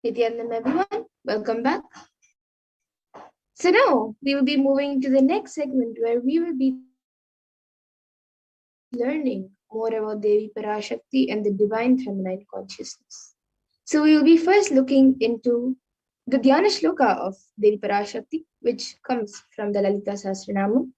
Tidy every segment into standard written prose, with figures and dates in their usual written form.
Nithyananda, everyone, welcome back. So now we will be moving to the next segment where we will be learning more about Devi Parashakti and the divine feminine consciousness. So we will be first looking into the Dhyana Shloka of Devi Parashakti, which comes from the Lalita Sahasranamam.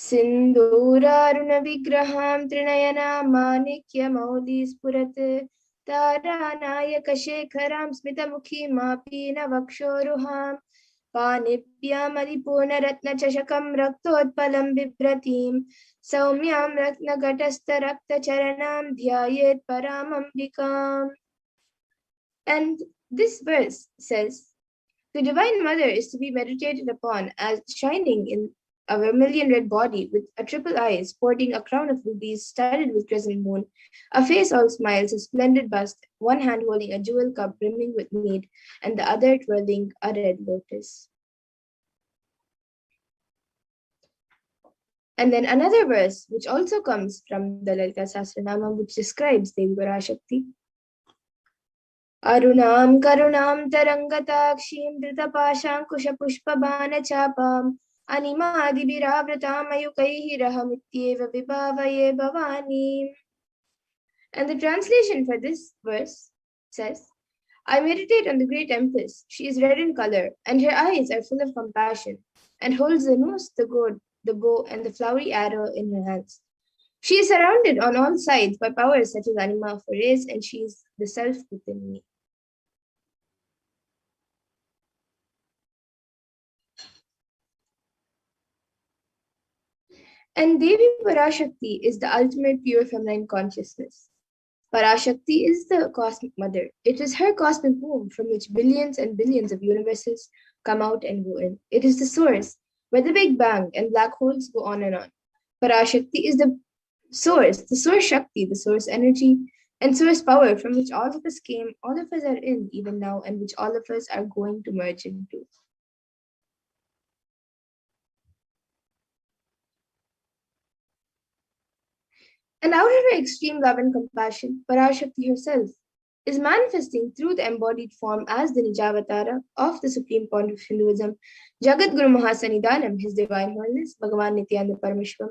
सिन्दूरारुणविग्रहां त्रिनयनां माणिक्यमौलिस्फुरत् तारानायकशेखरां स्मितमुखीमापीनवक्षोरुहां पाणिभ्यामलिपूर्णरत्नचषकं रक्तोत्पलं बिभ्रतीं सौम्यां रत्नघटस्थरक्तचरणां ध्यायेत् परामम्बिकाम्. And this verse says, the Divine Mother is to be meditated upon as shining in a vermilion red body with a triple eye, sporting a crown of rubies studded with crescent moon, a face all smiles, a splendid bust, one hand holding a jewel cup brimming with mead, and the other twirling a red lotus. And then another verse, which also comes from the Lalita Sahasranamam, which describes Devi Parashakti. Arunam karunam tarangatakshim dhritapaşankuşapuşpabanachapam animadibhiravratam ayukaihi rahamityeva vibhavaye bhavani. And the translation for this verse says, I meditate on the great empress. She is red in color, and her eyes are full of compassion, and holds the noose, the gourd, the bow, and the flowery arrow in her hands. She is surrounded on all sides by powers such as anima for rays, and she is the self within me. And Devi Parashakti is the ultimate pure feminine consciousness. Parashakti is the cosmic mother. It is her cosmic womb from which billions and billions of universes come out and go in. It is the source where the Big Bang and black holes go on and on. Parashakti is the source Shakti, the source energy, and source power from which all of us came, all of us are in even now, and which all of us are going to merge into. And out of her extreme love and compassion, Parashakti herself is manifesting through the embodied form as the Nijavatara of the Supreme Point of Hinduism, Jagat Guru Mahasanidanam, His Divine Holiness, Bhagavan Nithyananda Paramashivam,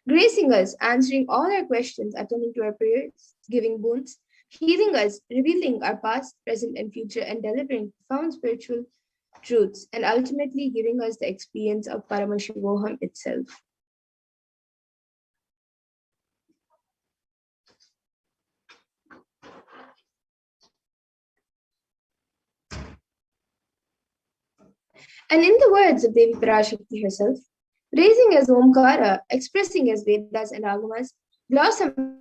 gracing us, answering all our questions, attending to our prayers, giving boons, healing us, revealing our past, present, and future, and delivering profound spiritual truths, and ultimately giving us the experience of Paramashivoham itself. And in the words of Devi Parashakti herself, raising as Omkara, expressing as Vedas and Agamas, blossomed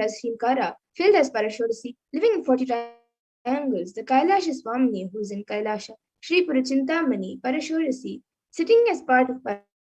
as Himkara, filled as Parashodasi, living in 40 triangles, the Kailasa Swamini, who is in Kailasa, Sri Purachintamani, Parashodasi, sitting as part of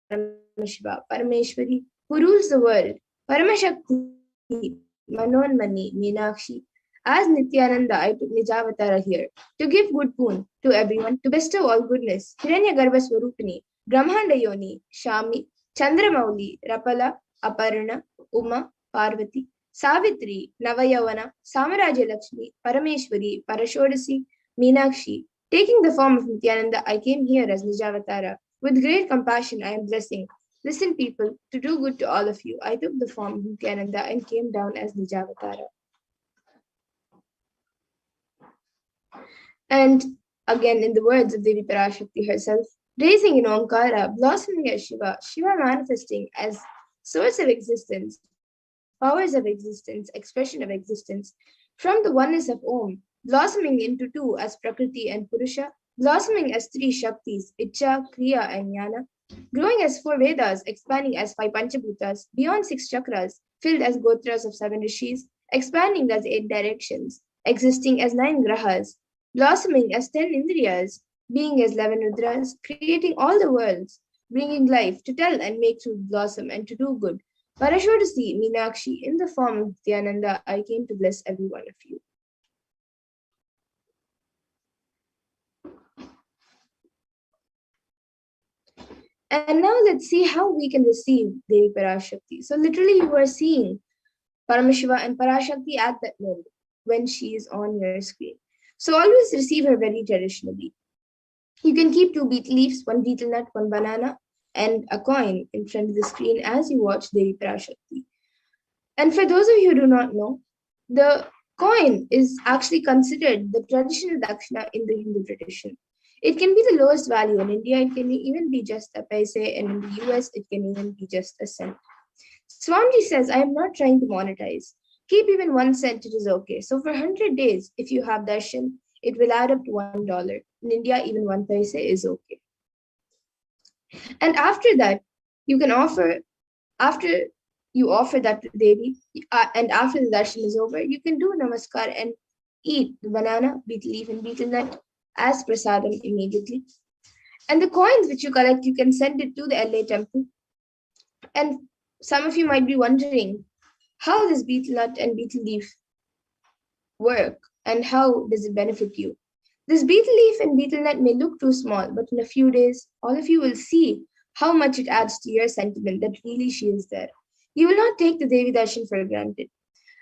Paramashiva, Parameshwari, who rules the world, Paramashakti, Manonmani, Meenakshi. As Nithyananda, I took Nijavatara here to give good boon to everyone, to bestow all goodness. Hiranyagarbha Swarupini, Brahmanda Yoni, Shami, Chandramauli, Rapala, Aparna, Uma, Parvati, Savitri, Navayavana, Samarajya Lakshmi, Parameshwari, Parashodasi, Meenakshi. Taking the form of Nithyananda, I came here as Nijavatara. With great compassion, I am blessing. Listen, people, to do good to all of you. I took the form of Nithyananda and came down as Nijavatara. And again, in the words of Devi Parashakti herself, raising in Omkara, blossoming as Shiva, Shiva manifesting as source of existence, powers of existence, expression of existence, from the oneness of Om, blossoming into two as Prakriti and Purusha, blossoming as three Shaktis, Icha, Kriya, and Jnana, growing as four Vedas, expanding as five Panchabhutas, beyond six chakras, filled as Gotras of seven Rishis, expanding as eight directions, existing as nine Grahas, blossoming as 10 Indriyas, being as 11 Rudras, creating all the worlds, bringing life to tell and make truth blossom and to do good. Parashodasi, Meenakshi, in the form of Nithyananda, I came to bless every one of you. And now let's see how we can receive Devi Parashakti. So literally you are seeing Paramashiva and Parashakti at that moment when she is on your screen. So always receive her very traditionally. You can keep 2 betel leaves, 1 betel nut, 1 banana, and a coin in front of the screen as you watch Devi Parashakti. And for those of you who do not know, the coin is actually considered the traditional dakshina in the Hindu tradition. It can be the lowest value in India, it can even be just a paise, and in the US, it can even be just a cent. Swamiji says, I am not trying to monetize. Keep even 1 cent, it is okay. So for 100 days, if you have darshan, it will add up to $1. In India, even 1 paise is okay. And after that, you can offer, after you offer that to Devi, and after the darshan is over, you can do namaskar and eat the banana, betel leaf, and betel nut as prasadam immediately. And the coins which you collect, you can send it to the LA temple. And some of you might be wondering how this betel nut and betel leaf work and how does it benefit you. This betel leaf and betel nut may look too small, but in a few days, all of you will see how much it adds to your sentiment that really she is there. You will not take the Devi Darshan for granted.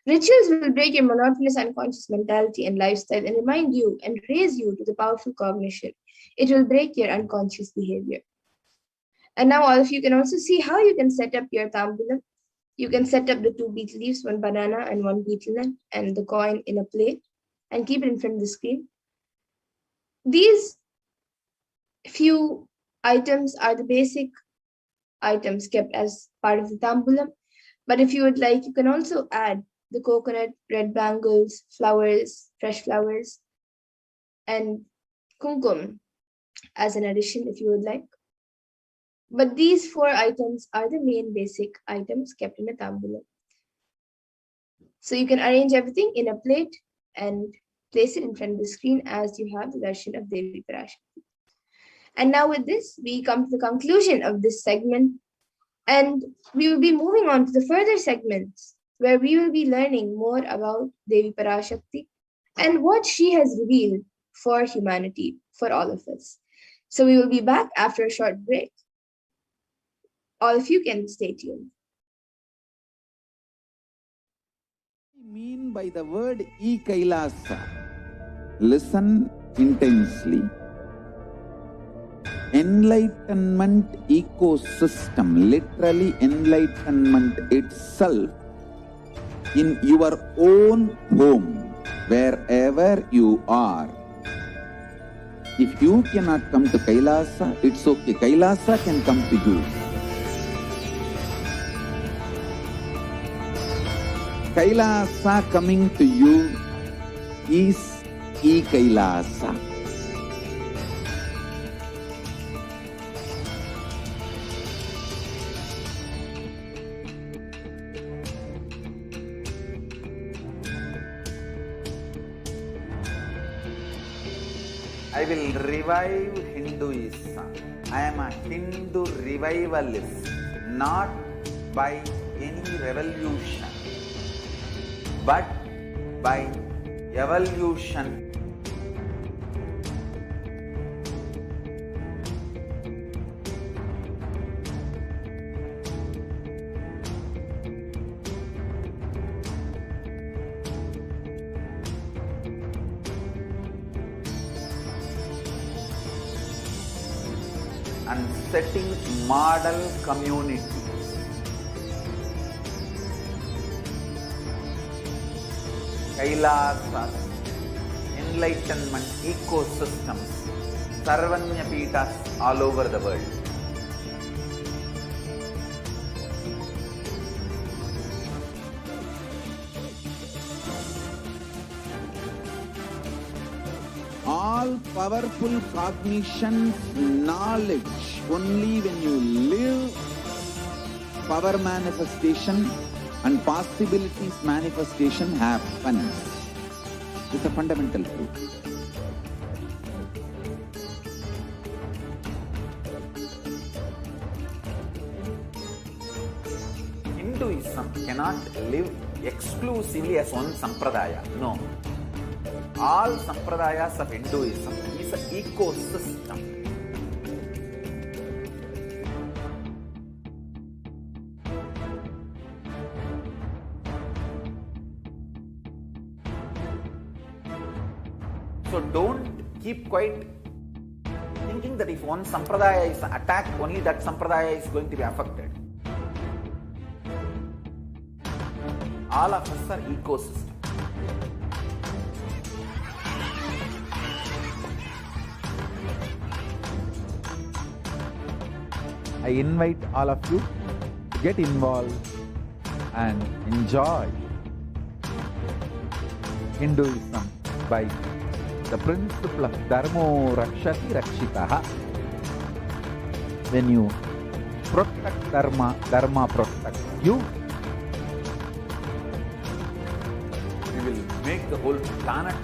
Rituals will break your monotonous unconscious mentality and lifestyle and remind you and raise you to the powerful cognition. It will break your unconscious behavior. And now all of you can also see how you can set up your tambulam. You can set up the 2 betel leaves, 1 banana and 1 betel nut, and the coin in a plate and keep it in front of the screen. These few items are the basic items kept as part of the tambulam. But if you would like, you can also add the coconut, red bangles, flowers, fresh flowers, and kumkum as an addition if you would like. But these 4 items are the main basic items kept in a tambulam. So you can arrange everything in a plate and place it in front of the screen as you have the darshan of Devi Parashakti. And now with this, we come to the conclusion of this segment, and we will be moving on to the further segments where we will be learning more about Devi Parashakti and what she has revealed for humanity, for all of us. So we will be back after a short break. All of you can stay tuned. What I mean by the word Kailasa? Listen intensely. Enlightenment ecosystem, literally enlightenment itself, in your own home, wherever you are. If you cannot come to Kailasa, it's okay. Kailasa can come to you. Kailasa coming to you is Kailasa. I will revive Hinduism. I am a Hindu revivalist, not by any revolution, but by evolution. And setting model communities. Kailasa, enlightenment ecosystems, Sarvanya Peethas all over the world. All powerful cognition, knowledge, only when you live, power manifestation and possibilities manifestation happens. It's a fundamental truth. Hinduism cannot live exclusively as one sampradaya. No. All sampradayas of Hinduism is an ecosystem. So don't keep quiet thinking that if one sampradaya is attacked, only that sampradaya is going to be affected. All of us are ecosystem. I invite all of you to get involved and enjoy Hinduism by the principle of Dharmo Rakshati Rakshitaha. When you protect Dharma, Dharma protects you. We will make the whole planet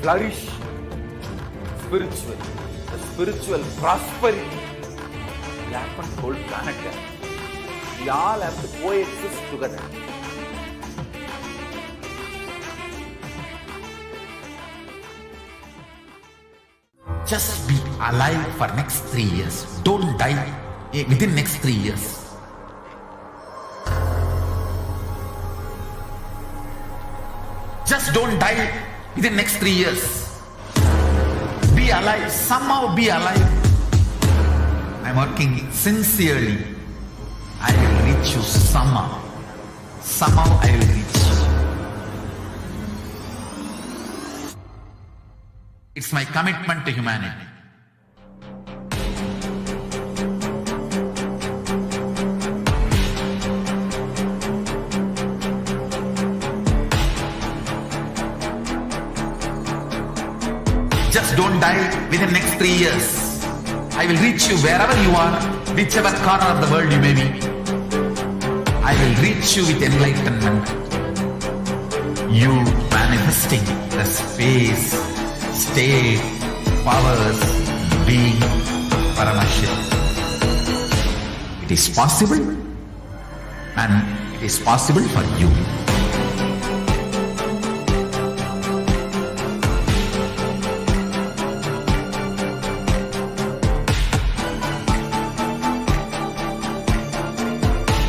flourish spiritually. The spiritual prosperity will happen to the whole planet. We all have to coexist together. Just be alive for next 3 years. Don't die within next 3 years. Just don't die within next 3 years. Be alive. Somehow be alive. I'm working sincerely. I will reach you somehow. Somehow I will reach you. It's my commitment to humanity. Just don't die within the next 3 years. I will reach you wherever you are, whichever corner of the world you may be. I will reach you with enlightenment. You manifesting the space, state, powers, being Paramashivoham. It is possible, and it is possible for you.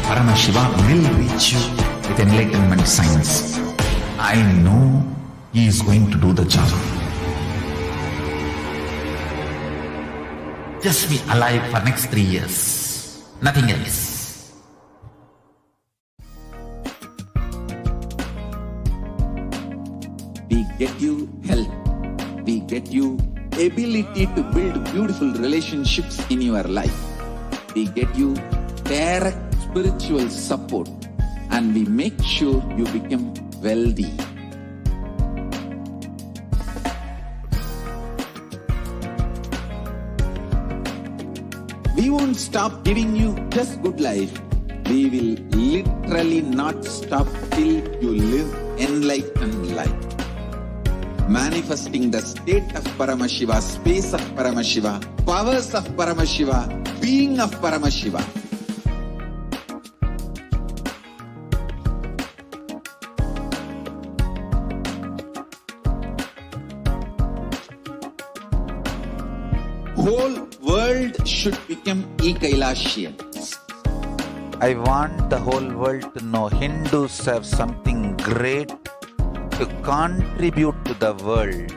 Paramashivoham will reach you with enlightenment science. I know he is going to do the job. Just be alive for next 3 years. Nothing else. We get you health. We get you ability to build beautiful relationships in your life. We get you direct spiritual support, and we make sure you become wealthy. We won't stop giving you just good life. We will literally not stop till you live enlightened life. Manifesting the state of Paramashiva, space of Paramashiva, powers of Paramashiva, being of Paramashiva. Whole world should become Kailasian. I want the whole world to know Hindus have something great to contribute to the world.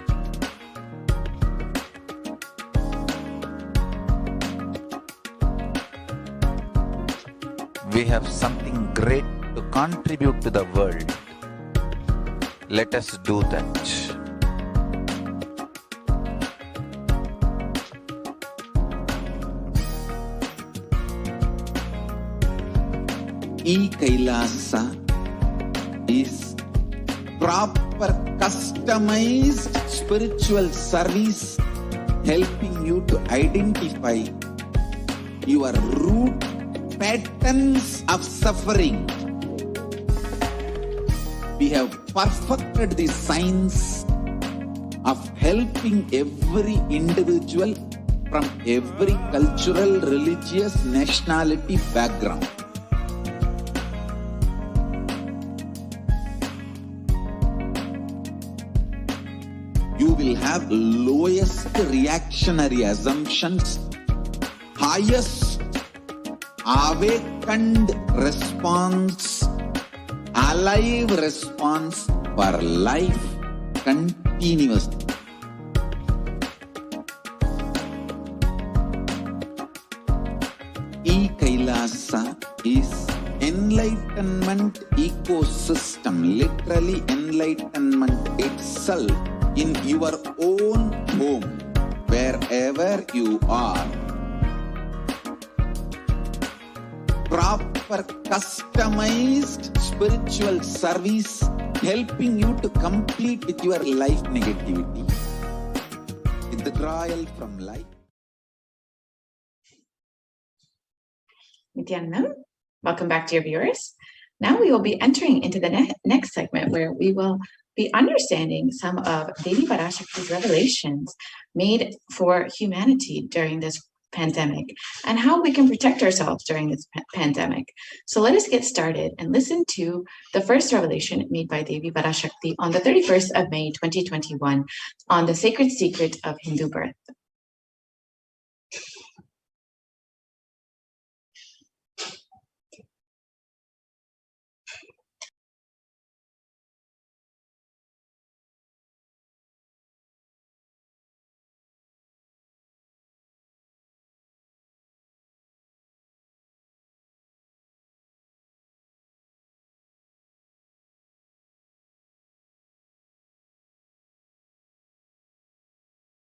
We have something great to contribute to the world. Let us do that. Kailasa is proper customized spiritual service, helping you to identify your root patterns of suffering. We have perfected the science of helping every individual from every cultural, religious, nationality background. You will have lowest reactionary assumptions, highest awakened response, alive response for life continuously. Kailasa is enlightenment ecosystem, literally enlightenment itself in your own home, wherever you are. Proper customized spiritual service helping you to complete with your life negativity, withdrawal from life. Nithyanandam, welcome back, dear viewers. Now we will be entering into the next segment where we will be understanding some of Devi Parashakti's revelations made for humanity during this pandemic and how we can protect ourselves during this pandemic. So let us get started and listen to the first revelation made by Devi Parashakti on the 31st of May 2021 on the sacred secret of Hindu birth.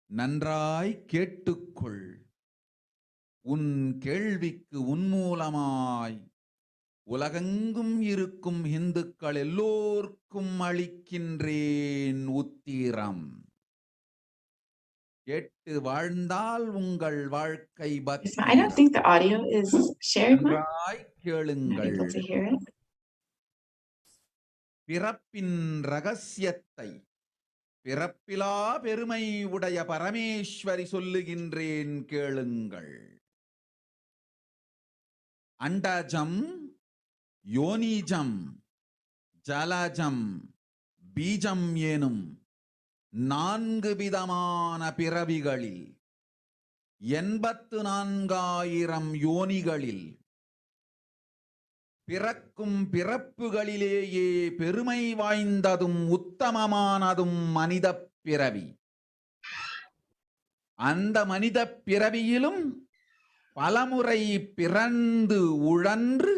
நன்றாய் கேட்டுக்கொள். உன் கேள்விக்கு உன்மூலமாய் உலகெங்கும் இருக்கும் இந்துக்கள் எல்லோர்க்கும் அளிக்கின்றேன் உத்திரம். கேட்டு வாழ்ந்தால் உங்கள் வாழ்க்கை I don't think the audio is shared. நன்றாய் கேளுங்கள். I'm not able to hear it. பிறப்பின் ரகசியத்தை பிறப்பிலா பெருமை உடைய பரமேஸ்வரி சொல்லுகின்றேன் கேளுங்கள். அண்டஜம், யோனிஜம், ஜலஜம், பீஜம் எனும் 4 விதமான பிறவிகளில் 84,000 யோனிகளில் பிறக்கும் பிறப்புகளிலேயே பெருமை வாய்ந்ததும் உத்தமமானதும் மனித பிறவி. அந்த மனித பிறவியிலும் பலமுறை பிறந்து உழன்று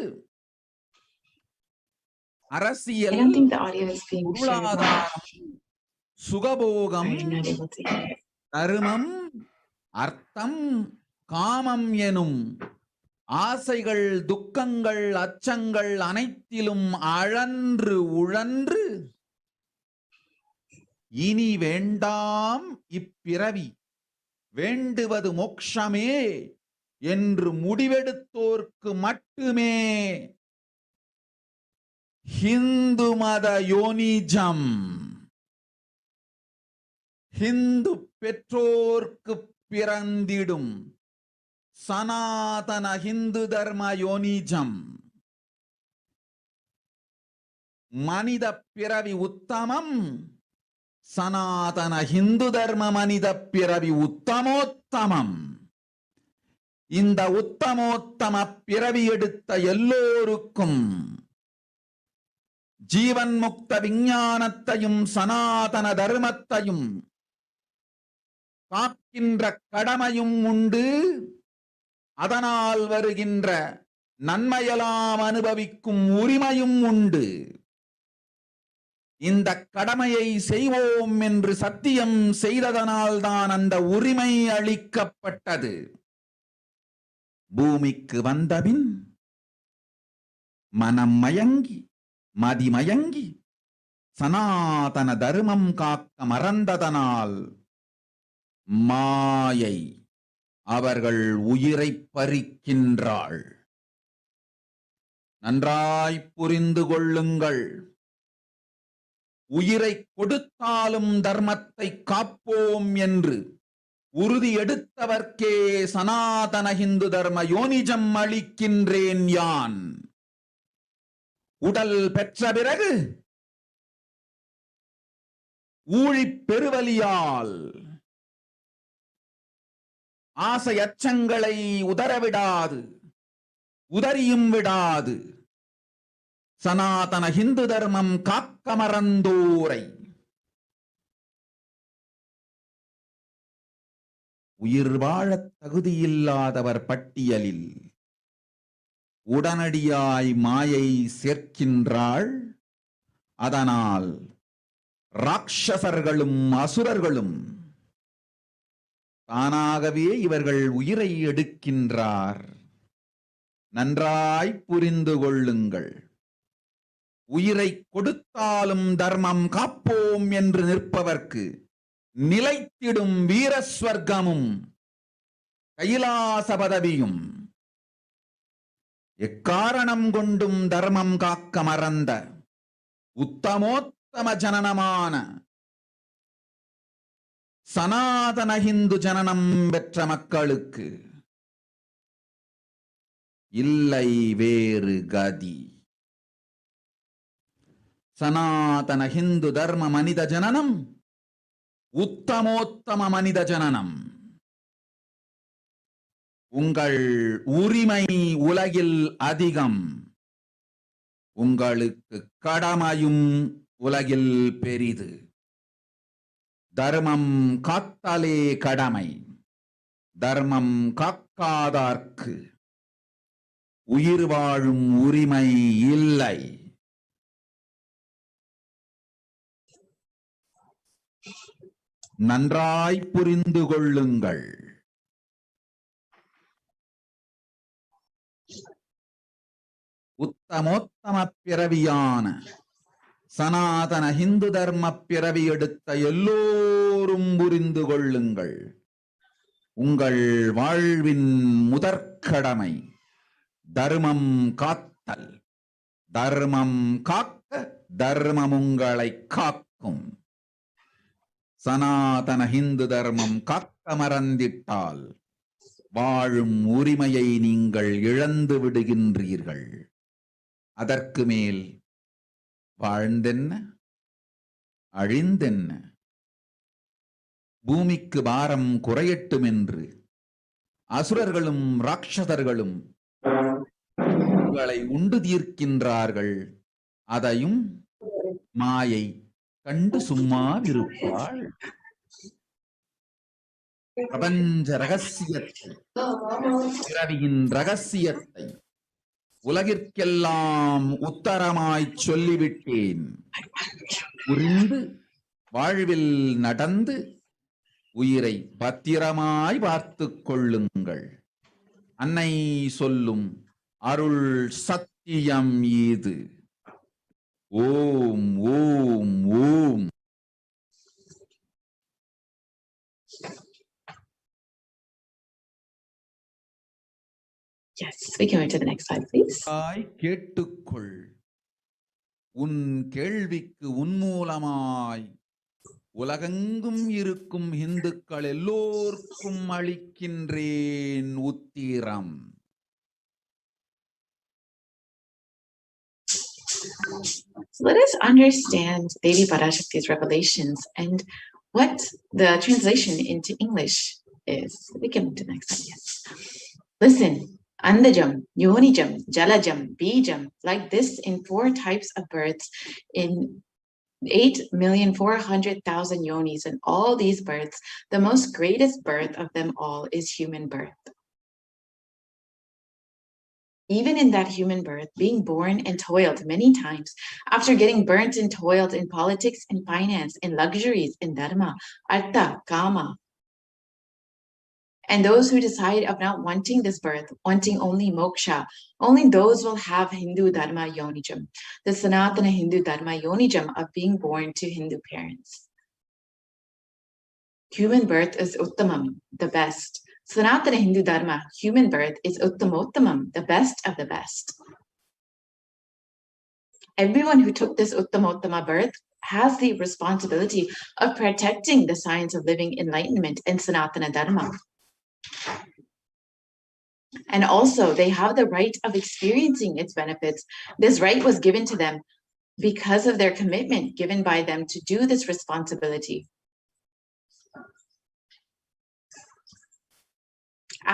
அரசியல், பொருளாதாரம், சுகபோகம், தர்மம், அர்த்தம், காமம் எனும் ஆசைகள், துக்கங்கள், அச்சங்கள் அனைத்திலும் அழன்று உழன்று இனி வேண்டாம் இப்பிறவி, வேண்டுவது மோட்சமே என்று முடிவெடுத்தோர்க்கு மட்டுமே ஹிந்து மத யோனிஜம், ஹிந்து பெற்றோர்க்கு பிறந்திடும் சனாதன ஹிந்து தர்ம யோனிஜம், மனித பிறவி உத்தமம், சனாதன ஹிந்து தர்ம மனித பிறவி உத்தமோத்தமம். இந்த உத்தமோத்தம பிறவி எடுத்த எல்லோருக்கும் ஜீவன் முக்த விஞ்ஞானத்தையும் சனாதன தர்மத்தையும் காக்கின்ற கடமையும் உண்டு. அதனால் வருகின்ற நன்மையெல்லாம் அனுபவிக்கும் உரிமையும் உண்டு. இந்த கடமையை செய்வோம் என்று சத்தியம் செய்ததனால்தான் அந்த உரிமை அளிக்கப்பட்டது. பூமிக்கு வந்தபின் மனம் மயங்கி மதிமயங்கி சனாதன தர்மம் காக்க மறந்ததனால் மாயை அவர்கள் உயிரை பறிக்கின்றாள். நன்றாய் புரிந்து கொள்ளுங்கள். உயிரை கொடுத்தாலும் தர்மத்தை காப்போம் என்று உறுதி எடுத்தவர்க்கே சனாதன ஹிந்து தர்ம யோனிஜம் அளிக்கின்றேன் யான். உடல் பெற்ற பிறகு ஊழிப் பெருவலியால் ஆசை அச்சங்களை உதறவிடாது, உதறியும் விடாது சனாதன ஹிந்து தர்மம் காக்க மறந்தோரை உயிர் வாழத் தகுதியில்லாதவர் பட்டியலில் உடனடியாய் மாயை சேர்க்கின்றாள். அதனால் ராட்சசர்களும் அசுரர்களும் தானாகவே இவர்கள் உயிரை எடுக்கின்றார். நன்றாய் புரிந்து கொள்ளுங்கள். உயிரை கொடுத்தாலும் தர்மம் காப்போம் என்று நிற்பவர்க்கு நிலைத்திடும் வீரஸ்வர்க்கமும் கைலாச பதவியும், எக்காரணம் கொண்டும் தர்மம் காக்க மறந்த உத்தமோத்தம ஜனனமான சனாதன ஹிந்து ஜனனம் பெற்ற மக்களுக்கு இல்லை வேறு கதி. சனாதன ஹிந்து தர்ம மனித ஜனனம் உத்தமோத்தம மனித ஜனனம். உங்கள் உரிமை உலகில் அதிகம், உங்களுக்கு கடமையும் உலகில் பெரிது. தர்மம் காத்தாலே கடமை, தர்மம் காக்காதார்க்கு உயிர் வாழும் உரிமை இல்லை. நன்றாய் புரிந்து கொள்ளுங்கள். உத்தமோத்தம பிறவியான சனாதன ஹிந்து தர்ம பிறவி எடுத்த எல்லோரும் புரிந்து கொள்ளுங்கள். உங்கள் வாழ்வின் முதற்கடமை தர்மம் காத்தல். தர்மம் காக்க தர்மம் உங்களை காக்கும். சனாதன ஹிந்து தர்மம் காக்க மறந்திட்டால் வாழும் உரிமையை நீங்கள் இழந்து விடுகின்றீர்கள். அதற்கு மேல் வாழ்ந்தென்ன அழிந்தென்ன? பூமிக்கு பாரம் குறையட்டும் என்று அசுரர்களும் ராட்சதர்களும் உங்களை உண்டு தீர்க்கின்றார்கள். அதையும் மாயை கண்டு சும்மாவிருப்பாள். பிரபஞ்ச ரகசியத்தை, பிறவியின் ரகசியத்தை உலகிற்கெல்லாம் உத்தரமாய் சொல்லிவிட்டேன். புரிந்து வாழ்வில் நடந்து உயிரை பத்திரமாய் பார்த்துக் கொள்ளுங்கள். அன்னை சொல்லும் அருள் சத்தியம் இது. ஓம் ஓம் ஓம். Yes, we can move to the next slide, please. கேட்டுக்கொள். உன் கேள்விக்கு உன்மூலமாய் உலகெங்கும் இருக்கும் இந்துக்கள் எல்லோருக்கும் அளிக்கின்றேன் உத்திரம். So let us understand Devi Parashakti's revelations and what the translation into English is. We can move to the next slide. Yes. Listen. Andajam, Yonijam, Jalajam, Bijam, like this in 4 types of births in 8,400,000 yonis, and all these births, the most greatest birth of them all is human birth. Even in that human birth, being born and toiled many times, after getting burnt and toiled in politics and finance, in luxuries, in dharma, artha, kama, and those who decide of not wanting this birth, wanting only moksha, only those will have Hindu dharma yonijam, the Sanatana Hindu dharma yonijam of being born to Hindu parents. Human birth is uttamam, the best. Sanatana Hindu dharma, human birth, is uttamottamam, the best of the best. Everyone who took this uttamottama birth has the responsibility of protecting the science of living enlightenment and Sanatana dharma. And also they have the right of experiencing its benefits. This right was given to them because of their commitment given by them to do this responsibility.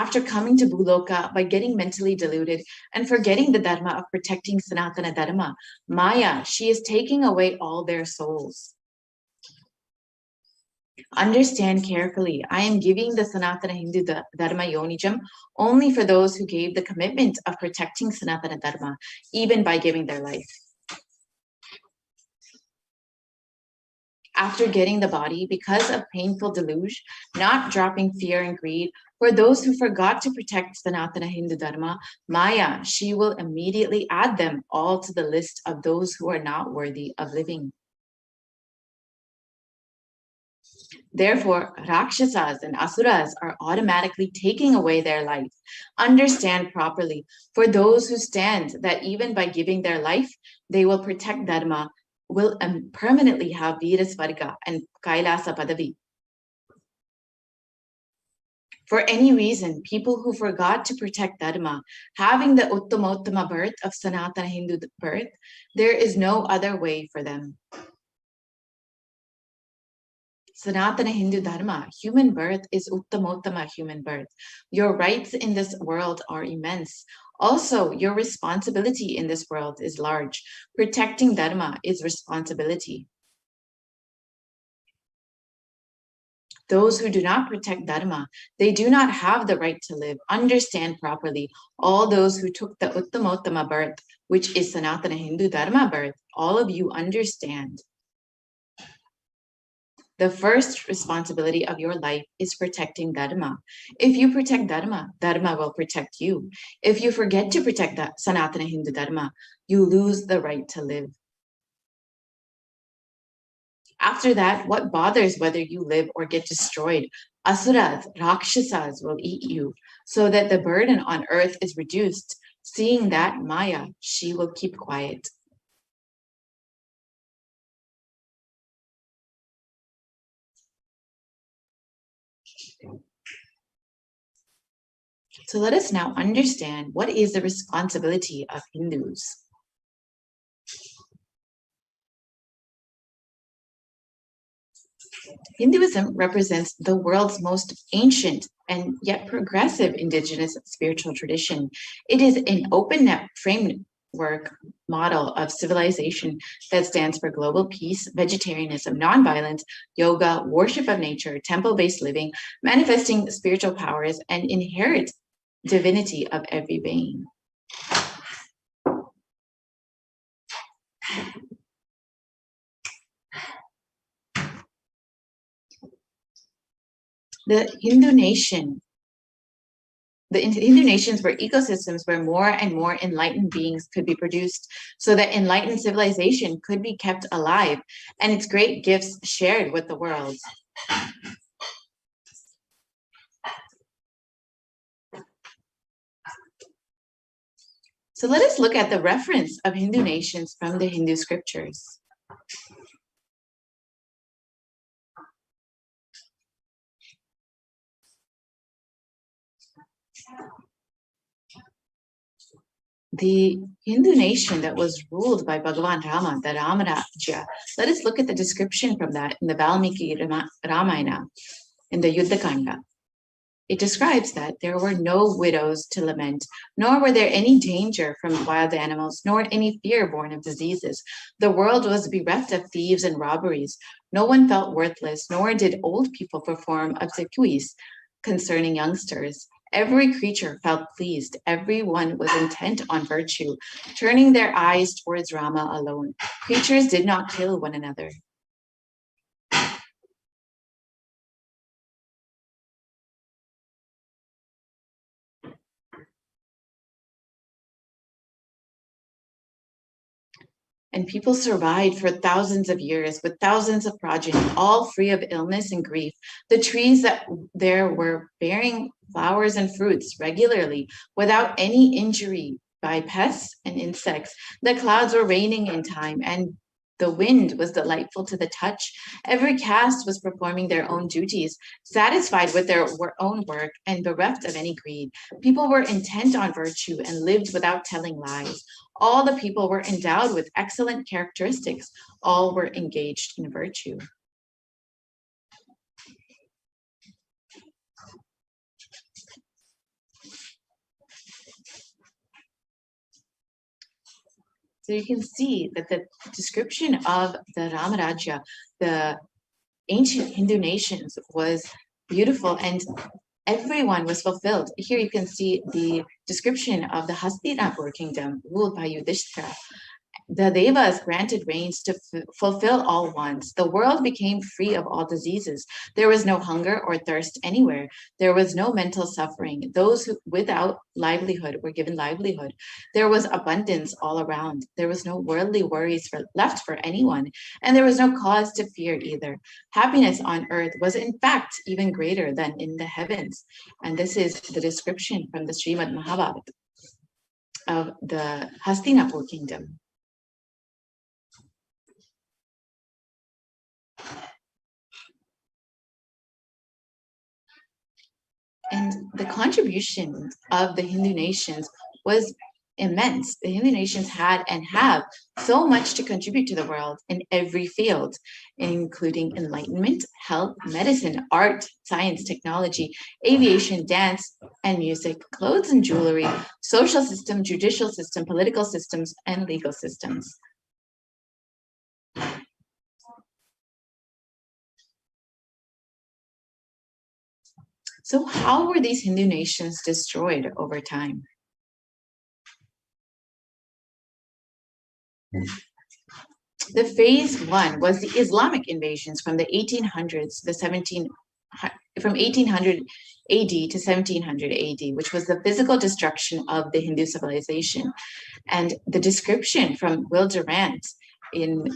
After coming to Bhuloka by getting mentally deluded and forgetting the dharma of protecting Sanatana dharma, Maya, she is taking away all their souls. Understand carefully. I am giving the Sanatana Hindu Dharma Yonijam only for those who gave the commitment of protecting Sanatana Dharma, even by giving their life. After getting the body, because of painful deluge, not dropping fear and greed, for those who forgot to protect Sanatana Hindu Dharma, Maya, she will immediately add them all to the list of those who are not worthy of living. Therefore, Rakshasas and Asuras are automatically taking away their life. Understand properly, for those who stand that even by giving their life, they will protect Dharma, will permanently have Virasvarga and Kailasa Padavi. For any reason, people who forgot to protect Dharma, having the Uttamottama birth of Sanatana Hindu birth, there is no other way for them. Sanatana Hindu Dharma, human birth is Uttamottama human birth. Your rights in this world are immense. Also, your responsibility in this world is large. Protecting Dharma is responsibility. Those who do not protect Dharma, they do not have the right to live. Understand properly. All those who took the Uttamottama birth, which is Sanatana Hindu Dharma birth, all of you understand. The first responsibility of your life is protecting Dharma. If you protect Dharma, Dharma will protect you. If you forget to protect that Sanatana Hindu Dharma, you lose the right to live. After that, what bothers whether you live or get destroyed? Asuras, Rakshasas will eat you, so that the burden on earth is reduced. Seeing that, Maya, she will keep quiet. So let us now understand what is the responsibility of Hindus. Hinduism represents the world's most ancient and yet progressive indigenous spiritual tradition. It is an open framework model of civilization that stands for global peace, vegetarianism, nonviolence, yoga, worship of nature, temple-based living, manifesting spiritual powers, and inherent divinity of every being. The Hindu nations were ecosystems where more and more enlightened beings could be produced, so that enlightened civilization could be kept alive and its great gifts shared with the world. So let us look at the reference of Hindu nations from the Hindu scriptures. The Hindu nation that was ruled by Bhagavan Rama, the Ramarajya, let us look at the description from that in the Valmiki Ramayana, in the Yuddha Kanda. It describes that there were no widows to lament, nor were there any danger from wild animals, nor any fear born of diseases. The world was bereft of thieves and robberies. No one felt worthless, nor did old people perform obsequies concerning youngsters. Every creature felt pleased. Everyone was intent on virtue, turning their eyes towards Rama alone. Creatures did not kill one another. And people survived for thousands of years with thousands of progeny, all free of illness and grief. The trees that there were bearing flowers and fruits regularly without any injury by pests and insects. The clouds were raining in time, and the wind was delightful to the touch. Every caste was performing their own duties, satisfied with their own work and bereft of any greed. People were intent on virtue and lived without telling lies. All the people were endowed with excellent characteristics. All were engaged in virtue. So you can see that the description of the Ramarajya, the ancient Hindu nations was beautiful and everyone was fulfilled. Here you can see the description of the Hastinapur kingdom ruled by Yudhishthira. The Devas granted rains to fulfill all wants. The world became free of all diseases. There was no hunger or thirst anywhere. There was no mental suffering. Those who, without livelihood were given livelihood. There was abundance all around. There was no worldly worries left for anyone, and there was no cause to fear either. Happiness on earth was in fact even greater than in the heavens. And this is the description from the Srimad Mahabharata of the Hastinapur kingdom. And the contribution of the Hindu nations was immense. The Hindu nations had and have so much to contribute to the world in every field, including enlightenment, health, medicine, art, science, technology, aviation, dance, and music, clothes and jewelry, social system, judicial system, political systems, and legal systems. So how were these Hindu nations destroyed over time? The phase one was the Islamic invasions from the 1800s to from 1800 AD to 1700 AD, which was the physical destruction of the Hindu civilization. And the description from Will Durant in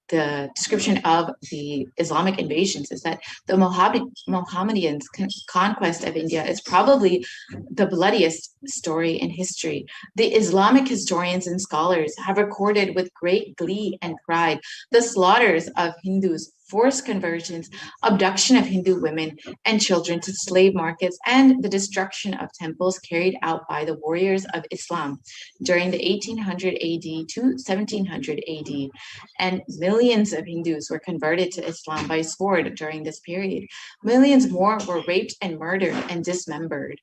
the description of the Islamic invasions is that the Mohammedans' conquest of India is probably the bloodiest story in history. The Islamic historians and scholars have recorded with great glee and pride the slaughters of Hindus, forced conversions, abduction of Hindu women and children to slave markets, and the destruction of temples carried out by the warriors of Islam during the 1800 AD to 1700 AD. And millions of Hindus were converted to Islam by sword during this period. Millions more were raped and murdered and dismembered.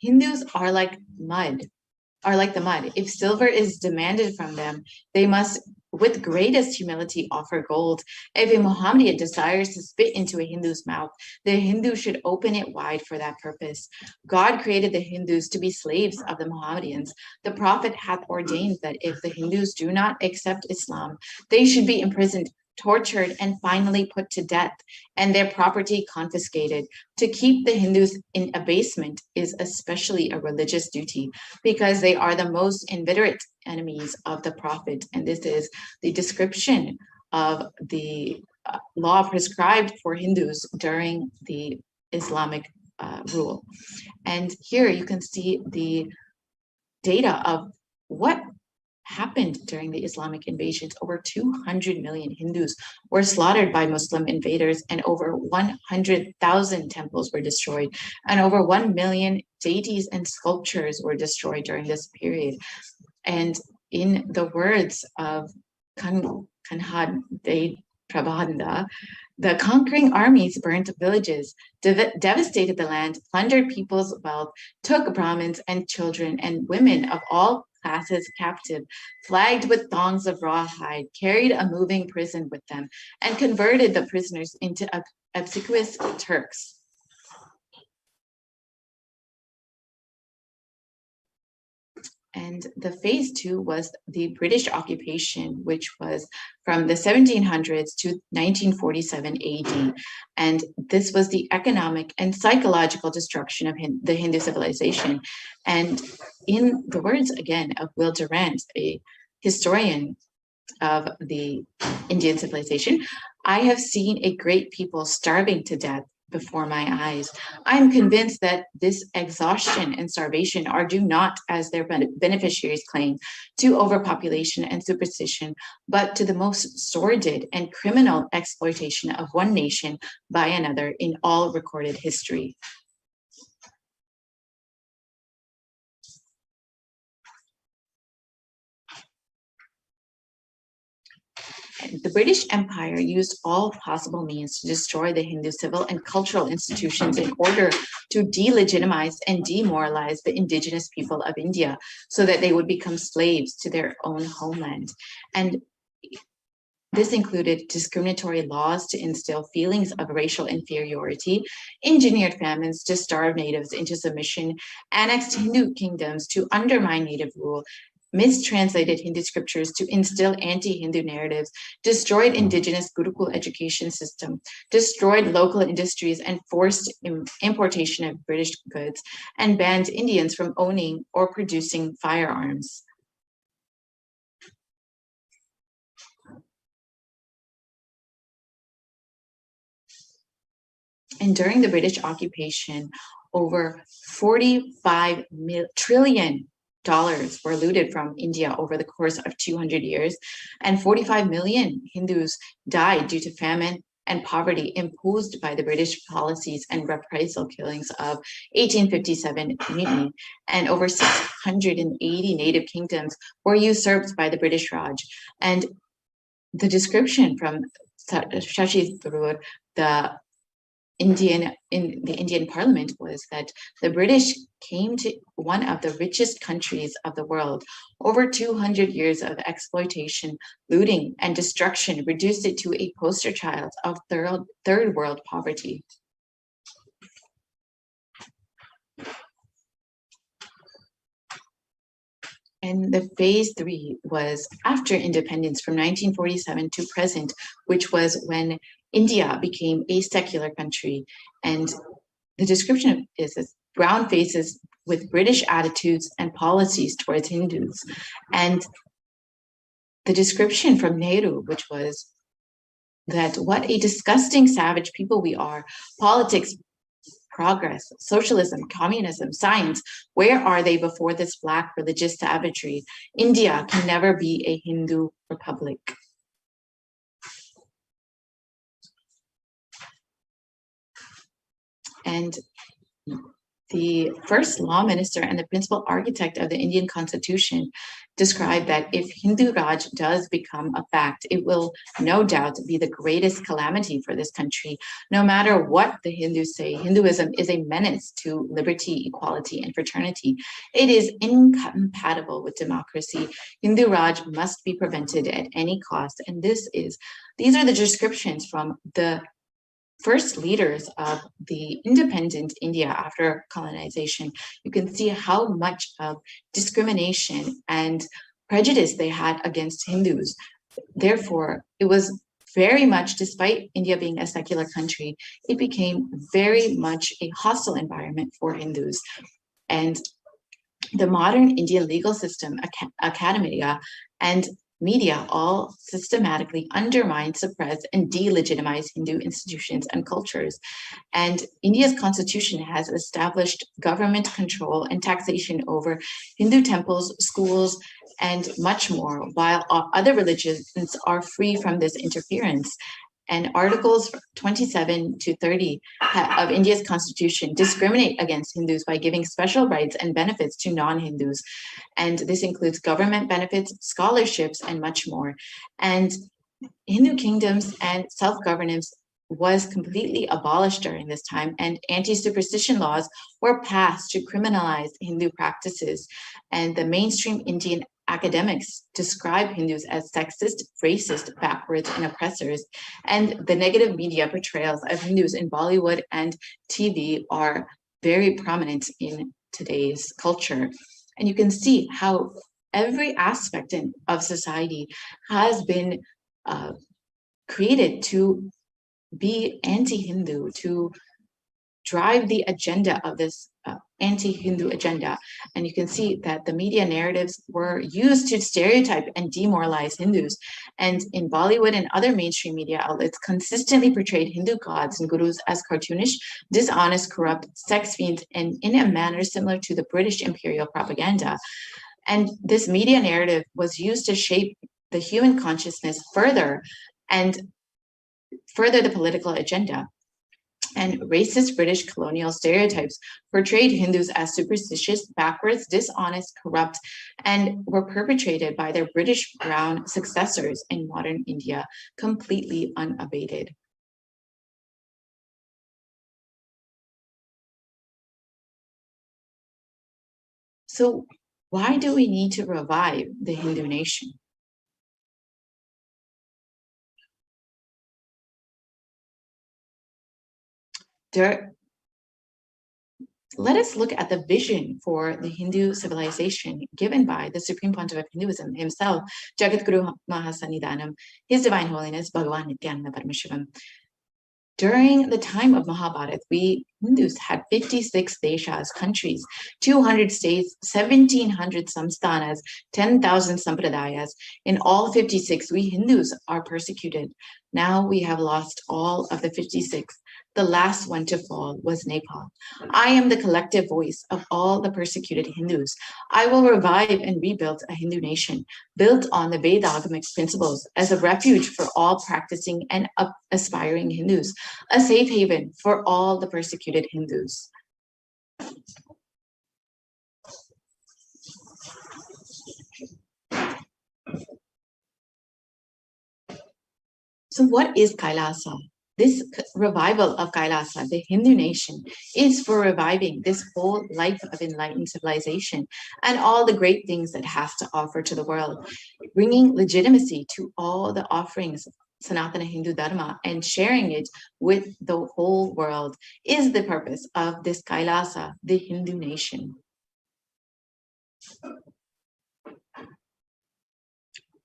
Hindus are like the mud. If silver is demanded from them, they must, with greatest humility, offer gold. If a Mohammedan desires to spit into a Hindu's mouth, the Hindu should open it wide for that purpose. God created the Hindus to be slaves of the Mohammedans. The Prophet hath ordained that if the Hindus do not accept Islam, they should be imprisoned, tortured, and finally put to death, and their property confiscated. To keep the Hindus in abasement is especially a religious duty, because they are the most inveterate enemies of the Prophet. And this is the description of the law prescribed for Hindus during the Islamic rule. And here you can see the data of what happened during the Islamic invasions. Over 200 million Hindus were slaughtered by Muslim invaders, and over 100,000 temples were destroyed, and over 1 million deities and sculptures were destroyed during this period. And in the words of Kanhad De Prabhanda, the conquering armies burnt villages, devastated the land, plundered people's wealth, took Brahmins and children and women of all classes captive, flagged with thongs of rawhide, carried a moving prison with them, and converted the prisoners into obsequious Turks. And the phase two was the British occupation, which was from the 1700s to 1947 AD. And this was the economic and psychological destruction of the Hindu civilization. And in the words, again, of Will Durant, a historian of the Indian civilization, I have seen a great people starving to death before my eyes. I am convinced that this exhaustion and starvation are due not, as their beneficiaries claim, to overpopulation and superstition, but to the most sordid and criminal exploitation of one nation by another in all recorded history. The British Empire used all possible means to destroy the Hindu civil and cultural institutions in order to delegitimize and demoralize the indigenous people of India so that they would become slaves to their own homeland. And this included discriminatory laws to instill feelings of racial inferiority, engineered famines to starve natives into submission, annexed Hindu kingdoms to undermine native rule, mistranslated Hindu scriptures to instill anti-Hindu narratives, destroyed indigenous Gurukul education system, destroyed local industries and forced importation of British goods, and banned Indians from owning or producing firearms. And during the British occupation, over $45 trillion were looted from India over the course of 200 years, and 45 million Hindus died due to famine and poverty imposed by the British policies and reprisal killings of 1857 mutiny, and over 680 native kingdoms were usurped by the British Raj. And the description from Shashi Tharoor, the Indian Parliament, was that the British came to one of the richest countries of the world. Over 200 years of exploitation, looting, and destruction reduced it to a poster child of third world poverty. And the phase 3 was after independence from 1947 to present, which was when India became a secular country. And the description is this: brown faces with British attitudes and policies towards Hindus. And the description from Nehru, which was that what a disgusting savage people we are, politics, progress, socialism, communism, science, where are they before this black religious savagery? India can never be a Hindu republic. And the first law minister and the principal architect of the Indian Constitution described that if Hindu Raj does become a fact, it will no doubt be the greatest calamity for this country. No matter what the Hindus say, Hinduism is a menace to liberty, equality, and fraternity. It is incompatible with democracy. Hindu Raj must be prevented at any cost. And these are the descriptions from the first leaders of the independent India after colonization. You can see how much of discrimination and prejudice they had against Hindus. Therefore, it was very much, despite India being a secular country, it became very much a hostile environment for Hindus. And the modern Indian legal system, academia, and media all systematically undermine, suppress, and delegitimize Hindu institutions and cultures. And India's constitution has established government control and taxation over Hindu temples, schools, and much more, while other religions are free from this interference. And Articles 27 to 30 of India's constitution discriminate against Hindus by giving special rights and benefits to non-Hindus. And this includes government benefits, scholarships, and much more. And Hindu kingdoms and self-governance was completely abolished during this time, and anti-superstition laws were passed to criminalize Hindu practices. And the mainstream Indian academics describe Hindus as sexist, racist, backwards, and oppressors. And the negative media portrayals of Hindus in Bollywood and TV are very prominent in today's culture. And you can see how every aspect of society has been created to be anti-Hindu, to drive the agenda of this anti-Hindu agenda. And you can see that the media narratives were used to stereotype and demoralize Hindus. And in Bollywood and other mainstream media outlets consistently portrayed Hindu gods and gurus as cartoonish, dishonest, corrupt, sex fiends, and in a manner similar to the British imperial propaganda. And this media narrative was used to shape the human consciousness further and further the political agenda. and racist British colonial stereotypes portrayed Hindus as superstitious, backwards, dishonest, corrupt, and were perpetrated by their British brown successors in modern India, completely unabated. So why do we need to revive the Hindu nation? Let us look at the vision for the Hindu civilization given by the Supreme Pontiff of Hinduism himself, Jagadguru Mahasannidhanam, His Divine Holiness Bhagavan Nithyananda Paramashivam. During the time of Mahabharat, we Hindus had 56 deshas, countries, 200 states, 1,700 samsthanas, 10,000 sampradayas. In all 56, we Hindus are persecuted. Now we have lost all of the 56. The last one to fall was Nepal. I am the collective voice of all the persecuted Hindus. I will revive and rebuild a Hindu nation built on the Vedagamic principles as a refuge for all practicing and aspiring Hindus, a safe haven for all the persecuted Hindus. So what is Kailasa? This revival of Kailasa, the Hindu nation, is for reviving this whole life of enlightened civilization and all the great things that has to offer to the world, bringing legitimacy to all the offerings of Sanatana Hindu Dharma and sharing it with the whole world is the purpose of this Kailasa, the Hindu nation.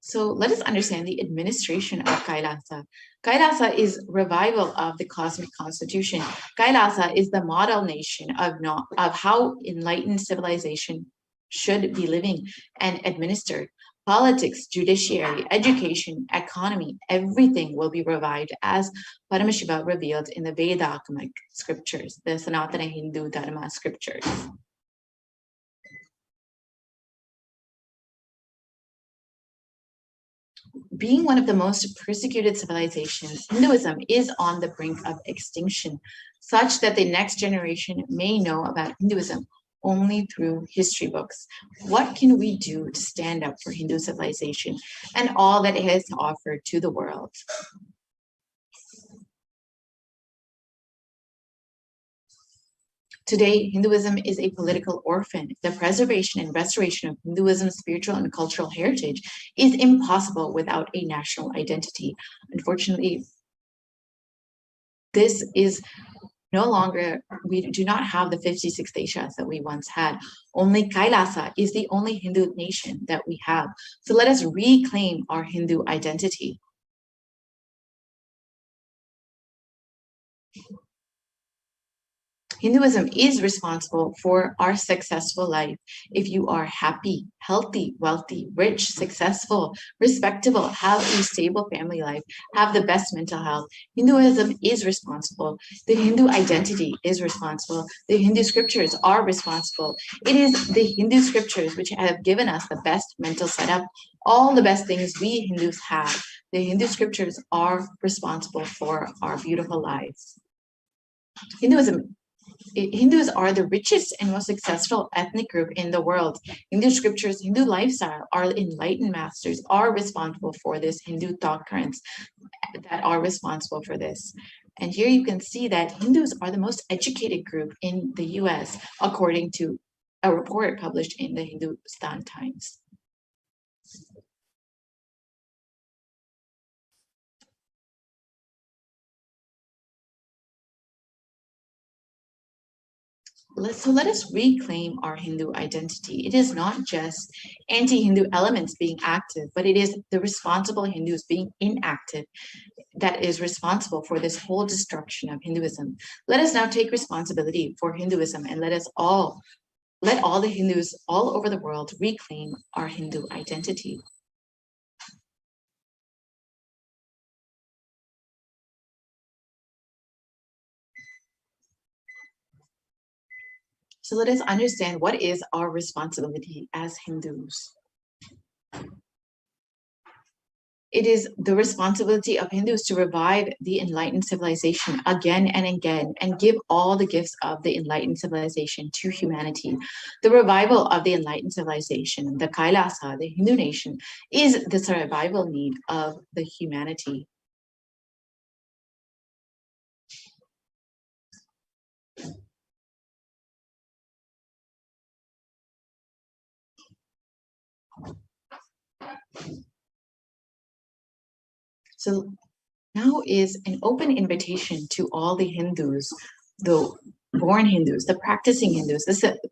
So let us understand the administration of Kailasa. Kailasa is revival of the cosmic constitution. Kailasa is the model nation of how enlightened civilization should be living and administered. Politics, judiciary, education, economy, everything will be revived as Paramashiva revealed in the Vedagamic scriptures, the Sanatana Hindu Dharma scriptures. Being one of the most persecuted civilizations, Hinduism is on the brink of extinction, such that the next generation may know about Hinduism only through history books. What can we do to stand up for Hindu civilization and all that it has to offer to the world? Today, Hinduism is a political orphan. The preservation and restoration of Hinduism's spiritual and cultural heritage is impossible without a national identity. Unfortunately, this is no longer, we do not have the 56 deshas that we once had. Only Kailasa is the only Hindu nation that we have. So let us reclaim our Hindu identity. Hinduism is responsible for our successful life. If you are happy, healthy, wealthy, rich, successful, respectable, have a stable family life, have the best mental health, Hinduism is responsible. The Hindu identity is responsible. The Hindu scriptures are responsible. It is the Hindu scriptures which have given us the best mental setup, all the best things we Hindus have. The Hindu scriptures are responsible for our beautiful lives. Hindus are the richest and most successful ethnic group in the world. Hindu scriptures, Hindu lifestyle, our enlightened masters are responsible for this. Hindu thought currents that are responsible for this. And here you can see that Hindus are the most educated group in the US, according to a report published in the Hindustan Times. So let us reclaim our Hindu identity. It is not just anti-Hindu elements being active, but it is the responsible Hindus being inactive that is responsible for this whole destruction of Hinduism. Let us now take responsibility for Hinduism and let all the Hindus all over the world reclaim our Hindu identity. So let us understand what is our responsibility as Hindus. It is the responsibility of Hindus to revive the enlightened civilization again and again and give all the gifts of the enlightened civilization to humanity. The revival of the enlightened civilization, the Kailasa, the Hindu nation, is the survival need of the humanity. So now is an open invitation to all the Hindus, the born Hindus, the practicing Hindus,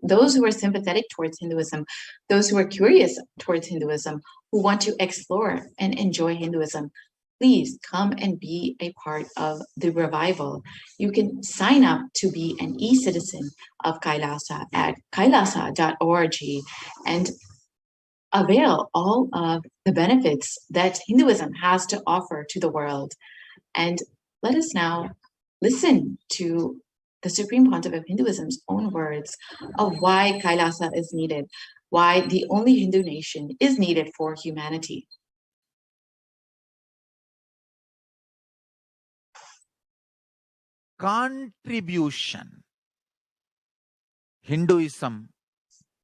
those who are sympathetic towards Hinduism, those who are curious towards Hinduism, who want to explore and enjoy Hinduism. Please come and be a part of the revival. You can sign up to be an e-citizen of Kailasa at kailasa.org and avail all of the benefits that Hinduism has to offer to the world. And let us now listen to the Supreme Pontiff of Hinduism's own words of why Kailasa is needed, why the only Hindu nation is needed for humanity. Contribution. Hinduism,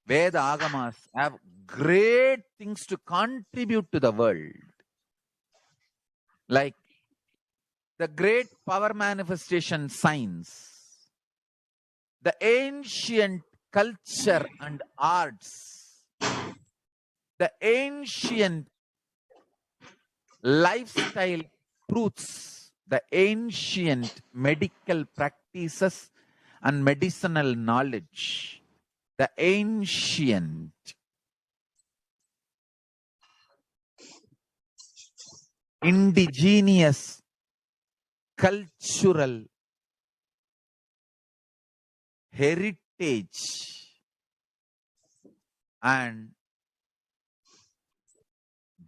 Veda Agamas have great things to contribute to the world. Like the great power manifestation science, the ancient culture and arts, the ancient lifestyle truths, the ancient medical practices and medicinal knowledge, the ancient indigenous cultural heritage and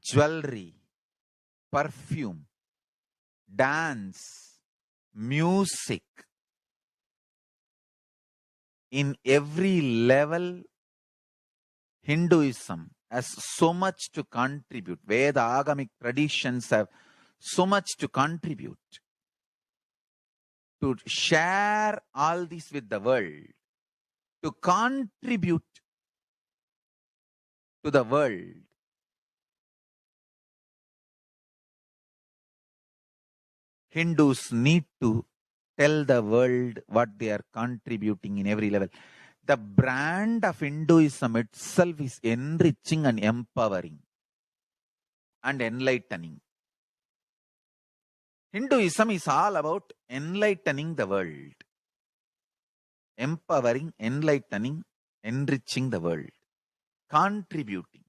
jewelry, perfume, dance, music, in every level, Hinduism has so much to contribute. Veda Agamic traditions have so much to contribute. To share all this with the world, to contribute to the world. Hindus need to tell the world what they are contributing in every level. The brand of Hinduism itself is enriching and empowering and enlightening. Hinduism is all about enlightening the world. Empowering, enlightening, enriching the world. Contributing.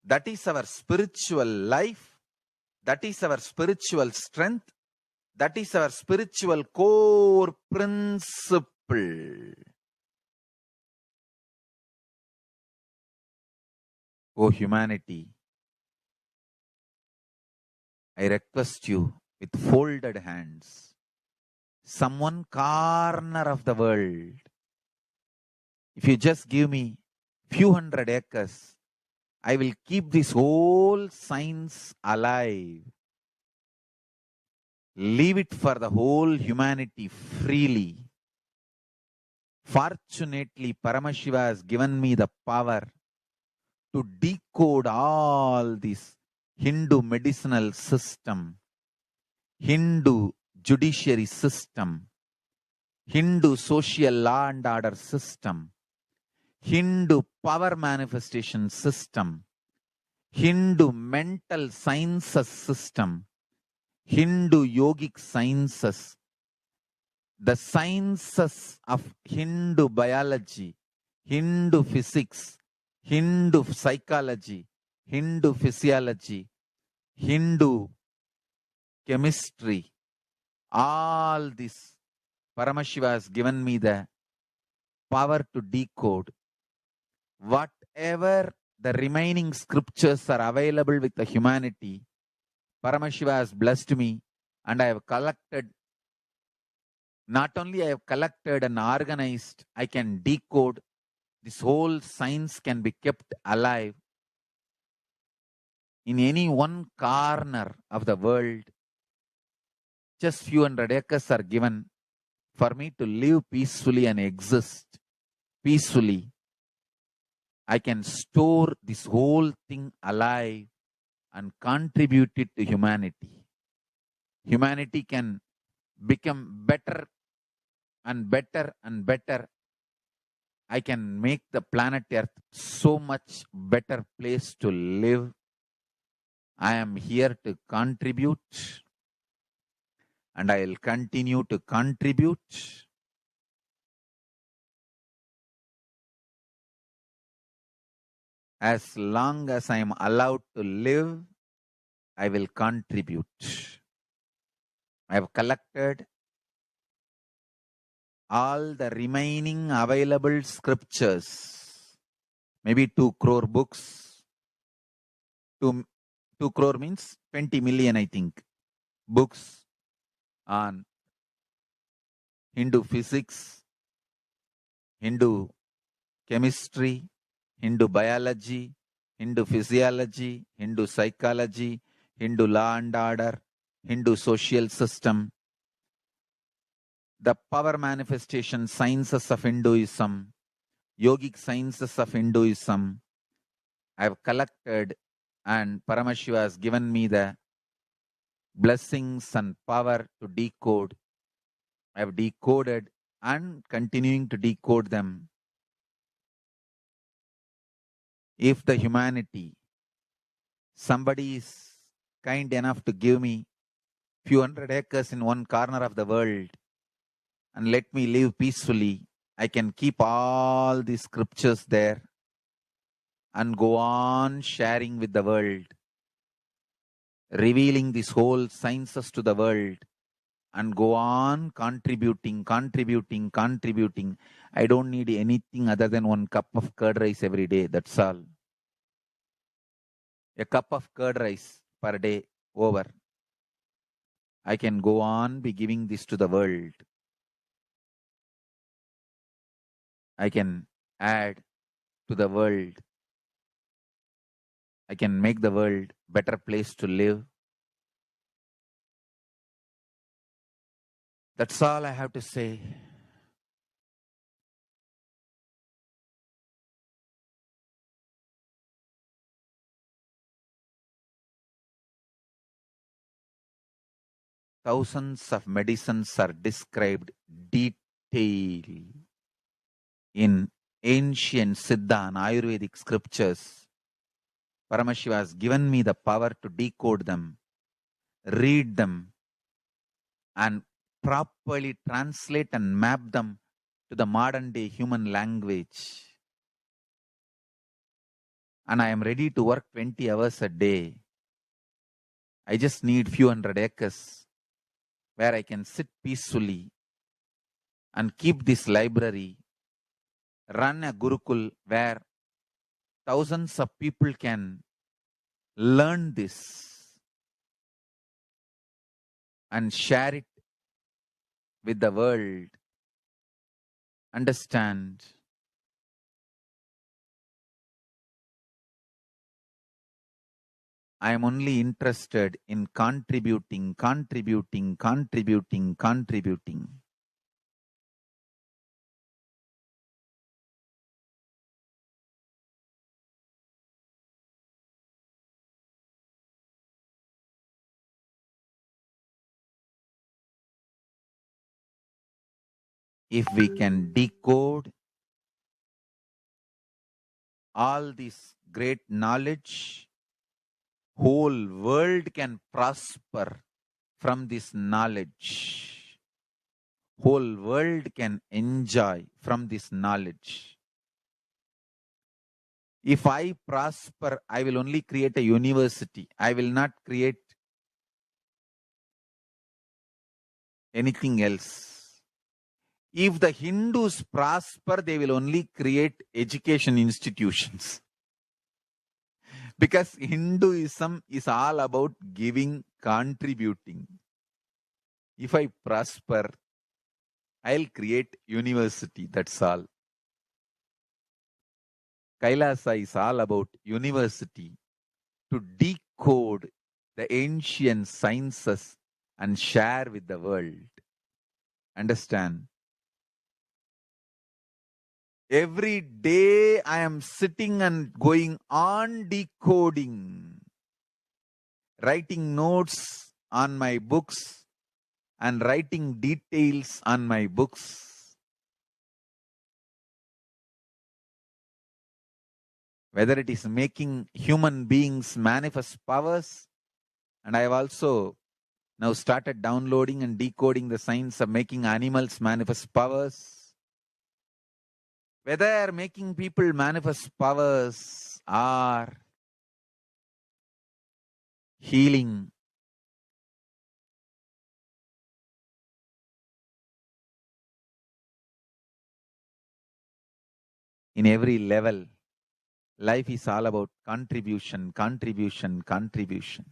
That is our spiritual life. That is our spiritual strength. That is our spiritual core principle. O humanity, I request you with folded hands, some one corner of the world, if you just give me few hundred acres, I will keep this whole science alive. Leave it for the whole humanity freely. Fortunately, Paramashiva has given me the power to decode all this Hindu medicinal system, Hindu judiciary system, Hindu social law and order system, Hindu power manifestation system, Hindu mental sciences system, Hindu yogic sciences, the sciences of Hindu biology, Hindu physics, Hindu psychology, Hindu physiology, Hindu chemistry, all this Paramashiva has given me the power to decode. Whatever the remaining scriptures are available with the humanity, Paramashiva has blessed me, and I have collected, not only I have collected and organized, I can decode this whole science can be kept alive in any one corner of the world, just few hundred acres are given for me to live peacefully and exist peacefully. I can store this whole thing alive and contribute it to humanity. Humanity can become better and better and better. I can make the planet Earth so much better place to live. I am here to contribute, and I will continue to contribute. As long as I am allowed to live, I will contribute. I have collected all the remaining available scriptures, maybe 2 crore books. 2 crore means 20 million, I think, books on Hindu physics, Hindu chemistry, Hindu biology, Hindu physiology, Hindu psychology, Hindu law and order, Hindu social system, the power manifestation sciences of Hinduism, yogic sciences of Hinduism. I have collected, and Paramashiva has given me the blessings and power to decode. I have decoded and continuing to decode them. If the humanity, somebody is kind enough to give me few hundred acres in one corner of the world and let me live peacefully, I can keep all the scriptures there and go on sharing with the world, revealing this whole sciences to the world, and go on contributing. I don't need anything other than 1 cup of curd rice every day. That's all. A cup of curd rice per day, over. I can go on be giving this to the world. I can add to the world. I can make the world better place to live. That's all I have to say. Thousands of medicines are described detail in ancient Siddha and Ayurvedic scriptures. Paramashiva has given me the power to decode them, read them, and properly translate and map them to the modern day human language. And I am ready to work 20 hours a day. I just need few hundred acres where I can sit peacefully and keep this library, run a Gurukul where thousands of people can learn this and share it with the world, understand. I am only interested in contributing. If we can decode all this great knowledge, whole world can prosper from this knowledge. Whole world can enjoy from this knowledge. If I prosper, I will only create a university. I will not create anything else. If the Hindus prosper, they will only create education institutions. Because Hinduism is all about giving, contributing. If I prosper, I'll create university, that's all. Kailasa is all about university to decode the ancient sciences and share with the world. Understand? Every day I am sitting and going on decoding, writing notes on my books and writing details on my books. Whether it is making human beings manifest powers, and I have also now started downloading and decoding the science of making animals manifest powers. Whether making people manifest powers or healing, in every level, life is all about contribution, contribution, contribution.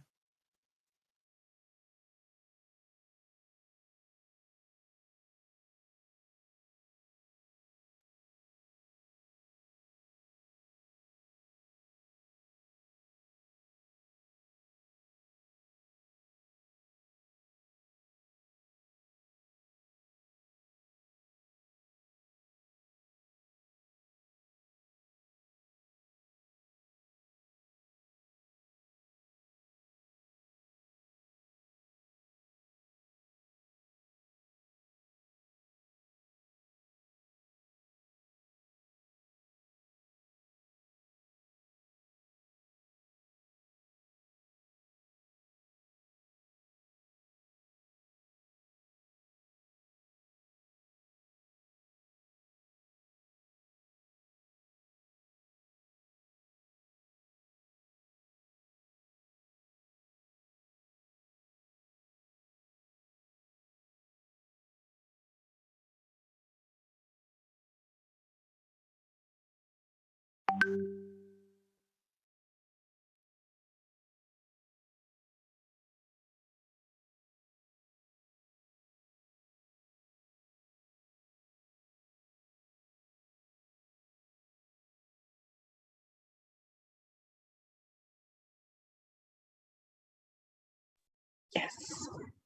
Yes.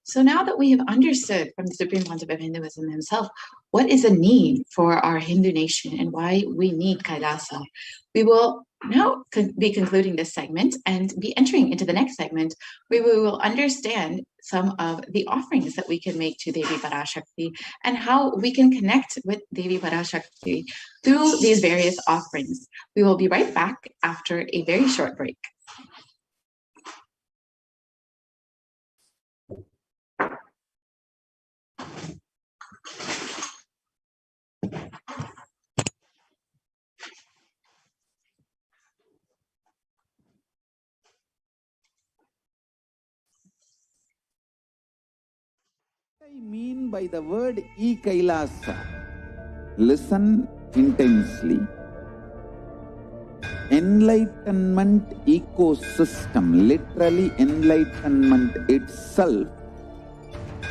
So now that we have understood from the Supreme Pontiff of Hinduism himself what is a need for our Hindu nation and why we need Kailasa, we will now be concluding this segment and be entering into the next segment where we will understand some of the offerings that we can make to Devi Parashakti and how we can connect with Devi Parashakti through these various offerings. We will be right back after a very short break. What I mean by the word Kailasa, listen intensely. Enlightenment ecosystem, literally enlightenment itself,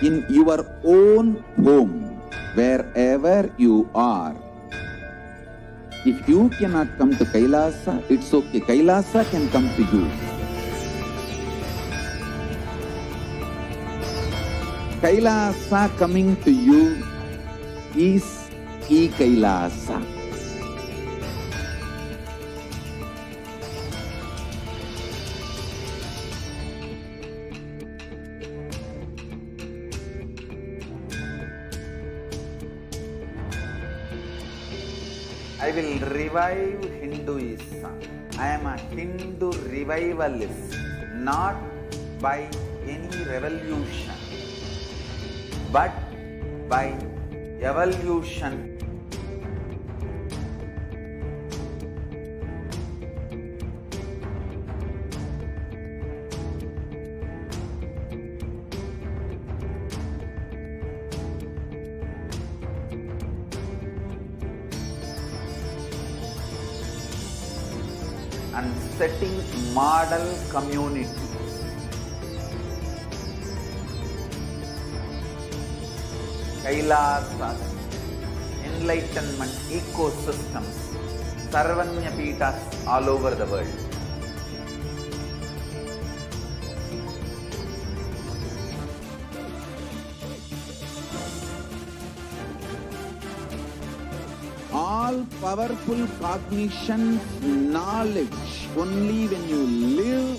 in your own home, wherever you are. If you cannot come to Kailasa, it's okay. Kailasa can come to you. Kailasa coming to you is Kailasa. I will revive Hinduism. I am a Hindu revivalist, not by any revolution, but by evolution. And setting model community. Kailasa, enlightenment ecosystems Sarvanya Peethas all over the world. All powerful cognition, knowledge, only when you live,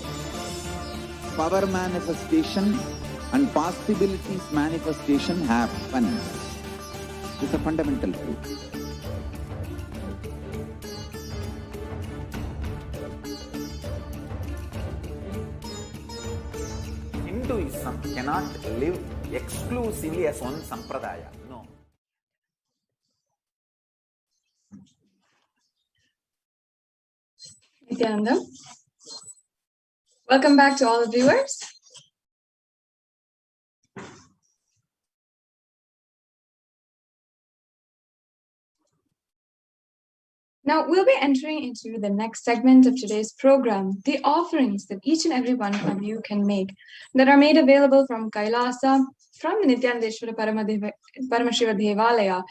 power manifestation and possibilities manifestation happens. It's a fundamental truth. Hinduism cannot live exclusively as one sampradaya. No. Nithyananda. Welcome back to all the viewers. Now we'll be entering into the next segment of today's program, the offerings that each and every one of you can make that are made available from Kailasa, from Nithyananda Paramashiva Devalaya,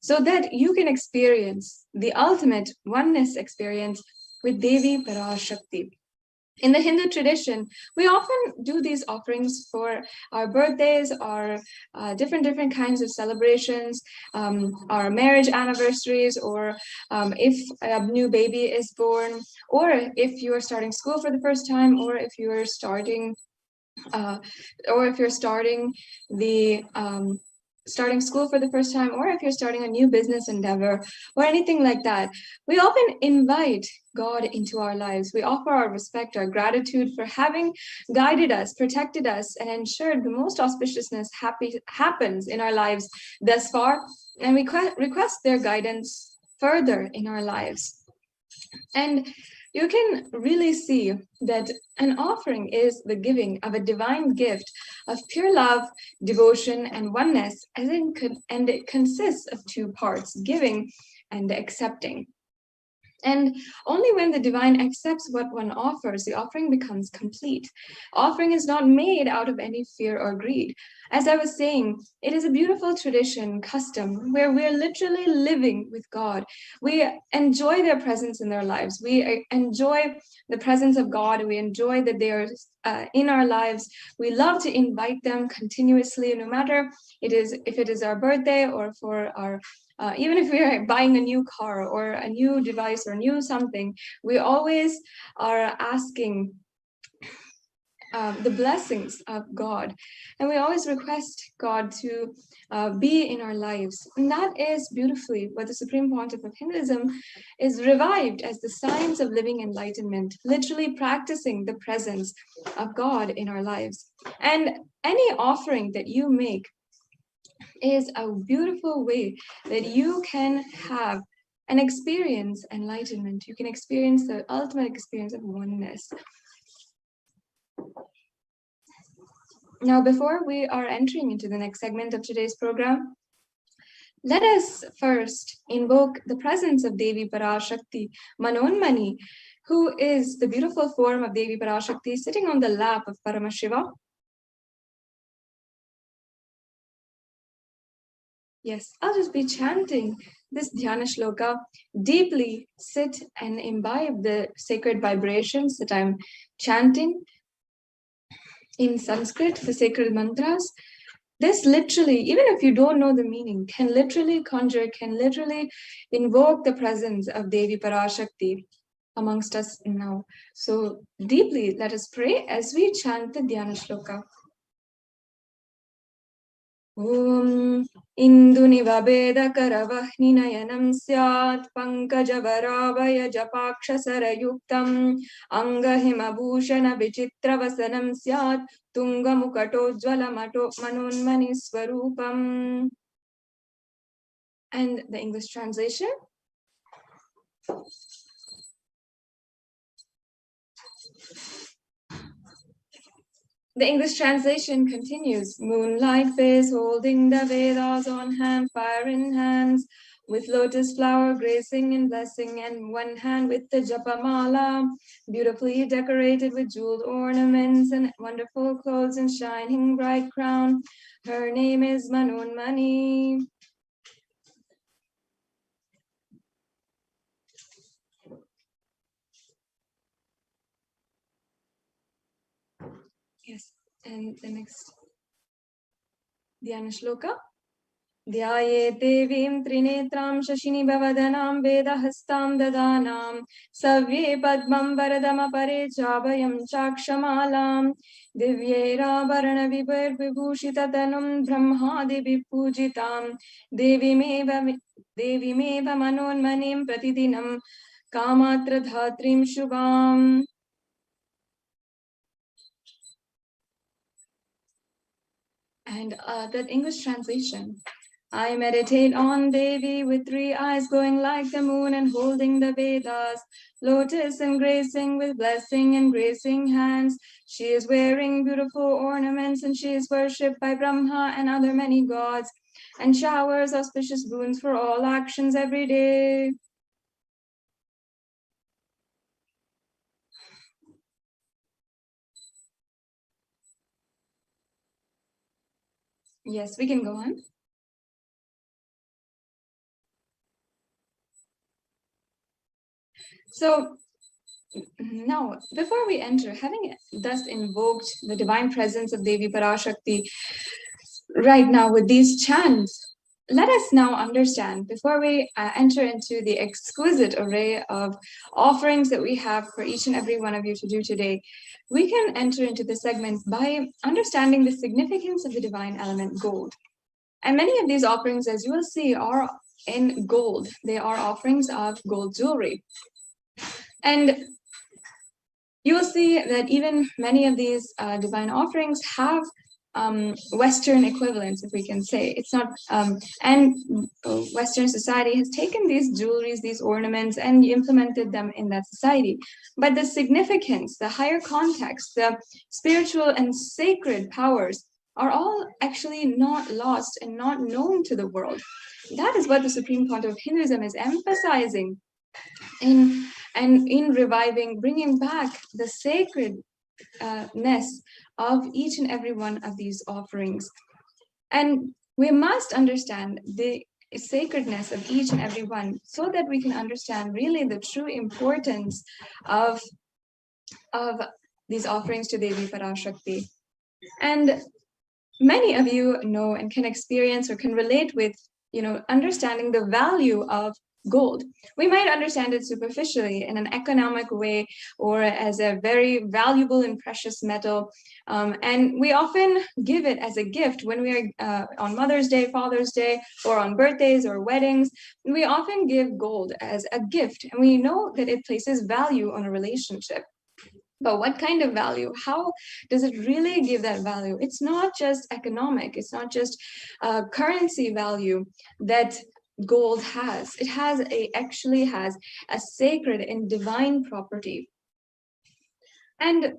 so that you can experience the ultimate oneness experience with Devi Parashakti. In the Hindu tradition, we often do these offerings for our birthdays, our different kinds of celebrations, our marriage anniversaries, or if a new baby is born, or if you are starting school for the first time, or if you are starting starting school for the first time, or if you're starting a new business endeavor or anything like that. We often invite God into our lives. We offer our respect, our gratitude for having guided us, protected us, and ensured the most auspiciousness happens in our lives thus far, and we request their guidance further in our lives. And you can really see that an offering is the giving of a divine gift of pure love, devotion, and oneness, and it consists of two parts, giving and accepting. And only when the divine accepts what one offers, the offering becomes complete. Offering is not made out of any fear or greed. As I was saying, it is a beautiful tradition, custom, where we're literally living with God. We enjoy their presence in their lives. We enjoy the presence of God. We enjoy that they are in our lives. We love to invite them continuously, no matter if it is our birthday or for our even if we are buying a new car or a new device or new something, we always are asking the blessings of God. And we always request God to be in our lives. And that is beautifully what the Supreme Pontiff of Hinduism is revived as the science of living enlightenment, literally practicing the presence of God in our lives. And any offering that you make is a beautiful way that you can have and experience enlightenment. You can experience the ultimate experience of oneness. Now, before we are entering into the next segment of today's program, let us first invoke the presence of Devi Parashakti, Manonmani, who is the beautiful form of Devi Parashakti sitting on the lap of Paramashiva. Yes, I'll just be chanting this Dhyana Shloka. Deeply sit and imbibe the sacred vibrations that I'm chanting in Sanskrit, the sacred mantras. This literally, even if you don't know the meaning, can literally conjure, can literally invoke the presence of Devi Parashakti amongst us now. So deeply, let us pray as we chant the Dhyana Shloka. Om Indunivabeda Karavahni Syat Pankajavaravaya Japakshasarayuktam Angahimabhushana Vichitravasanam Syat Tungamukato Jwalamato Manonmani Swarupam. And the English translation. The English translation continues. Moonlight face holding the Vedas on hand, fire in hands, with lotus flower gracing and blessing, and one hand with the Japamala, beautifully decorated with jeweled ornaments and wonderful clothes and shining bright crown. Her name is Manonmani. And the next Dhyana Shloka. Dhyaye devim trinetram shashini bhavadanam vedahastam dadanam savye padmam varadam apare chabhayam chakshamalam divyeira varana vibhar vibhushitatanum brahmadi vipujitam devimeva manonmanim pratidinam kamatra dhatrim shubham. And that English translation. I meditate on Devi with 3 eyes glowing like the moon and holding the Vedas, lotus embracing with blessing and gracing hands. She is wearing beautiful ornaments and she is worshipped by Brahma and other many gods and showers auspicious boons for all actions every day. Yes, we can go on. So now, before we enter, having thus invoked the divine presence of Devi Parashakti right now with these chants, let us now understand, before we enter into the exquisite array of offerings that we have for each and every one of you to do today, we can enter into the segments by understanding the significance of the divine element gold. And many of these offerings, as you will see, are in gold. They are offerings of gold jewelry. And you will see that even many of these divine offerings have Western equivalents, if we can say. It's not, and Western society has taken these jewelries, these ornaments, and implemented them in that society. But the significance, the higher context, the spiritual and sacred powers are all actually not lost and not known to the world. That is what the Supreme Pontiff of Hinduism is emphasizing in reviving, bringing back the sacredness of each and every one of these offerings. And we must understand the sacredness of each and every one so that we can understand really the true importance of these offerings to Devi Parashakti. And many of you know and can experience or can relate with, understanding the value of gold. We might understand it superficially in an economic way or as a very valuable and precious metal. And we often give it as a gift when we are on Mother's Day, Father's Day, or on birthdays or weddings. We often give gold as a gift, and we know that it places value on a relationship. But what kind of value? How does it really give that value? It's not just economic. It's not just currency value that gold has. It actually has a sacred and divine property. And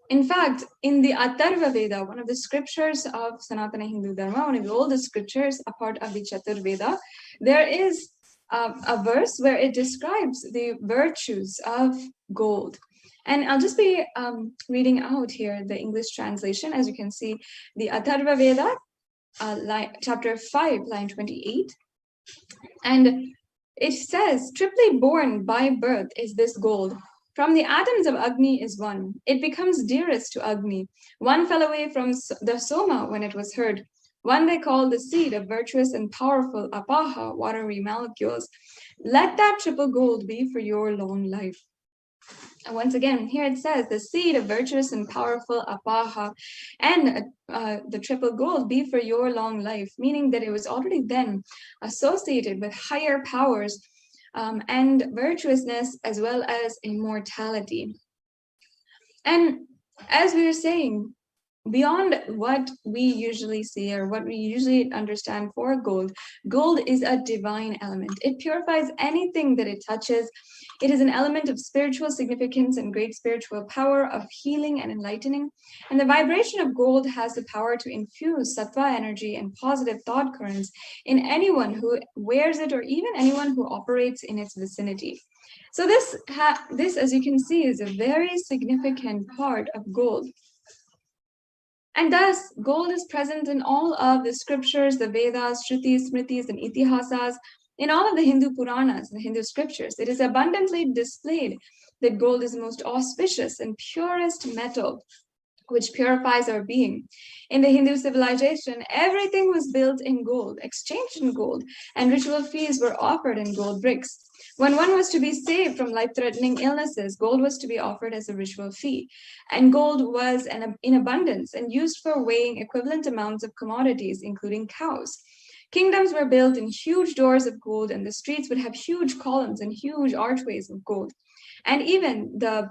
in fact, in the Atharva Veda, one of the scriptures of Sanatana Hindu Dharma, one of the oldest scriptures, a part of the Chatur Veda, there is a verse where it describes the virtues of gold. And I'll just be reading out here the English translation. As you can see, the Atharva Veda, chapter 5, line 28. And it says, triply born by birth is this gold. From the atoms of Agni is one. It becomes dearest to Agni. One fell away from the Soma when it was heard. One they call the seed of virtuous and powerful Apaha, watery molecules. Let that triple gold be for your long life. And once again, here it says, the seed of virtuous and powerful Apaha and the triple gold be for your long life, meaning that it was already then associated with higher powers and virtuousness as well as immortality. And as we were saying, beyond what we usually see or what we usually understand for gold, gold is a divine element. It purifies anything that it touches. It is an element of spiritual significance and great spiritual power of healing and enlightening. And the vibration of gold has the power to infuse sattva energy and positive thought currents in anyone who wears it or even anyone who operates in its vicinity. So this, as you can see, is a very significant part of gold. And thus, gold is present in all of the scriptures, the Vedas, Shrutis, Smritis, and Itihasas, in all of the Hindu Puranas, the Hindu scriptures. It is abundantly displayed that gold is the most auspicious and purest metal which purifies our being. In the Hindu civilization, everything was built in gold, exchanged in gold, and ritual feasts were offered in gold bricks. When one was to be saved from life-threatening illnesses, gold was to be offered as a ritual fee. And gold was in abundance and used for weighing equivalent amounts of commodities, including cows. Kingdoms were built in huge doors of gold, and the streets would have huge columns and huge archways of gold. And even the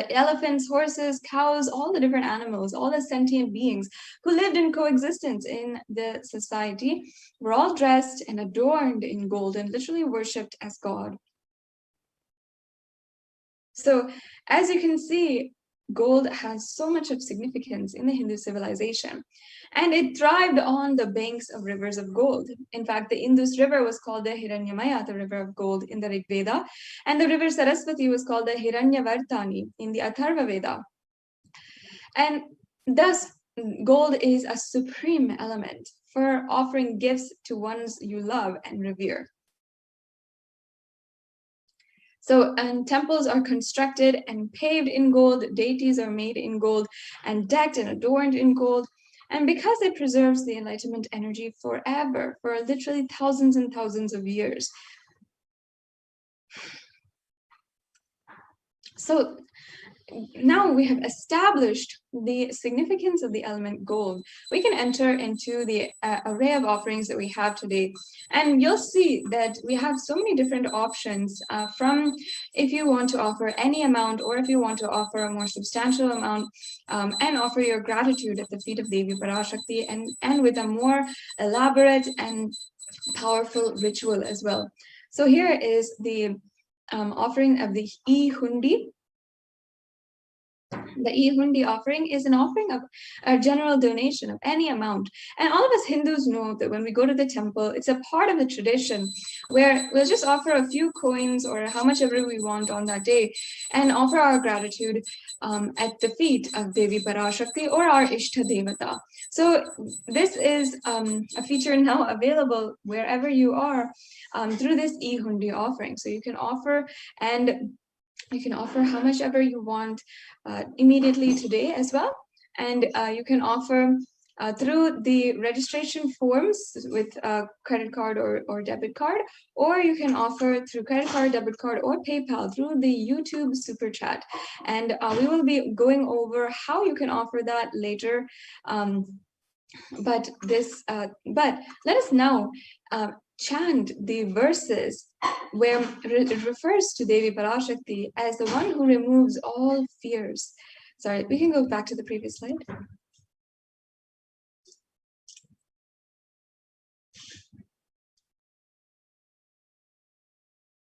elephants, horses, cows, all the different animals, all the sentient beings who lived in coexistence in the society were all dressed and adorned in gold and literally worshipped as God. So as you can see, gold has so much of significance in the Hindu civilization, and it thrived on the banks of rivers of gold. In fact, the Indus River was called the Hiranyamaya, the river of gold, in the Rig Veda, and the river Saraswati was called the Hiranyavartani in the Atharva Veda. And thus, gold is a supreme element for offering gifts to ones you love and revere. So, and temples are constructed and paved in gold, deities are made in gold and decked and adorned in gold. And because it preserves the enlightenment energy forever, for literally thousands and thousands of years. So now we have established the significance of the element gold, we can enter into the array of offerings that we have today. And you'll see that we have so many different options from if you want to offer any amount, or if you want to offer a more substantial amount and offer your gratitude at the feet of Devi Parashakti, and with a more elaborate and powerful ritual as well. So here is the offering of the e-hundi. The e-hundi offering is an offering of a general donation of any amount. And all of us Hindus know that when we go to the temple, it's a part of the tradition where we'll just offer a few coins or how much ever we want on that day and offer our gratitude at the feet of Devi Parashakti or our Ishta Devata. So this is a feature now available wherever you are through this e-hundi offering. So you can offer, and you can offer how much ever you want immediately today as well. And you can offer through the registration forms with a credit card or debit card, or you can offer through credit card, debit card, or PayPal through the YouTube Super Chat. And we will be going over how you can offer that later. But let us now chant the verses where it refers to Devi Parashakti as the one who removes all fears. Sorry, we can go back to the previous slide.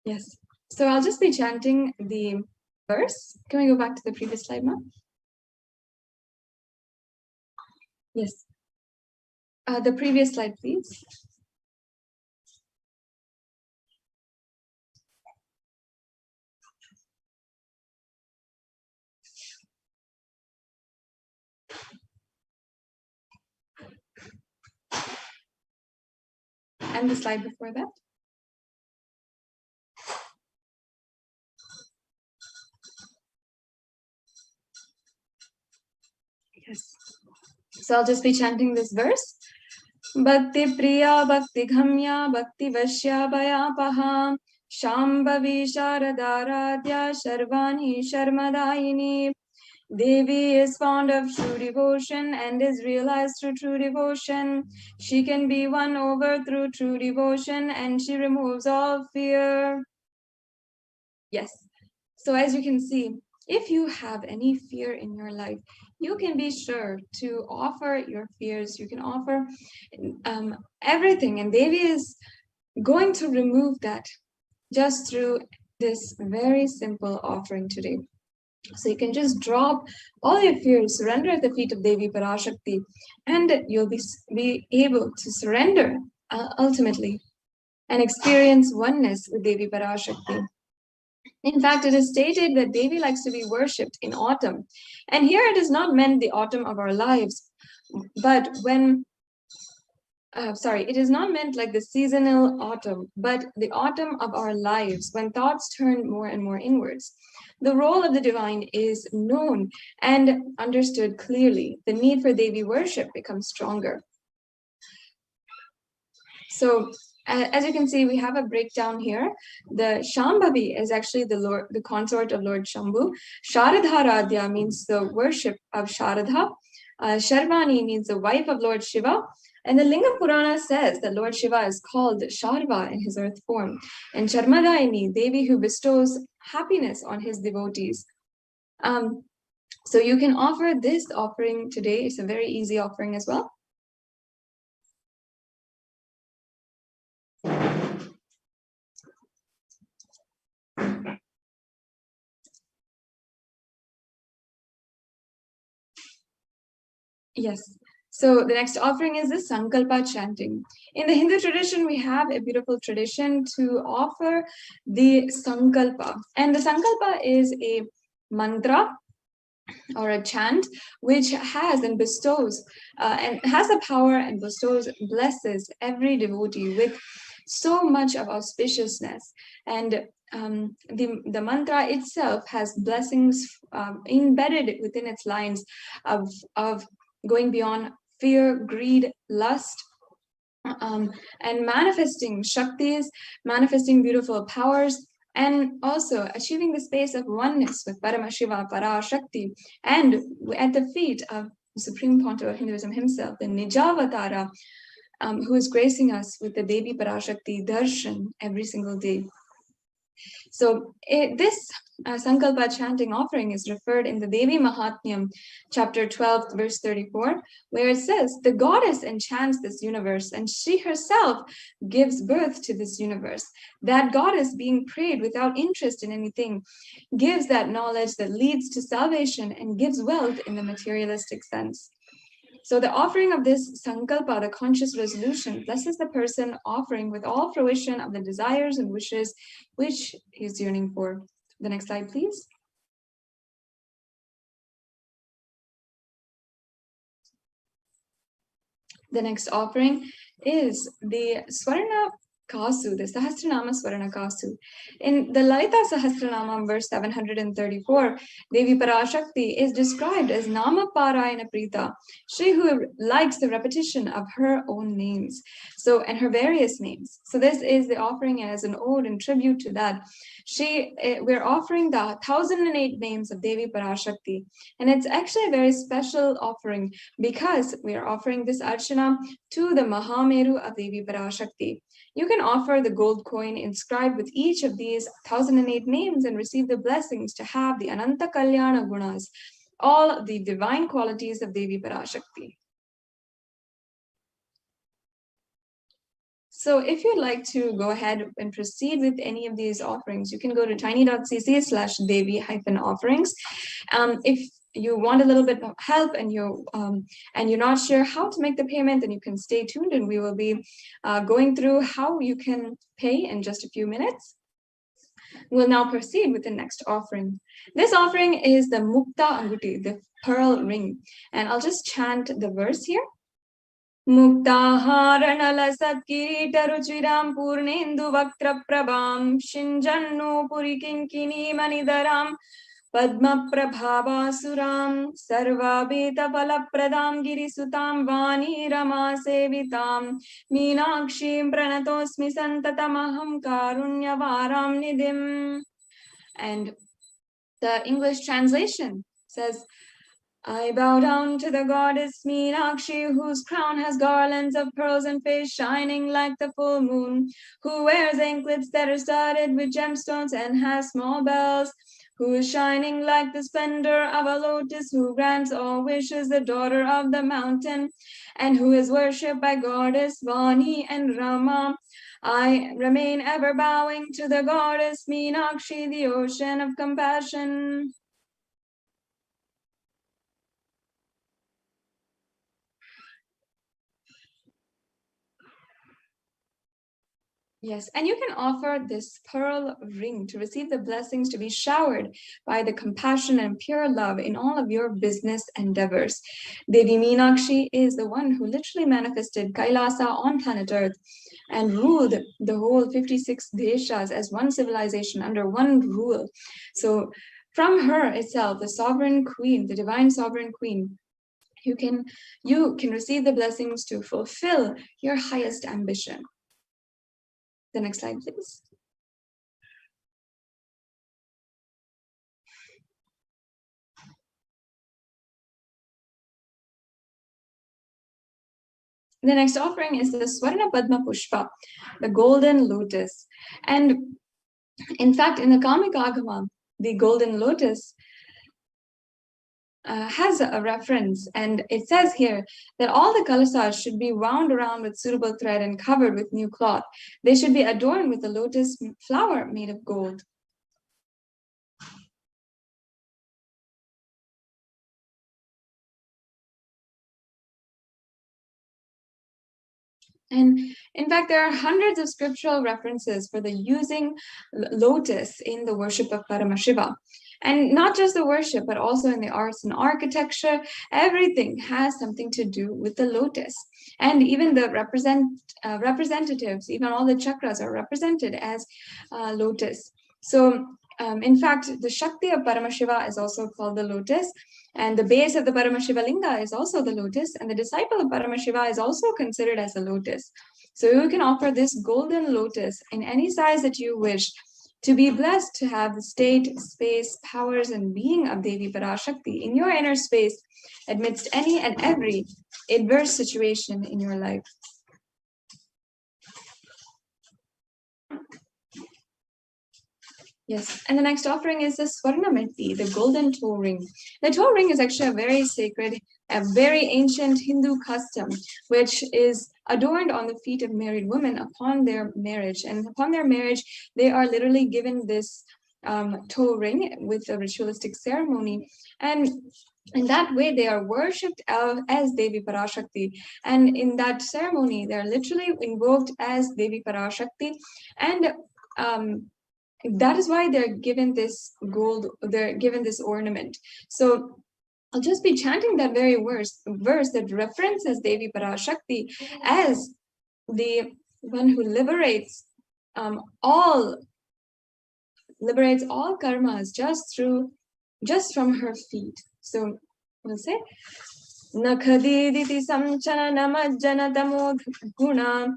Yes, so I'll just be chanting the verse. Can we go back to the previous slide now? Yes. The previous slide, please. And the slide before that. Yes. So I'll just be chanting this verse. Bhakti Priya Bhakti Ghamya Bhakti Vashya Bhayapaha Shambhavi Sharadaradhya Sharvani Sharmadayini. Devi is fond of true devotion and is realized through true devotion. She can be won over through true devotion, and she removes all fear. Yes. So as you can see, if you have any fear in your life, you can be sure to offer your fears. You can offer everything, and Devi is going to remove that just through this very simple offering today. So you can just drop all your fears, surrender at the feet of Devi Parashakti, and you'll be able to surrender ultimately and experience oneness with Devi Parashakti. In fact, it is stated that Devi likes to be worshipped in autumn. And here it is not meant the autumn of our lives, but when it is not meant like the seasonal autumn, but the autumn of our lives when thoughts turn more and more inwards. The role of the divine is known and understood clearly. The need for Devi worship becomes stronger. So as you can see, we have a breakdown here. The Shambhavi is actually the consort of Lord Shambhu. Sharadharadhya means the worship of Sharadha. Sharvani means the wife of Lord Shiva. And the Linga Purana says that Lord Shiva is called Sharva in his earth form. And Charmadayini, Devi who bestows happiness on his devotees. So you can offer this offering today. It's a very easy offering as well. Yes. So the next offering is the Sankalpa chanting. In the Hindu tradition, we have a beautiful tradition to offer the Sankalpa. And the Sankalpa is a mantra or a chant which has and bestows and has the power and bestows, blesses every devotee with so much of auspiciousness. And the mantra itself has blessings embedded within its lines of going beyond fear, greed, lust, and manifesting Shaktis, manifesting beautiful powers, and also achieving the space of oneness with Paramashiva, Parashakti, and at the feet of the Supreme Pontiff of Hinduism himself, the Nijavatara, who is gracing us with the Devi Parashakti Darshan every single day. So this Sankalpa chanting offering is referred in the Devi Mahatmyam, chapter 12, verse 34, where it says, the goddess enchants this universe and she herself gives birth to this universe. That goddess being prayed without interest in anything gives that knowledge that leads to salvation and gives wealth in the materialistic sense. So the offering of this Sankalpa, the conscious resolution, blesses the person offering with all fruition of the desires and wishes which he is yearning for. The next slide, please. The next offering is the Swarna Kasu, the Sahasranama Swarna Kasu. In the Lalita Sahasranama, verse 734, Devi Parashakti is described as Nama Parayana Prita, she who likes the repetition of her own names, and her various names. So this is the offering as an ode and tribute to that. We're offering the 1008 names of Devi Parashakti, and it's actually a very special offering because we are offering this Archana to the Mahameru of Devi Parashakti. You can offer the gold coin inscribed with each of these 1008 names and receive the blessings to have the Ananta Kalyana Gunas, all the divine qualities of Devi Parashakti. So if you'd like to go ahead and proceed with any of these offerings, you can go to tiny.cc/Devi-offerings. If you want a little bit of help and you're not sure how to make the payment, then you can stay tuned and we will be going through how you can pay in just a few minutes. We'll now proceed with the next offering. This offering is the Mukta Anguti, the pearl ring. And I'll just chant the verse here. Muktaharanala Satkirita Ruchiram Purnendu Vaktra Prabham Shinjannu Purikinkini Manidaram Padma Prabhavasuram Sarvabeta Palapradam Girisutam Vani Rama Sevitam Meenakshim Pranatosmi Santatamaham Karunyavaram Nidim. And the English translation says, I bow down to the goddess Meenakshi, whose crown has garlands of pearls and face shining like the full moon, who wears anklets that are studded with gemstones and has small bells, who is shining like the splendor of a lotus, who grants all wishes, the daughter of the mountain, and who is worshipped by goddess Vani and Rama. I remain ever bowing to the goddess Meenakshi, the ocean of compassion. Yes, and you can offer this pearl ring to receive the blessings to be showered by the compassion and pure love in all of your business endeavors. Devi Meenakshi is the one who literally manifested Kailasa on planet Earth and ruled the whole 56 deshas as one civilization under one rule. So from her itself, the sovereign queen, the divine sovereign queen, you can receive the blessings to fulfill your highest ambition. The next slide, please. The next offering is the Swarna Padma Pushpa, the golden lotus. And in fact, in the Kamika Agama, the golden lotus has a reference, and it says here that all the kalasas should be wound around with suitable thread and covered with new cloth. They should be adorned with a lotus flower made of gold. And in fact, there are hundreds of scriptural references for the using lotus in the worship of Paramashiva. And not just the worship, but also in the arts and architecture, everything has something to do with the lotus. And even the representatives, even all the chakras are represented as lotus. So in fact, the Shakti of Paramashiva is also called the lotus. And the base of the Paramashiva Linga is also the lotus, and the disciple of Paramashiva is also considered as a lotus. So you can offer this golden lotus in any size that you wish to be blessed to have the state, space, powers, and being of Devi Parashakti in your inner space amidst any and every adverse situation in your life. Yes, and the next offering is the Swarnameti, the golden toe ring. The toe ring is actually a very sacred, a very ancient Hindu custom, which is adorned on the feet of married women upon their marriage. And upon their marriage, they are literally given this toe ring with a ritualistic ceremony. And in that way, they are worshipped as Devi Parashakti. And in that ceremony, they are literally invoked as Devi Parashakti. And that is why they're given this gold, they're given this ornament. So I'll just be chanting that very verse that references Devi Parashakti as the one who liberates all karmas just from her feet. So we'll say Nakhadiditi samchana namajjana tamod guna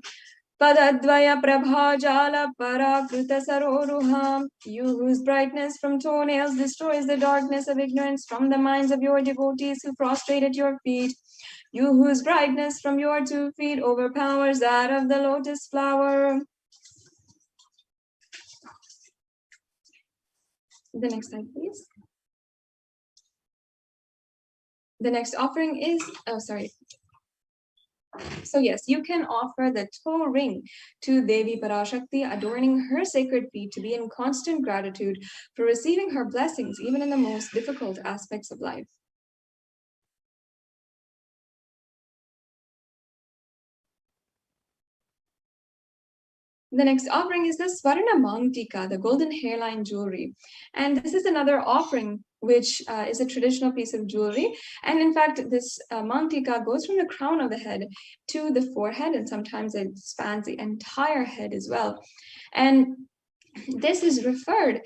Padadvaya prabhajala parakruta saroruham. You whose brightness from toenails destroys the darkness of ignorance from the minds of your devotees who prostrate at your feet. You whose brightness from your 2 feet overpowers that of the lotus flower. The next slide, please. The next offering is, So yes, you can offer the toe ring to Devi Parashakti, adorning her sacred feet to be in constant gratitude for receiving her blessings, even in the most difficult aspects of life. The next offering is the Swarna Mangtika, the golden hairline jewelry. And this is another offering which is a traditional piece of jewelry. And in fact, this Mangtika goes from the crown of the head to the forehead, and sometimes it spans the entire head as well. And this is referred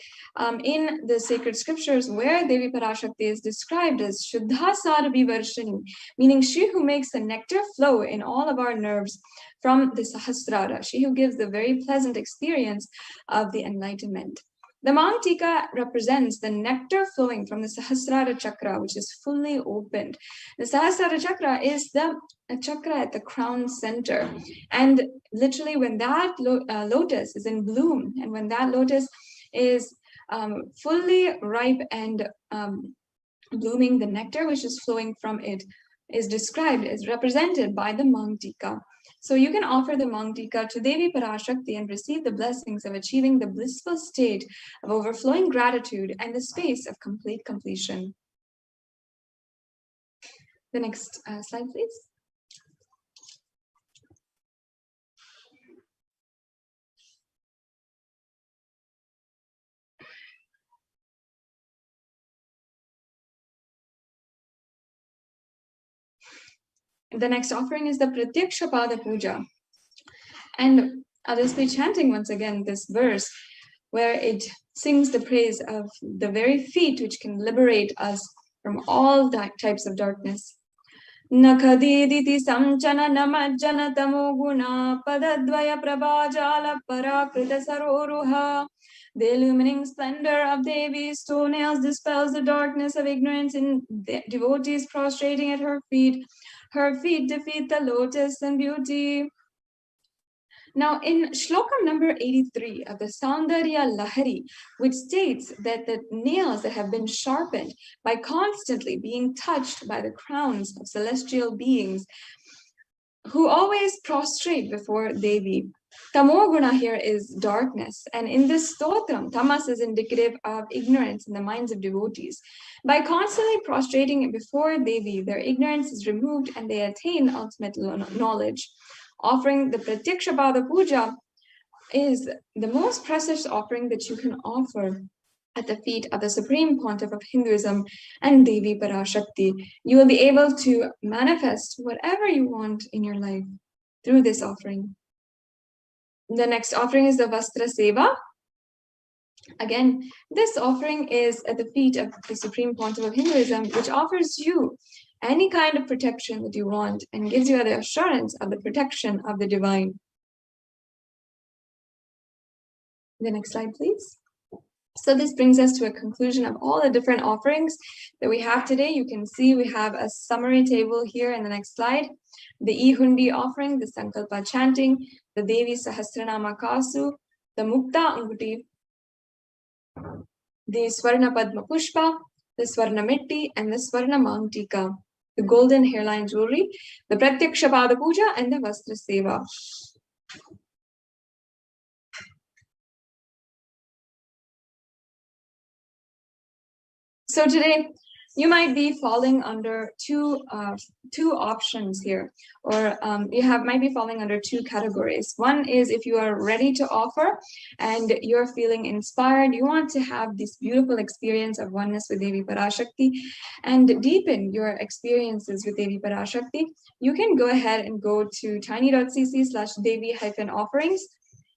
in the sacred scriptures where Devi Parashakti is described as Shuddha Sarabhi Varshani, meaning she who makes the nectar flow in all of our nerves from the Sahasrara, she who gives the very pleasant experience of the enlightenment. The Mangtika represents the nectar flowing from the Sahasrara chakra, which is fully opened. The Sahasrara chakra is the chakra at the crown center. And literally when that lotus is in bloom, and when that lotus is fully ripe and blooming, the nectar which is flowing from it is described as represented by the Mangtika. So you can offer the Mangtika to Devi Parashakti and receive the blessings of achieving the blissful state of overflowing gratitude and the space of complete completion. The next slide, please. The next offering is the Pratyakshapada Puja. And I'll just be chanting once again this verse where it sings the praise of the very feet which can liberate us from all types of darkness. Nakadiditi samchana namajjana tamoguna padadvaya prabhajala parakrita saroruha. The illumining splendor of Devi's toenails dispels the darkness of ignorance in devotees prostrating at her feet. Her feet defeat the lotus and beauty. Now, in Shlokam number 83 of the Saundarya Lahari, which states that the nails that have been sharpened by constantly being touched by the crowns of celestial beings who always prostrate before Devi. Tamoguna here is darkness, and in this stotram, tamas is indicative of ignorance in the minds of devotees. By constantly prostrating before Devi, their ignorance is removed and they attain ultimate knowledge. Offering the Pratyakshapada Puja is the most precious offering that you can offer at the feet of the Supreme Pontiff of Hinduism and Devi Parashakti. You will be able to manifest whatever you want in your life through this offering. The next offering is the Vastra Seva. Again, this offering is at the feet of the Supreme Pontiff of Hinduism, which offers you any kind of protection that you want and gives you the assurance of the protection of the divine. The next slide, please. So this brings us to a conclusion of all the different offerings that we have today. You can see we have a summary table here in the next slide. The Ihundi offering, the Sankalpa chanting, the Devi Sahasranama Kasu, the Mukta Anguti, the Swarna Padma Pushpa, the Swarna Mitti, and the Swarna Mantika, the golden hairline jewelry, the Pratyakshapada Puja, and the Vastra Seva. So today, you might be falling under two options here, or might be falling under two categories. One is if you are ready to offer and you're feeling inspired, you want to have this beautiful experience of oneness with Devi Parashakti and deepen your experiences with Devi Parashakti, you can go ahead and go to tiny.cc/Devi-offerings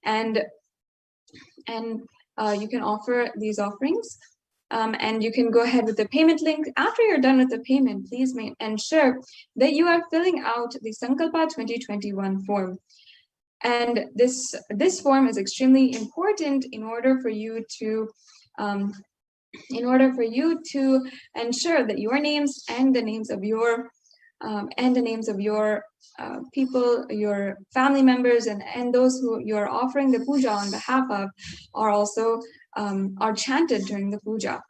and you can offer these offerings. And you can go ahead with the payment link. After you're done with the payment, please ensure that you are filling out the Sankalpa 2021 form. And this form is extremely important in order for you to ensure that your names and the names of your people, your family members, and those who you're offering the puja on behalf of are also are chanted during the puja.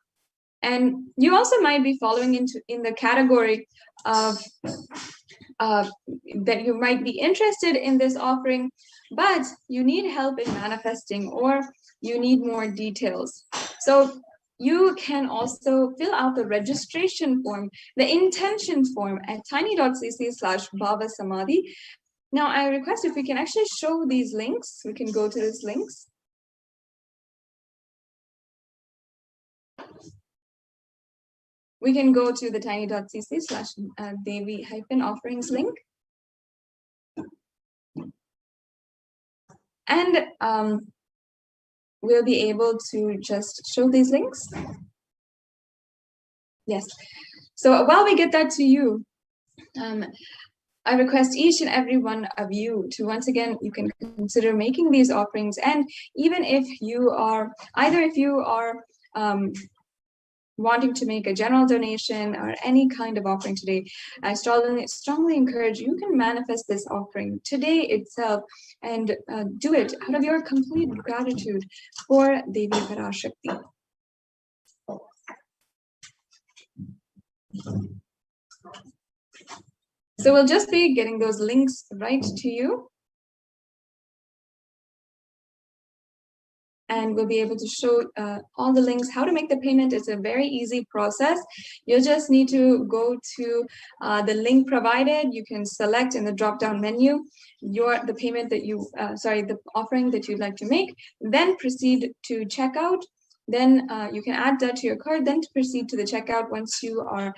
And you also might be falling in the category of that you might be interested in this offering, but you need help in manifesting, or you need more details. So you can also fill out the registration form, the intention form at tiny.cc/BHAVASAMADHI. Now I request if we can actually show these links, we can go to these links. We can go to the tiny.cc/Devi-offerings link. And we'll be able to just show these links. Yes. So while we get that to you, I request each and every one of you to, once again, you can consider making these offerings. And even if you are, wanting to make a general donation or any kind of offering today, I strongly encourage you can manifest this offering today itself and do it out of your complete gratitude for Devi Parashakti. So we'll just be getting those links right to you. And we'll be able to show all the links, how to make the payment. It's a very easy process. You'll just need to go to the link provided. You can select in the drop-down menu the payment that the offering that you'd like to make, then proceed to checkout. Then you can add that to your cart, then to proceed to the checkout once you are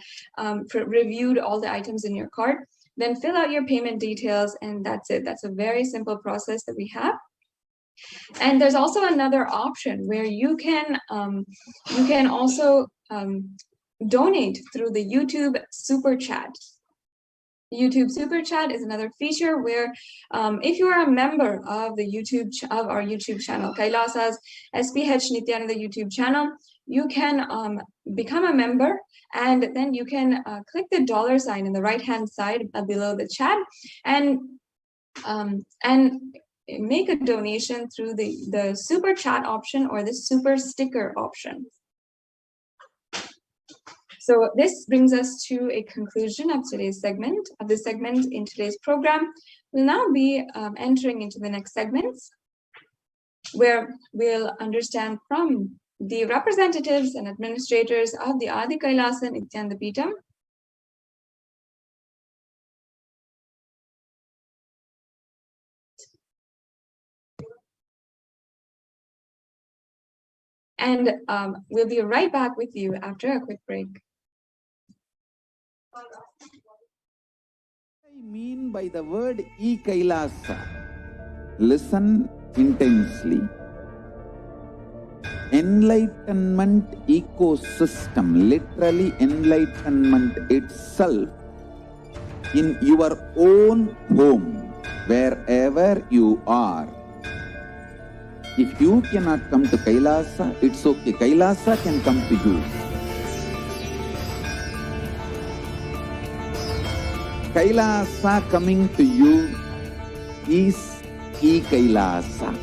reviewed all the items in your cart. then fill out your payment details, and that's it. That's a very simple process that we have. And there's also another option where you can also donate through the YouTube Super Chat. YouTube Super Chat is another feature where if you are a member of our YouTube channel, Kailasa's HDH Nithyananda YouTube channel, you can become a member, and then you can click the $ in the right-hand side below the chat and make a donation through the Super Chat option or the Super Sticker option. So this brings us to a conclusion of today's segment, in today's program. We'll now be entering into the next segments, where we'll understand from the representatives and administrators of the Adi Kailasa Nithyananda Peetham and we'll be right back with you after a quick break. I mean by the word Kailasa. Listen intensely. Enlightenment ecosystem, literally enlightenment itself, in your own home, wherever you are. If you cannot come to Kailasa, it's okay. Kailasa can come to you. Kailasa coming to you is Kailasa.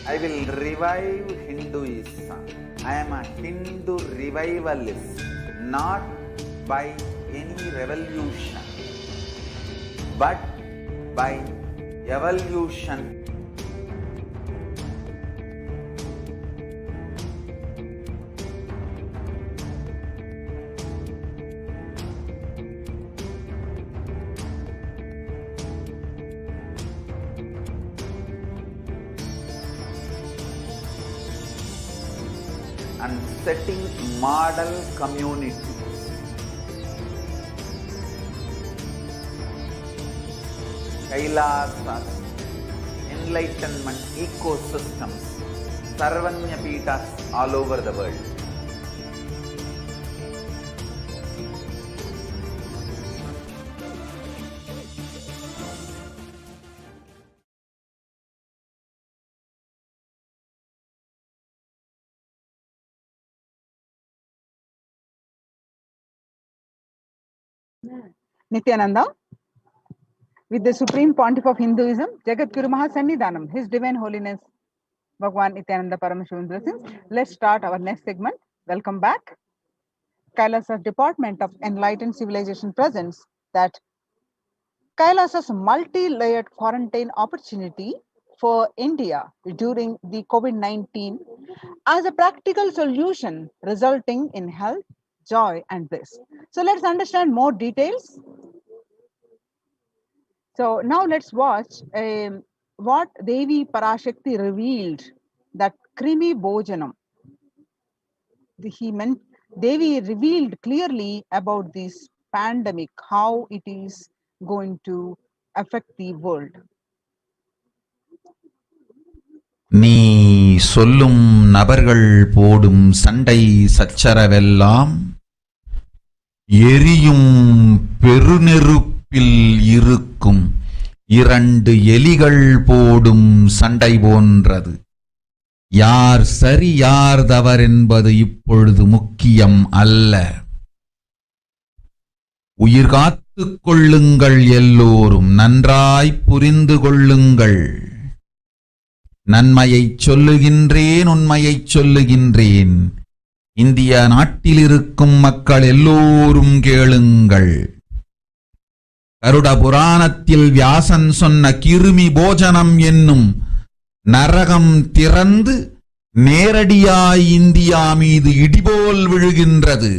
I will revive Hinduism. I am a Hindu revivalist, not by any revolution, but by evolution. And setting model communities. Kailasa's enlightenment ecosystems, Sarvanya Peethas all over the world. Nithyananda, with the Supreme Pontiff of Hinduism, Jagat Guru Mahasannidhanam, His Divine Holiness Bhagwan Nithyananda Paramashivam blessings. Let's start our next segment. Welcome back. Kailasa's Department of Enlightened Civilization presents that Kailasa's multi-layered quarantine opportunity for India during the COVID-19 as a practical solution resulting in health, joy, and bliss. So let's understand more details. So now let's watch what Devi Parashakti revealed, that Krimi Bhojanam. Devi revealed clearly about this pandemic, how it is going to affect the world. நீ சொல்லும் நபர்கள் போடும் சண்டை சச்சரவெல்லாம் எரியும் பெருநெருப்பில் இருக்கும் இரண்டு எலிகள் போடும் சண்டை போன்றது. யார் சரி யார் தவறு என்பது இப்பொழுது முக்கியம் அல்ல. உயிர் காத்துக் கொள்ளுங்கள், எல்லோரும் நன்றாய் புரிந்து கொள்ளுங்கள். நன்மையைச் சொல்லுகின்றேன், உண்மையைச் சொல்லுகின்றேன். இந்திய நாட்டில் இருக்கும் மக்கள் எல்லோரும் கேளுங்கள். கருட புராணத்தில் வியாசன் சொன்ன கிருமி போஜனம் என்னும் நரகம் திறந்து நேரடியாய் இந்தியா மீது இடிபோல் விழுகின்றது.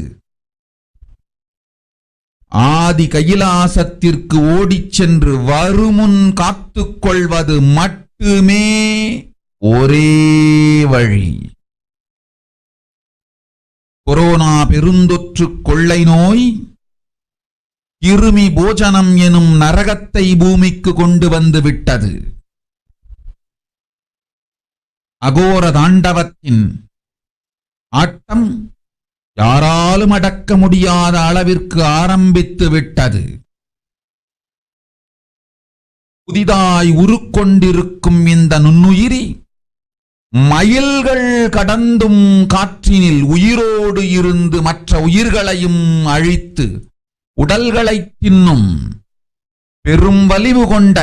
ஆதி கைலாசத்திற்கு ஓடிச் சென்று வருமுன் காத்துக் கொள்வது மட்டுமே ஒரே வழி. கொரோனா பெருந்தொற்று கொள்ளை நோய் கிருமி போஜனம் எனும் நரகத்தை பூமிக்கு கொண்டு வந்து விட்டது. அகோர தாண்டவத்தின் ஆட்டம் யாராலும் அடக்க முடியாத அளவிற்கு ஆரம்பித்து விட்டது. புதிதாய் உருக்கொண்டிருக்கும் இந்த நுண்ணுயிரி மைல்கள் கடந்தும் காற்றினில் உயிரோடு இருந்து மற்ற உயிர்களையும் அழித்து உடல்களை தின்னும் பெரும் வலிவு கொண்ட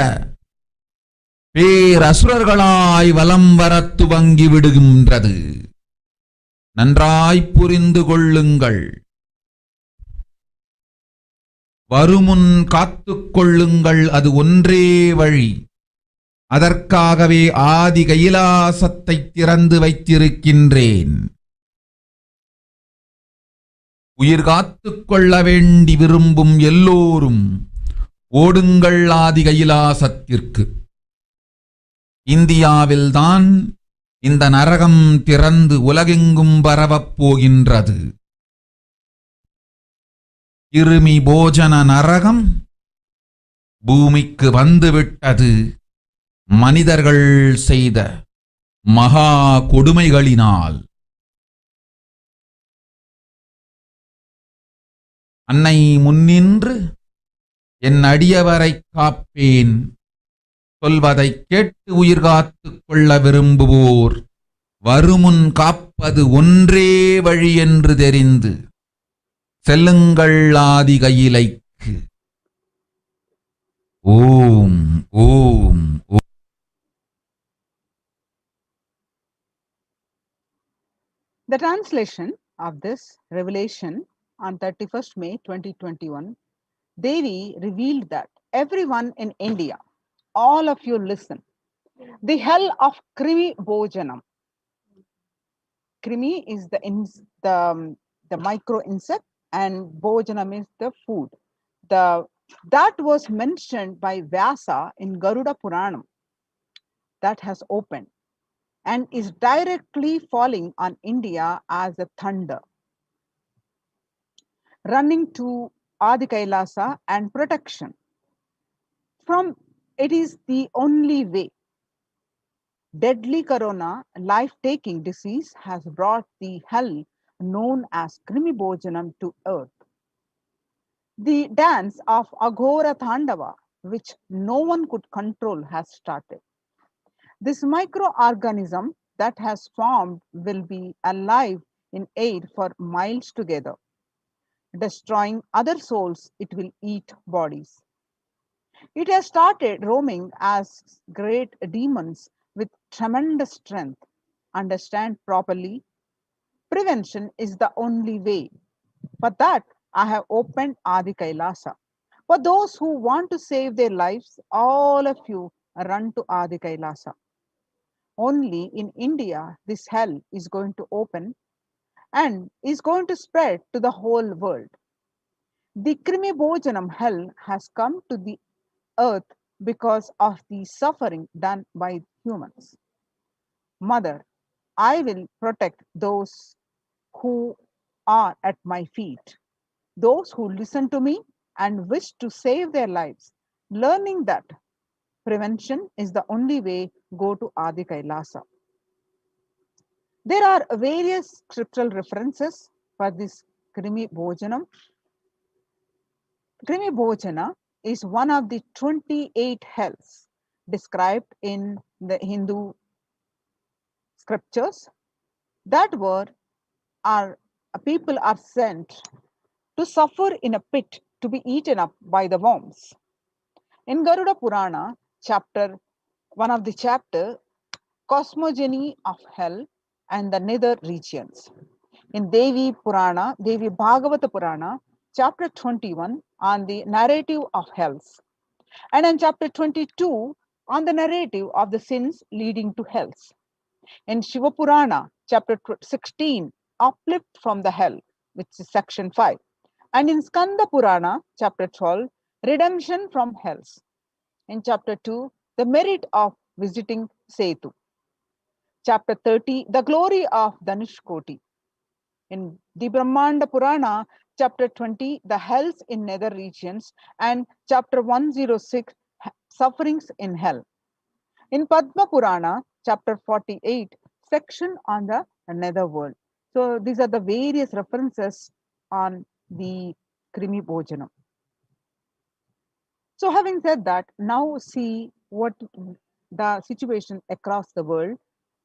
பேரசுரர்களாய் வலம் வர துவங்கி விடுகின்றது. நன்றாய் புரிந்து கொள்ளுங்கள். வருமுன் காத்துக் கொள்ளுங்கள், அது ஒன்றே வழி. அதற்காகவே ஆதி கைலாசத்தை திறந்து வைத்திருக்கின்றேன். உயிர் காத்துக் கொள்ள வேண்டி விரும்பும் எல்லோரும் ஓடுங்கள் ஆதி கைலாசத்திற்கு. இந்தியாவில்தான் இந்த நரகம் திறந்து உலகெங்கும் பரவப் போகின்றது. கிருமி போஜன நரகம் பூமிக்கு வந்துவிட்டது. மனிதர்கள் செய்த மகா கொடுமைகளினால். அன்னை முன்னின்று என் அடியவரை காப்பேன் சொல்வதை கேட்டு உயிர் காத்துக் கொள்ள விரும்புவோர் வருமுன் காப்பது ஒன்றே வழி என்று தெரிந்து செல்லுங்கள் ஆதி கையிலைக்கு. ஓம் ஓம் ஓம். The translation of this revelation on 31st May 2021, Devi revealed that everyone in India, all of you listen, the hell of Krimi Bojanam. Krimi is the micro insect and Bojanam is the food. That was mentioned by Vyasa in Garuda Puranam that has opened and is directly falling on India as a thunder, running to Adi Kailasa and protection. From it is the only way. Deadly corona, life-taking disease has brought the hell known as Krimi Bojanam to earth. The dance of Aghora Thandava, which no one could control, has started. This microorganism that has formed will be alive in air for miles together. Destroying other souls, it will eat bodies. It has started roaming as great demons with tremendous strength. Understand properly. Prevention is the only way. For that, I have opened Adi Kailasa. For those who want to save their lives, all of you run to Adi Kailasa. Only in India, this hell is going to open and is going to spread to the whole world. The Krimi Bojanam hell has come to the earth because of the suffering done by humans. Mother, I will protect those who are at my feet, those who listen to me and wish to save their lives, learning that prevention is the only way. Go to Adi Kailasa. There are various scriptural references for this Krimi Bojanam. Krimi Bojana is one of the 28 hells described in the Hindu scriptures that people are sent to suffer in a pit to be eaten up by the worms. In Garuda Purana, one of the chapter, Cosmogony of Hell and the Nether Regions. In Devi Bhagavata Purana, chapter 21 on the narrative of hells. And in chapter 22 on the narrative of the sins leading to hells. In Shiva Purana, chapter 16, uplift from the hell, which is section 5. And in Skanda Purana, chapter 12, redemption from hells. In chapter 2, the merit of visiting Setu. Chapter 30, the glory of Dhanushkoti. In the Brahmanda Purana, chapter 20, the hells in nether regions, and chapter 106, sufferings in hell. In Padma Purana, chapter 48, section on the nether world. So these are the various references on the Krimi Bhojanam. So having said that, now see what the situation across the world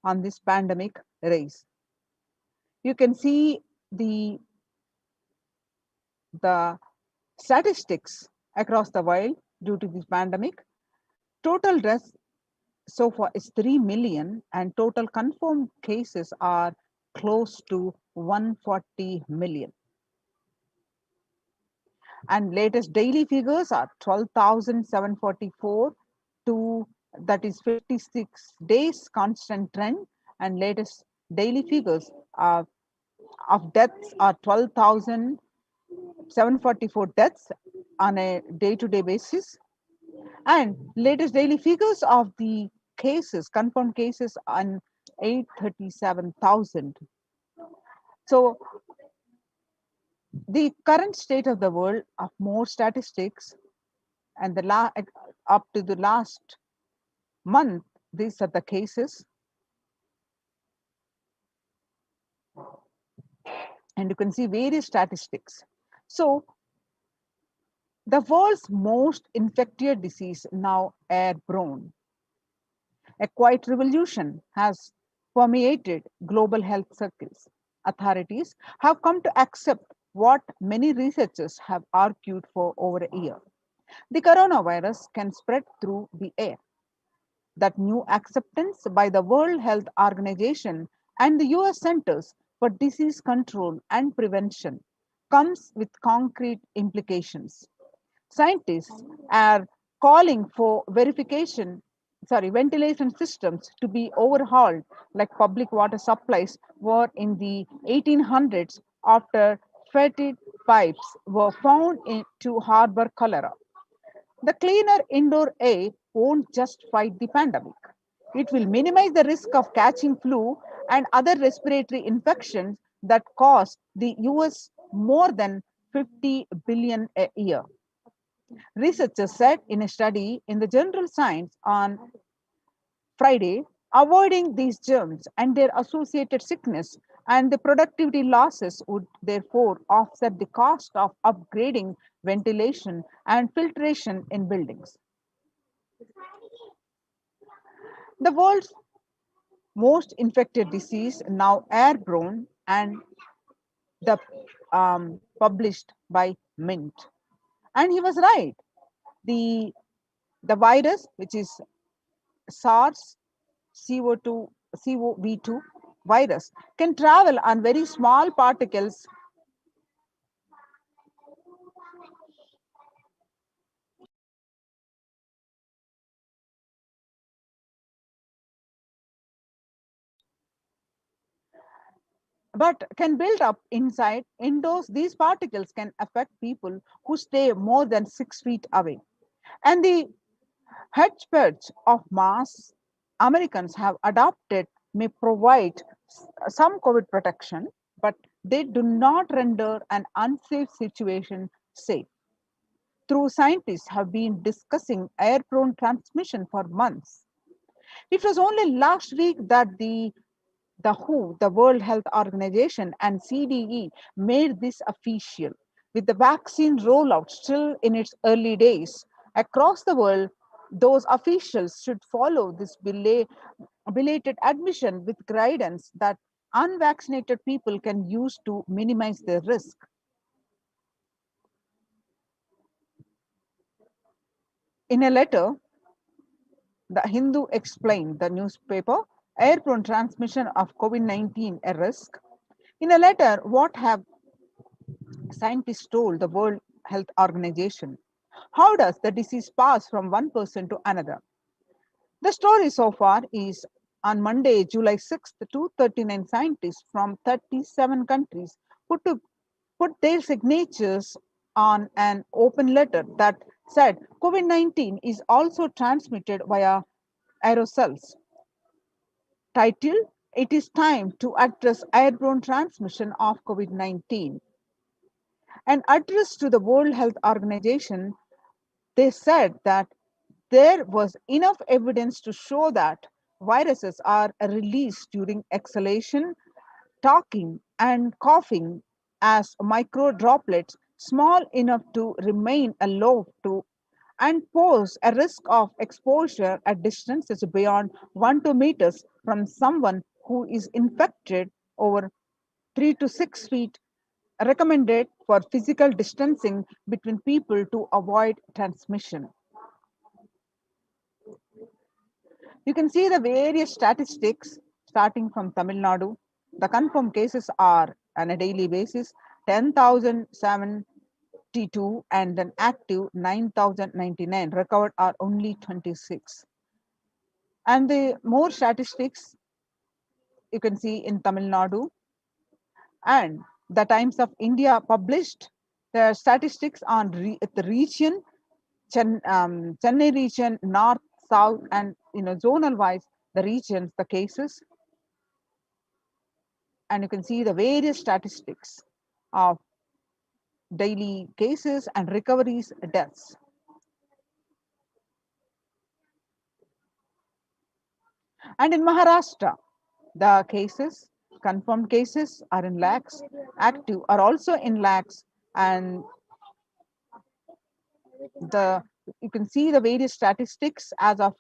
on this pandemic race. You can see the statistics across the world due to this pandemic. Total deaths so far is 3 million and total confirmed cases are close to 140 million. And latest daily figures are 12,744 to, that is 56 days constant trend, and latest daily figures of deaths are 12,744 deaths on a day-to-day basis, and latest daily figures of the cases, confirmed cases, on 837,000. So the current state of the world of more statistics, and up to the last month, these are the cases. And you can see various statistics. So the world's most infectious disease now airborne. A quiet revolution has permeated global health circles. Authorities have come to accept what many researchers have argued for over a year. The coronavirus can spread through the air. That new acceptance by the World Health Organization and the US Centers for Disease Control and Prevention comes with concrete implications. Scientists are calling for ventilation systems to be overhauled like public water supplies were in the 1800s after fetid pipes were found to harbor cholera. The cleaner indoor air won't just fight the pandemic. It will minimize the risk of catching flu and other respiratory infections that cost the US more than 50 billion a year. Researchers said in a study in the Journal Science on Friday, avoiding these germs and their associated sickness and the productivity losses would therefore offset the cost of upgrading ventilation and filtration in buildings. The world's most infected disease, now airborne, and the published by Mint. And he was right. The virus, which is SARS-CoV-2 virus, can travel on very small particles but can build up inside. Indoors, these particles can affect people who stay more than 6 feet away. And the hedgepatch of mass Americans have adopted may provide some COVID protection, but they do not render an unsafe situation safe. Through scientists have been discussing airborne transmission for months. It was only last week that the WHO, the World Health Organization, and CDE made this official. With the vaccine rollout still in its early days, across the world, those officials should follow this belated admission with guidance that unvaccinated people can use to minimize their risk. In a letter, the Hindu explained, the newspaper, airborne transmission of COVID-19 a risk. In a letter, what have scientists told the World Health Organization? How does the disease pass from one person to another? The story so far is on Monday, July 6th, 239 scientists from 37 countries put their signatures on an open letter that said COVID-19 is also transmitted via aerosols. Title: It is time to address airborne transmission of COVID-19. An address to the World Health Organization, they said that there was enough evidence to show that viruses are released during exhalation, talking, and coughing as micro droplets small enough to remain aloft to and pose a risk of exposure at distances beyond 1 to 2 meters from someone who is infected. Over 3 to 6 feet recommended for physical distancing between people to avoid transmission. You can see the various statistics starting from Tamil Nadu. The confirmed cases are on a daily basis 10,072 and an active 9,099. Recovered are only 26. And the more statistics you can see in Tamil Nadu, and the Times of India published the statistics on the region, Chennai region, north, south, and zonal wise, the regions, the cases, and you can see the various statistics of daily cases and recoveries, deaths. And in Maharashtra, the cases, confirmed cases are in lakhs, active are also in lakhs, and you can see the various statistics as of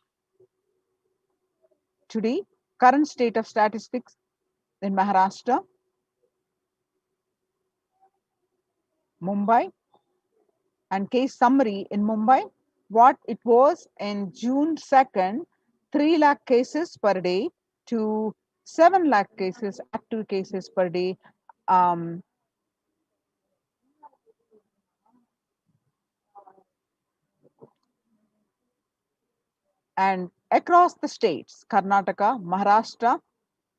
today. Current state of statistics in Maharashtra, Mumbai, and case summary in Mumbai, what it was in June 2nd, 3 lakh cases per day to 7 lakh cases, active cases per day. And across the states, Karnataka, Maharashtra,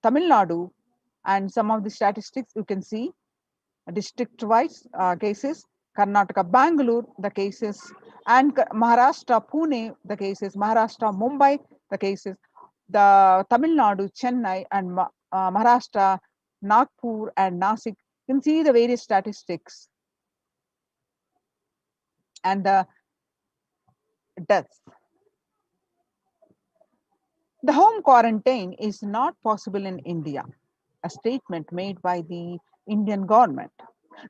Tamil Nadu, and some of the statistics you can see district-wise cases, Karnataka, Bangalore, the cases, and Maharashtra, Pune, the cases, Maharashtra, Mumbai, the cases, the Tamil Nadu, Chennai, and Maharashtra, Nagpur, and Nasik. You can see the various statistics and the deaths. The home quarantine is not possible in India, a statement made by the Indian government.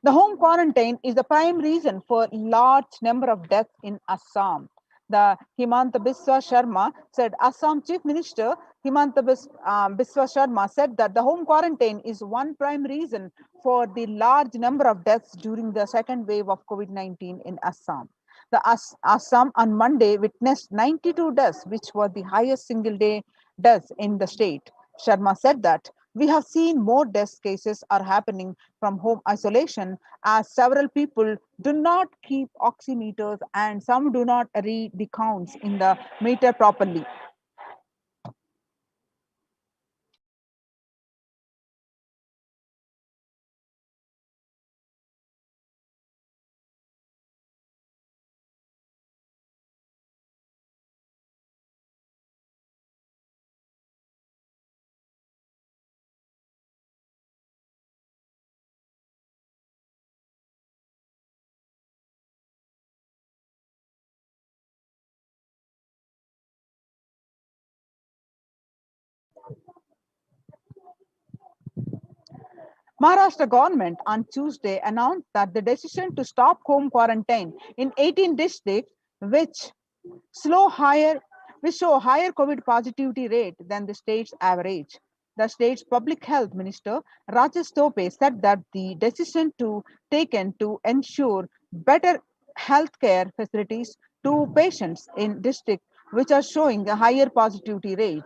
The home quarantine is the prime reason for large number of deaths in Assam. The Himanta Biswa Sharma said, Assam Chief Minister Himanta Biswa Sharma said that the home quarantine is one prime reason for the large number of deaths during the second wave of COVID-19 in Assam. The Assam on Monday witnessed 92 deaths, which were the highest single day deaths in the state. Sharma said that we have seen more death cases are happening from home isolation as several people do not keep oximeters and some do not read the counts in the meter properly. Maharashtra government on Tuesday announced that the decision to stop home quarantine in 18 districts which show higher COVID positivity rate than the state's average. The state's public health minister Rajesh Tope said that the decision taken to ensure better healthcare facilities to patients in districts which are showing a higher positivity rate.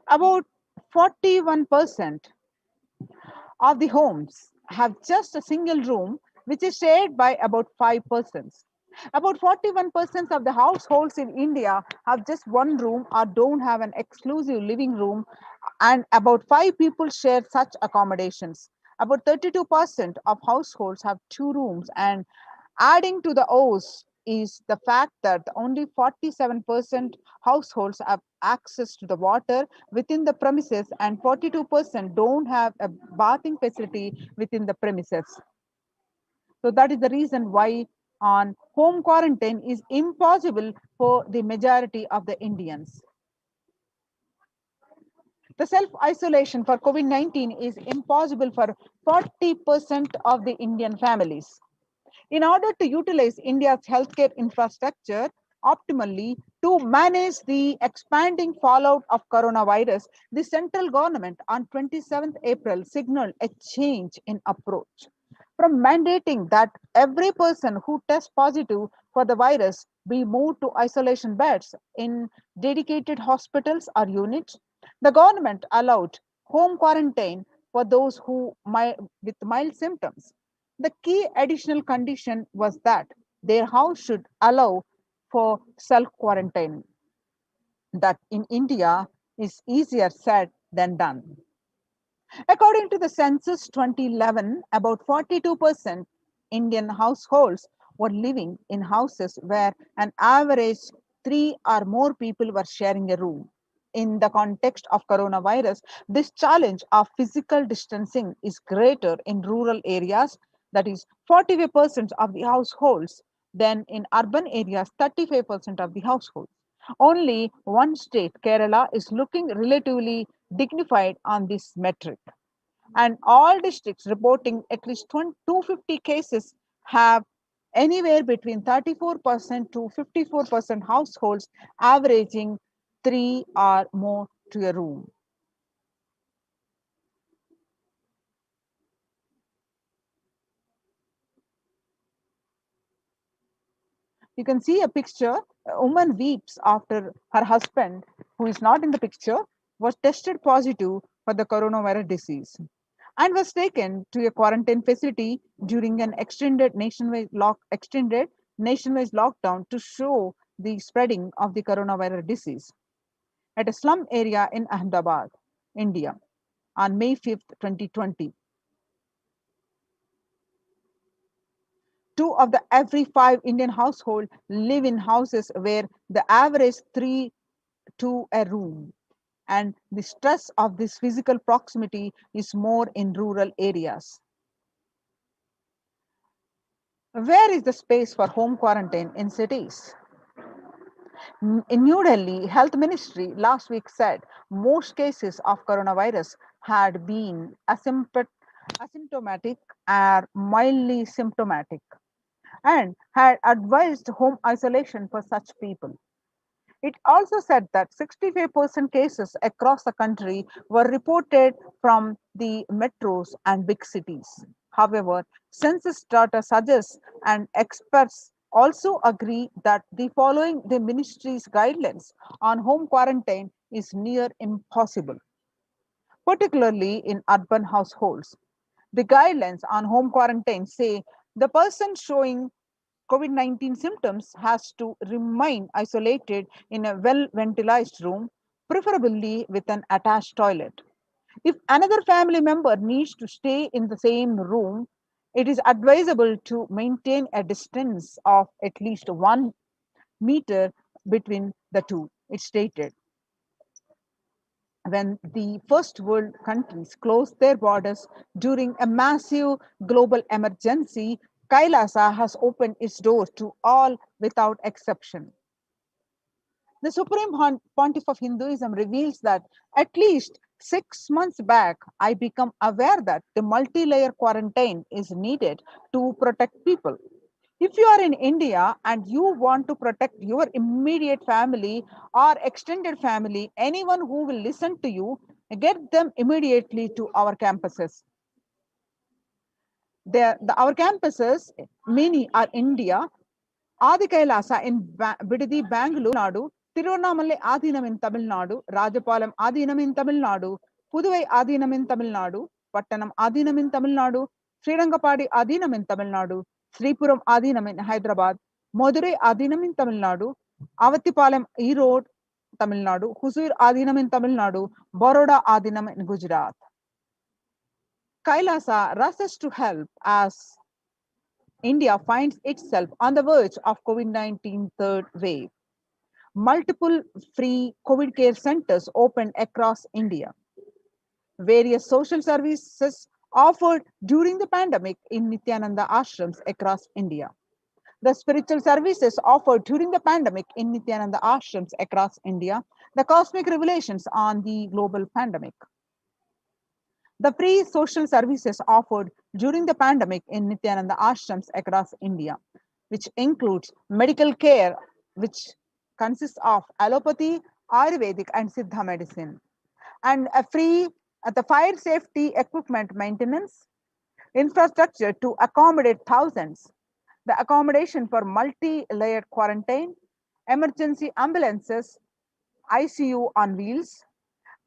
About 41% of the homes have just a single room, which is shared by about 5 persons. About 41% of the households in India have just one room or don't have an exclusive living room, and about 5 people share such accommodations. About 32% of households have 2 rooms, and adding to the O's is the fact that only 47% households have access to the water within the premises, and 42% don't have a bathing facility within the premises. So that is the reason why on home quarantine is impossible for the majority of the Indians. The self-isolation for COVID-19 is impossible for 40% of the Indian families. In order to utilize India's healthcare infrastructure optimally to manage the expanding fallout of coronavirus, the central government on 27th April signaled a change in approach from mandating that every person who tests positive for the virus be moved to isolation beds in dedicated hospitals or units. The government allowed home quarantine for those with mild symptoms. The key additional condition was that their house should allow for self quarantine. That in India is easier said than done. According to the census 2011, about 42% Indian households were living in houses where an average 3 or more people were sharing a room. In the context of coronavirus, this challenge of physical distancing is greater in rural areas, that is 45% of the households, than in urban areas, 35% of the households. Only one state, Kerala, is looking relatively dignified on this metric. And all districts reporting at least 250 cases have anywhere between 34% to 54% households averaging 3 or more to a room. You can see a picture. A woman weeps after her husband, who is not in the picture, was tested positive for the coronavirus disease and was taken to a quarantine facility during an extended nationwide lockdown to show the spreading of the coronavirus disease at a slum area in Ahmedabad, India, on May 5th, 2020. 2 of the every 5 Indian households live in houses where the average 3 to a room, and the stress of this physical proximity is more in rural areas. Where is the space for home quarantine in cities? In New Delhi, Health Ministry last week said most cases of coronavirus had been asymptomatic or mildly symptomatic and had advised home isolation for such people. It also said that 65% cases across the country were reported from the metros and big cities. However, census data suggests and experts also agree that the following the ministry's guidelines on home quarantine is near impossible, particularly in urban households. The guidelines on home quarantine say the person showing COVID-19 symptoms has to remain isolated in a well ventilated room, preferably with an attached toilet. If another family member needs to stay in the same room, it is advisable to maintain a distance of at least 1 meter between the two, it stated. When the first world countries closed their borders during a massive global emergency, Kailasa has opened its doors to all without exception. The Supreme Pontiff of Hinduism reveals that at least 6 months back, I became aware that the multi-layer quarantine is needed to protect people. If you are in India and you want to protect your immediate family or extended family, anyone who will listen to you, get them immediately to our campuses. Our campuses, many are India, Adi Kailasa in Bidadi, Bangalore, Nadu, Tiruvannamalai Adinam in Tamil Nadu, Rajapalam Adinam in Tamil Nadu, Puduvai Adinam in Tamil Nadu, Pattanam Adinam in Tamil Nadu, Srirangapadi Adinam in Tamil Nadu, Sripuram Adinam in Hyderabad, Madurai Adinam in Tamil Nadu, Avatipalem Erode, Tamil Nadu, Husur Adinam in Tamil Nadu, Baroda Adinam in Gujarat. Kailasa rushes to help as India finds itself on the verge of COVID-19 third wave. Multiple free COVID care centers opened across India. Various social services offered during the pandemic in Nithyananda ashrams across India. The spiritual services offered during the pandemic in Nithyananda ashrams across India. The cosmic revelations on the global pandemic. The free social services offered during the pandemic in Nithyananda ashrams across India, which includes medical care, which consists of allopathy, Ayurvedic, and Siddha medicine, and a free the fire safety equipment maintenance, infrastructure to accommodate thousands, the accommodation for multi-layered quarantine, emergency ambulances, ICU on wheels,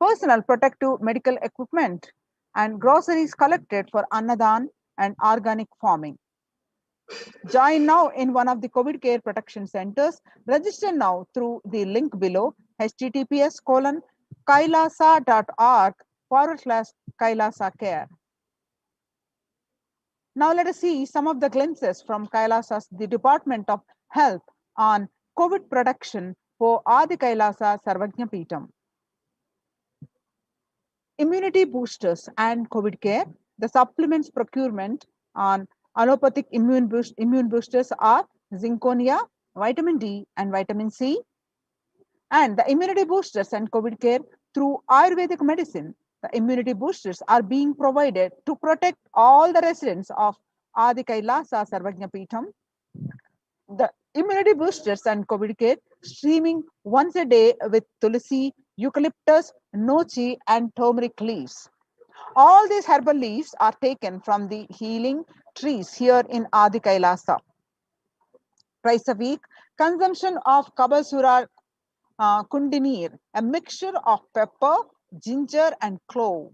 personal protective medical equipment, and groceries collected for Annadan and organic farming. Join now in one of the COVID care protection centers. Register now through the link below, https://kailasa.org/Kailasa care. Now let us see some of the glimpses from Kailasa's the Department of Health on COVID protection for Adi Kailasa Sarvajna Peetham. Immunity boosters and COVID care. The supplements procurement on allopathic immune boosters are zinconia, vitamin D, and vitamin C. And the immunity boosters and COVID care through Ayurvedic medicine. The immunity boosters are being provided to protect all the residents of Adi Kailasa Sarvajna Peetham. The immunity boosters and COVID care streaming once a day with tulsi, eucalyptus, nochi, and turmeric leaves. All these herbal leaves are taken from the healing trees here in Adi Kailasa. Twice a week, consumption of Kabasura Kundinir, a mixture of pepper, ginger, and clove,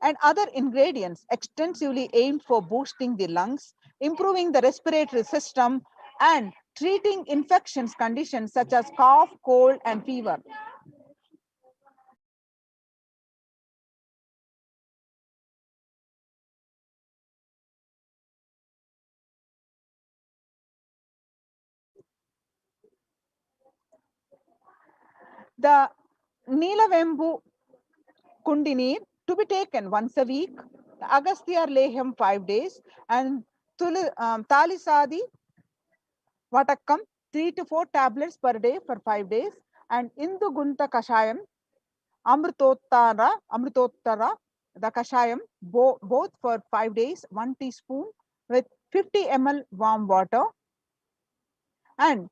and other ingredients extensively aimed for boosting the lungs, improving the respiratory system, and treating infections conditions such as cough, cold, and fever. The Neelavembu Kundinir to be taken once a week, the Agastya Leham 5 days, and Talisadi Vatakam 3 to 4 tablets per day for 5 days, and Indu Gunta Kashayam, Amritottara, the Kashayam, both for 5 days, 1 teaspoon with 50 ml warm water, and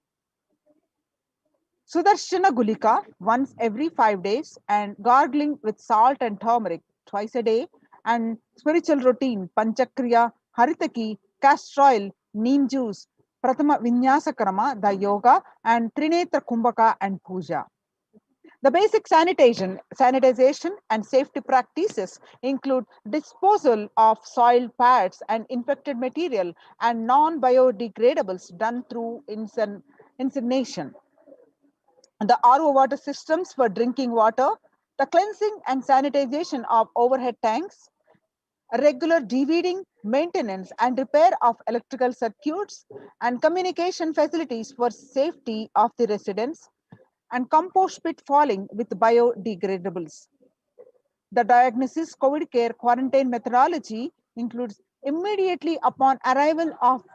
Sudarshana Gulika once every 5 days, and gargling with salt and turmeric twice a day, and spiritual routine Panchakriya, Haritaki, castor oil, neem juice, Pratama Vinyasa Krama, the yoga, and Trinetra Kumbhaka and Puja. The basic sanitization and safety practices include disposal of soil pads and infected material and non-biodegradables done through incineration. The RO water systems for drinking water, the cleansing and sanitization of overhead tanks, regular deweeding, maintenance and repair of electrical circuits, and communication facilities for safety of the residents, and compost pit falling with biodegradables. The diagnosis COVID care quarantine methodology includes immediately upon arrival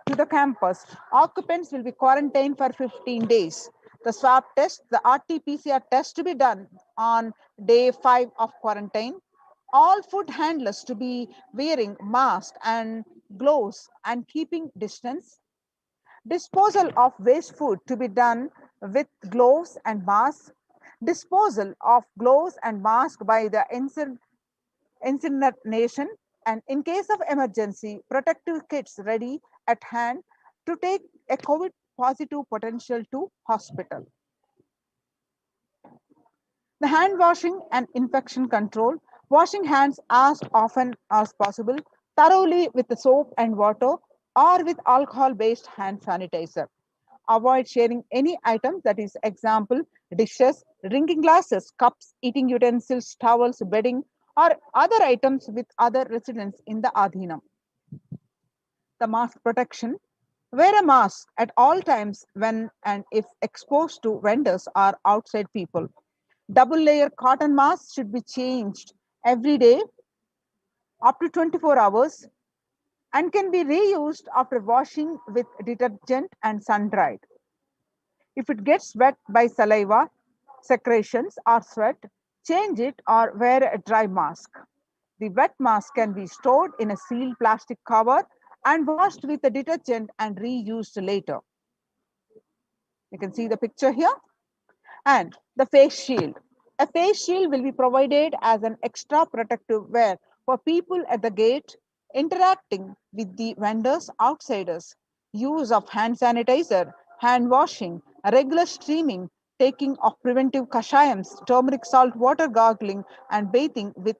to the campus, occupants will be quarantined for 15 days. The swab test, the RT-PCR test to be done on day 5 of quarantine. All food handlers to be wearing masks and gloves and keeping distance. Disposal of waste food to be done with gloves and masks. Disposal of gloves and masks by the incineration, and in case of emergency, protective kits ready at hand to take a COVID positive potential to hospital. The hand washing and infection control, washing hands as often as possible, thoroughly with the soap and water or with alcohol-based hand sanitizer. avoid sharing any items, that is example, dishes, drinking glasses, cups, eating utensils, towels, bedding, or other items with other residents in the Adhinam. The mask protection. Wear a mask at all times when and if exposed to vendors or outside people. Double layer cotton masks should be changed every day up to 24 hours and can be reused after washing with detergent and sun dried. If it gets wet by saliva, secretions, or sweat, change it or wear a dry mask. The wet mask can be stored in a sealed plastic cover and washed with a detergent and reused later. You can see the picture here. And the face shield. A face shield will be provided as an extra protective wear for people at the gate, interacting with the vendors, outsiders. Use of hand sanitizer, hand washing, regular steaming, taking of preventive kashayams, turmeric salt water gargling, and bathing with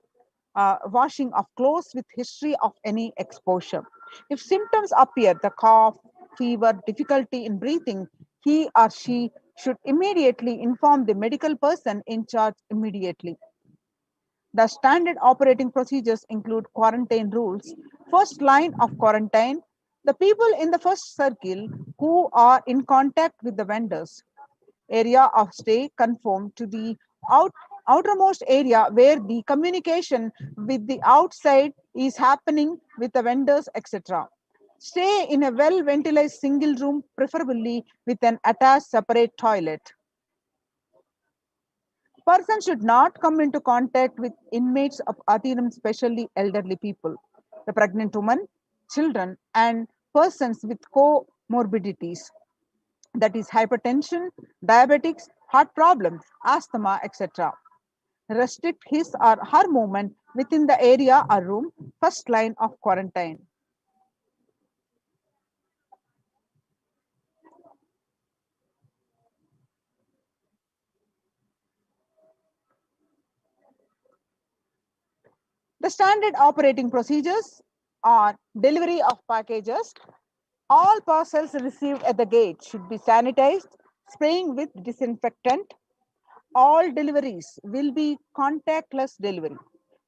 washing of clothes with history of any exposure. If symptoms appear, the cough, fever, difficulty in breathing, he or she should immediately inform the medical person in charge immediately. The standard operating procedures include quarantine rules. First line of quarantine, the people in the first circle who are in contact with the vendors. Area of stay conform to the outermost area where the communication with the outside is happening with the vendors, etc. Stay in a well ventilated single room, preferably with an attached separate toilet. Person should not come into contact with inmates of Adhinam, especially elderly people, the pregnant woman, children, and persons with comorbidities, that is hypertension, diabetics, heart problems, asthma, etc. Restrict his or her movement within the area or room, first line of quarantine. The standard operating procedures are delivery of packages. All parcels received at the gate should be sanitized, spraying with disinfectant. All deliveries will be contactless delivery.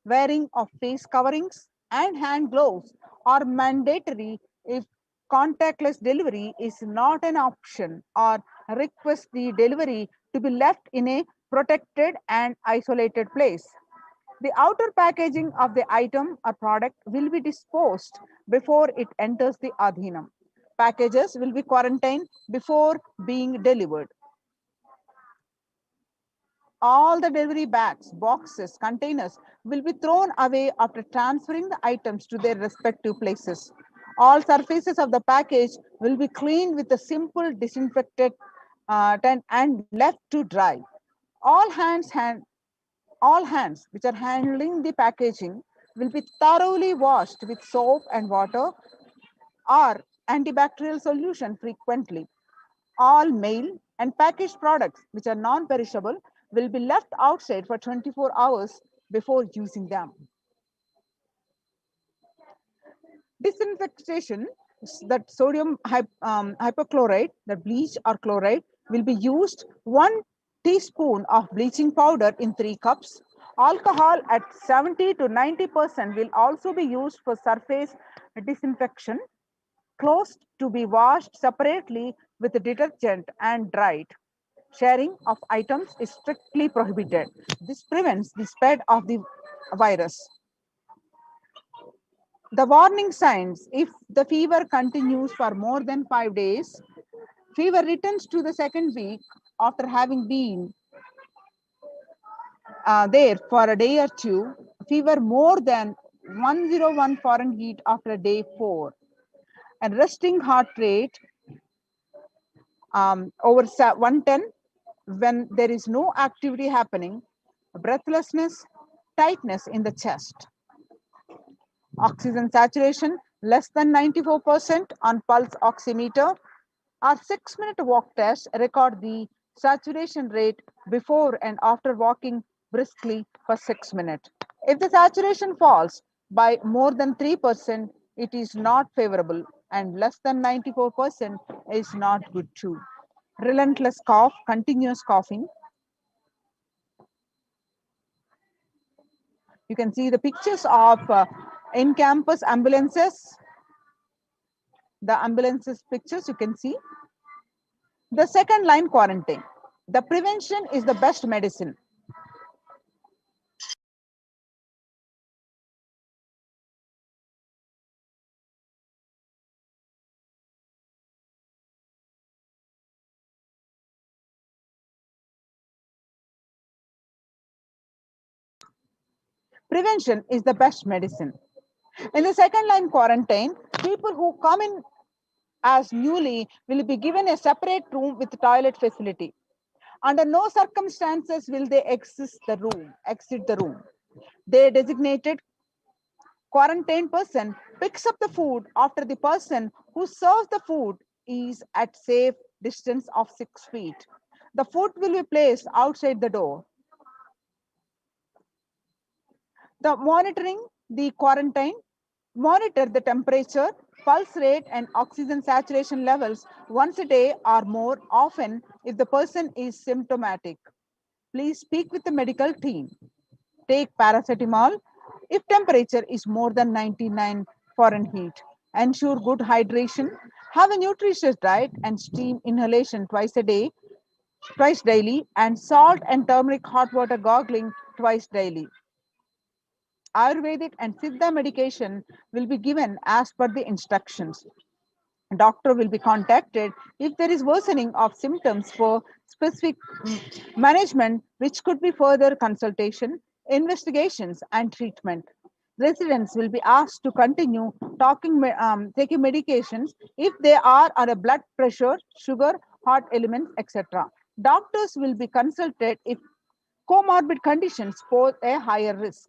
Wearing of face coverings and hand gloves are mandatory if contactless delivery is not an option, or request the delivery to be left in a protected and isolated place. The outer packaging of the item or product will be disposed before it enters the Adhinam. Packages will be quarantined before being delivered. All the delivery bags, boxes, containers will be thrown away after transferring the items to their respective places. All surfaces of the package will be cleaned with a simple disinfectant and left to dry. All hands which are handling the packaging will be thoroughly washed with soap and water or antibacterial solution frequently. All mail and packaged products which are non-perishable will be left outside for 24 hours before using them. Disinfection, that sodium hypochlorite, the bleach or chloride, will be used 1 teaspoon of bleaching powder in 3 cups. Alcohol at 70 to 90% will also be used for surface disinfection. Clothes to be washed separately with detergent and dried. Sharing of items is strictly prohibited. This prevents the spread of the virus. The warning signs: if the fever continues for more than 5 days, fever returns to the second week after having been there for a day or two, fever more than 101 Fahrenheit after day 4, and resting heart rate over 110 when there is no activity happening, breathlessness, tightness in the chest. Oxygen saturation less than 94% on pulse oximeter. Our 6-minute walk test record the saturation rate before and after walking briskly for 6 minutes. If the saturation falls by more than 3%, it is not favorable, and less than 94% is not good too. relentless cough, continuous coughing. You can see the pictures of in-campus ambulances. The ambulances pictures you can see. The second line, quarantine. The prevention is the best medicine. Prevention is the best medicine. In the second line quarantine, people who come in as newly will be given a separate room with toilet facility. Under no circumstances will they exit the room. The designated quarantine person picks up the food after the person who serves the food is at safe distance of 6 feet. The food will be placed outside the door. The monitoring the quarantine, monitor the temperature, pulse rate and oxygen saturation levels once a day or more often if the person is symptomatic. Please speak with the medical team. Take paracetamol if temperature is more than 99 Fahrenheit. Ensure good hydration. Have a nutritious diet and steam inhalation twice daily, and salt and turmeric hot water gargling twice daily. Ayurvedic and Siddha medication will be given as per the instructions. Doctor will be contacted if there is worsening of symptoms for specific management, which could be further consultation, investigations, and treatment. Residents will be asked to continue taking medications if they are on a blood pressure, sugar, heart elements, etc. Doctors will be consulted if comorbid conditions pose a higher risk.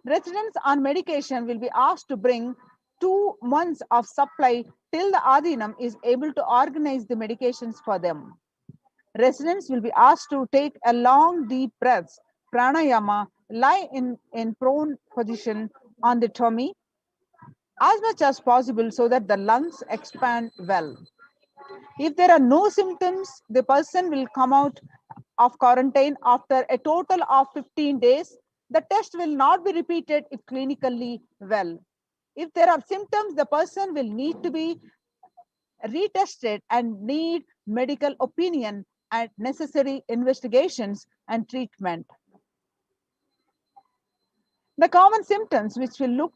Residents on medication will be asked to bring 2 months of supply till the Adhinam is able to organize the medications for them. Residents will be asked to take a long deep breaths, pranayama, lie in prone position on the tummy as much as possible so that the lungs expand well. If there are no symptoms, the person will come out of quarantine after a total of 15 days. The test will not be repeated if clinically well. If there are symptoms, the person will need to be retested and need medical opinion and necessary investigations and treatment. The common symptoms which will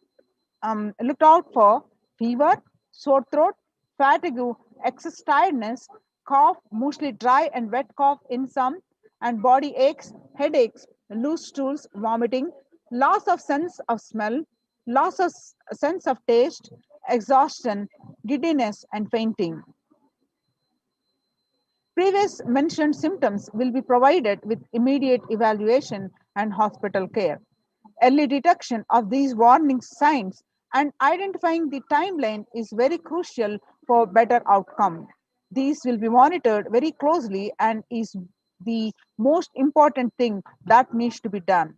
looked out for: fever, sore throat, fatigue, excess tiredness, cough, mostly dry and wet cough in some, and body aches, headaches, loose stools, vomiting, loss of sense of smell, loss of sense of taste, exhaustion, giddiness, and fainting. Previous mentioned symptoms will be provided with immediate evaluation and hospital care. Early detection of these warning signs and identifying the timeline is very crucial for better outcome. These will be monitored very closely and is the most important thing that needs to be done.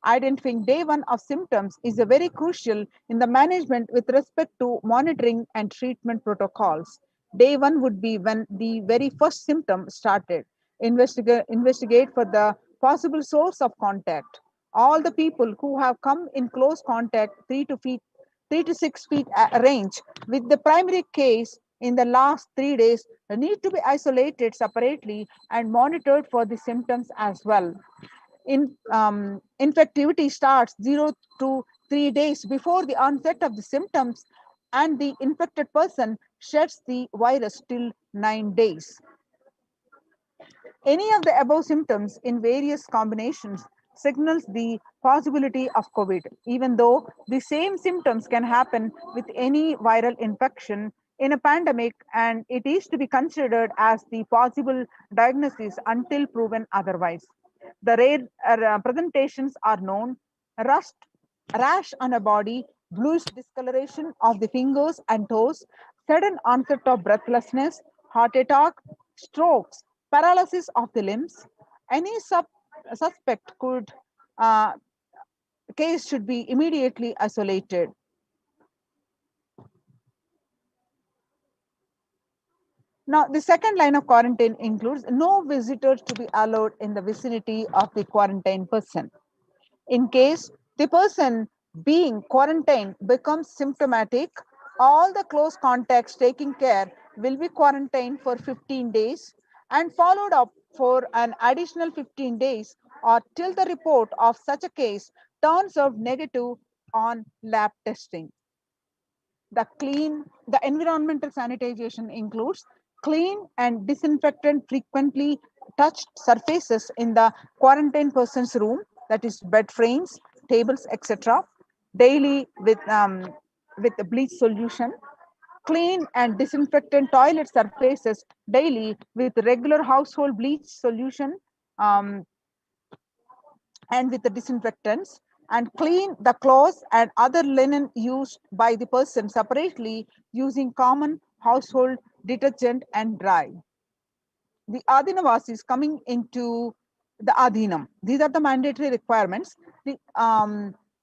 Identifying day one of symptoms is a very crucial in the management with respect to monitoring and treatment protocols. Day one would be when the very first symptom started. Investigate for the possible source of contact. All the people who have come in close contact 3 to 6 feet range with the primary case in the last 3 days need to be isolated separately and monitored for the symptoms as well. Infectivity starts 0 to 3 days before the onset of the symptoms, and the infected person sheds the virus till 9 days. Any of the above symptoms in various combinations signals the possibility of COVID, even though the same symptoms can happen with any viral infection in a pandemic, and it is to be considered as the possible diagnosis until proven otherwise. The rare presentations are known: rust, rash on a body, bluish discoloration of the fingers and toes, sudden onset of breathlessness, heart attack, strokes, paralysis of the limbs. Any suspect case should be immediately isolated. Now, the second line of quarantine includes no visitors to be allowed in the vicinity of the quarantined person. In case the person being quarantined becomes symptomatic, all the close contacts taking care will be quarantined for 15 days and followed up for an additional 15 days or till the report of such a case turns out negative on lab testing. The environmental sanitization includes clean and disinfectant frequently touched surfaces in the quarantine person's room, that is bed frames, tables, etc. Daily with the bleach solution. Clean and disinfectant toilet surfaces daily with regular household bleach solution, um, and with the disinfectants, and clean the clothes and other linen used by the person separately using common household detergent and dry. The Adhinavasis coming into the Adhinam. These are the mandatory requirements. The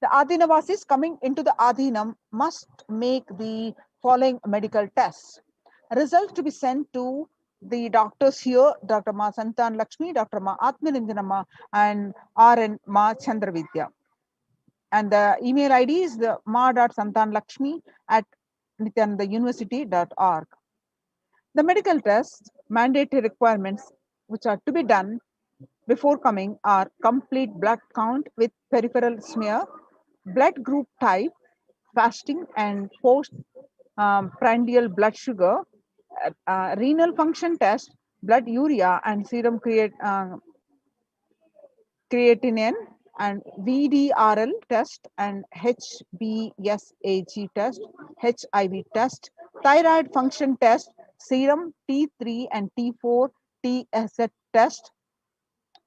Adhinavasis coming into the Adhinam must make the following medical tests. Results to be sent to the doctors here, Dr. Ma Santan Lakshmi, Dr. Ma Atmanindanamma, and RN Ma Chandravidya. And the email ID is the ma.santanlakshmi at nithyanandauniversity.org. The medical tests, mandatory requirements which are to be done before coming are complete blood count with peripheral smear, blood group type, fasting and post prandial blood sugar, renal function test, blood urea and serum creatinine, and VDRL test and HBsAg test, HIV test, thyroid function test, serum T3 and T4 TSH test,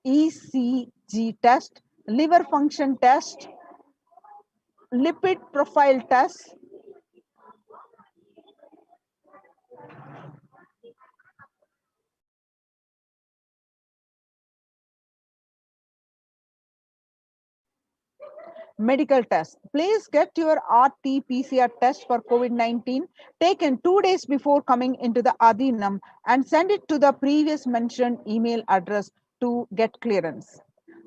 ECG test, liver function test, lipid profile test, medical test. Please get your RT-PCR test for COVID-19 taken 2 days before coming into the Adhinam and send it to the previous mentioned email address to get clearance.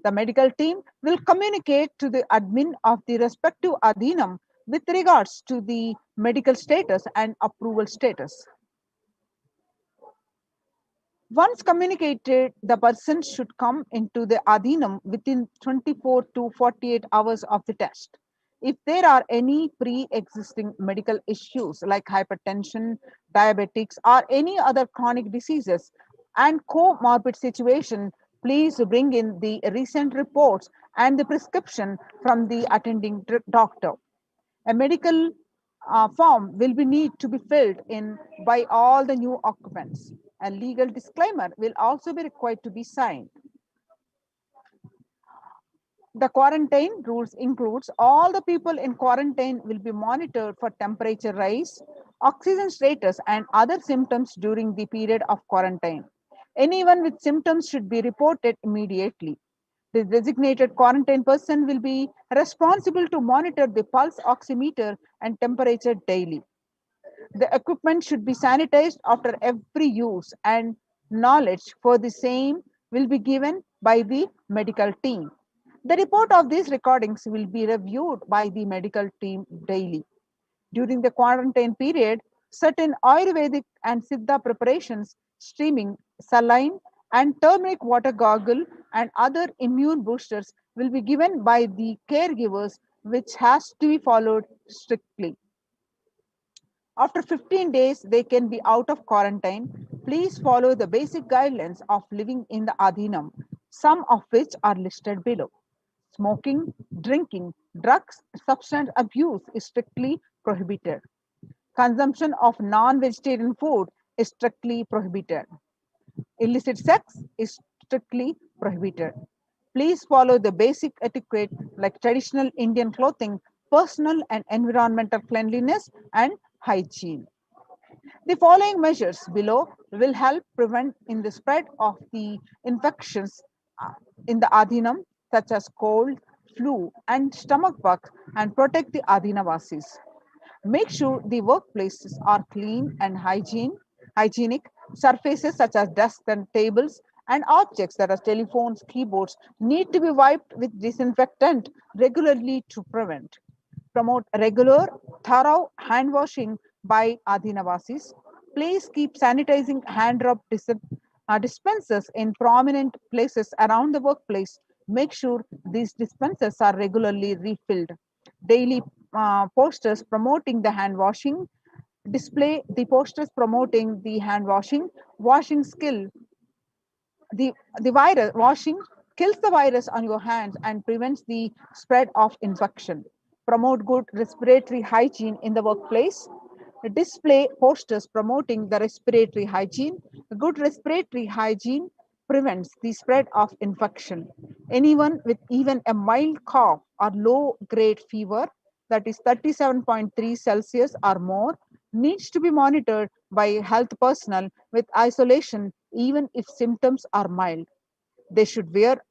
The medical team will communicate to the admin of the respective Adhinam with regards to the medical status and approval status. Once communicated, the person should come into the Adhinam within 24 to 48 hours of the test. If there are any pre-existing medical issues like hypertension, diabetics, or any other chronic diseases and comorbid situation, please bring in the recent reports and the prescription from the attending doctor. A medical form will be need to be filled in by all the new occupants. A legal disclaimer will also be required to be signed. The quarantine rules includes all the people in quarantine will be monitored for temperature rise, oxygen status, and other symptoms during the period of quarantine. Anyone with symptoms should be reported immediately. The designated quarantine person will be responsible to monitor the pulse oximeter and temperature daily. The equipment should be sanitized after every use, and knowledge for the same will be given by the medical team. The report of these recordings will be reviewed by the medical team daily. During the quarantine period, certain Ayurvedic and Siddha preparations, steaming, saline, and turmeric water gargle and other immune boosters will be given by the caregivers, which has to be followed strictly. After 15 days, they can be out of quarantine. Please follow the basic guidelines of living in the Adhinam, some of which are listed below. Smoking, drinking, drugs, substance abuse is strictly prohibited. Consumption of non-vegetarian food is strictly prohibited. Illicit sex is strictly prohibited. Please follow the basic etiquette like traditional Indian clothing, personal and environmental cleanliness, and hygiene. The following measures below will help prevent in the spread of the infections in the Adhinam, such as cold, flu, and stomach bug, and protect the Adhinavasis. Make sure the workplaces are clean and hygienic. Surfaces such as desks and tables and objects that are telephones, keyboards need to be wiped with disinfectant regularly to prevent. Promote regular, thorough hand washing by Adinavasis. Please keep sanitizing hand rub dispensers in prominent places around the workplace. Make sure these dispensers are regularly refilled. Daily posters promoting the hand washing. Display the posters promoting the hand washing skill. The virus washing kills the virus on your hands and prevents the spread of infection. Promote good respiratory hygiene in the workplace. Display posters promoting the respiratory hygiene. Good respiratory hygiene prevents the spread of infection. Anyone with even a mild cough or low grade fever, that is 37.3 Celsius or more, needs to be monitored by health personnel with isolation even if symptoms are mild. They should wear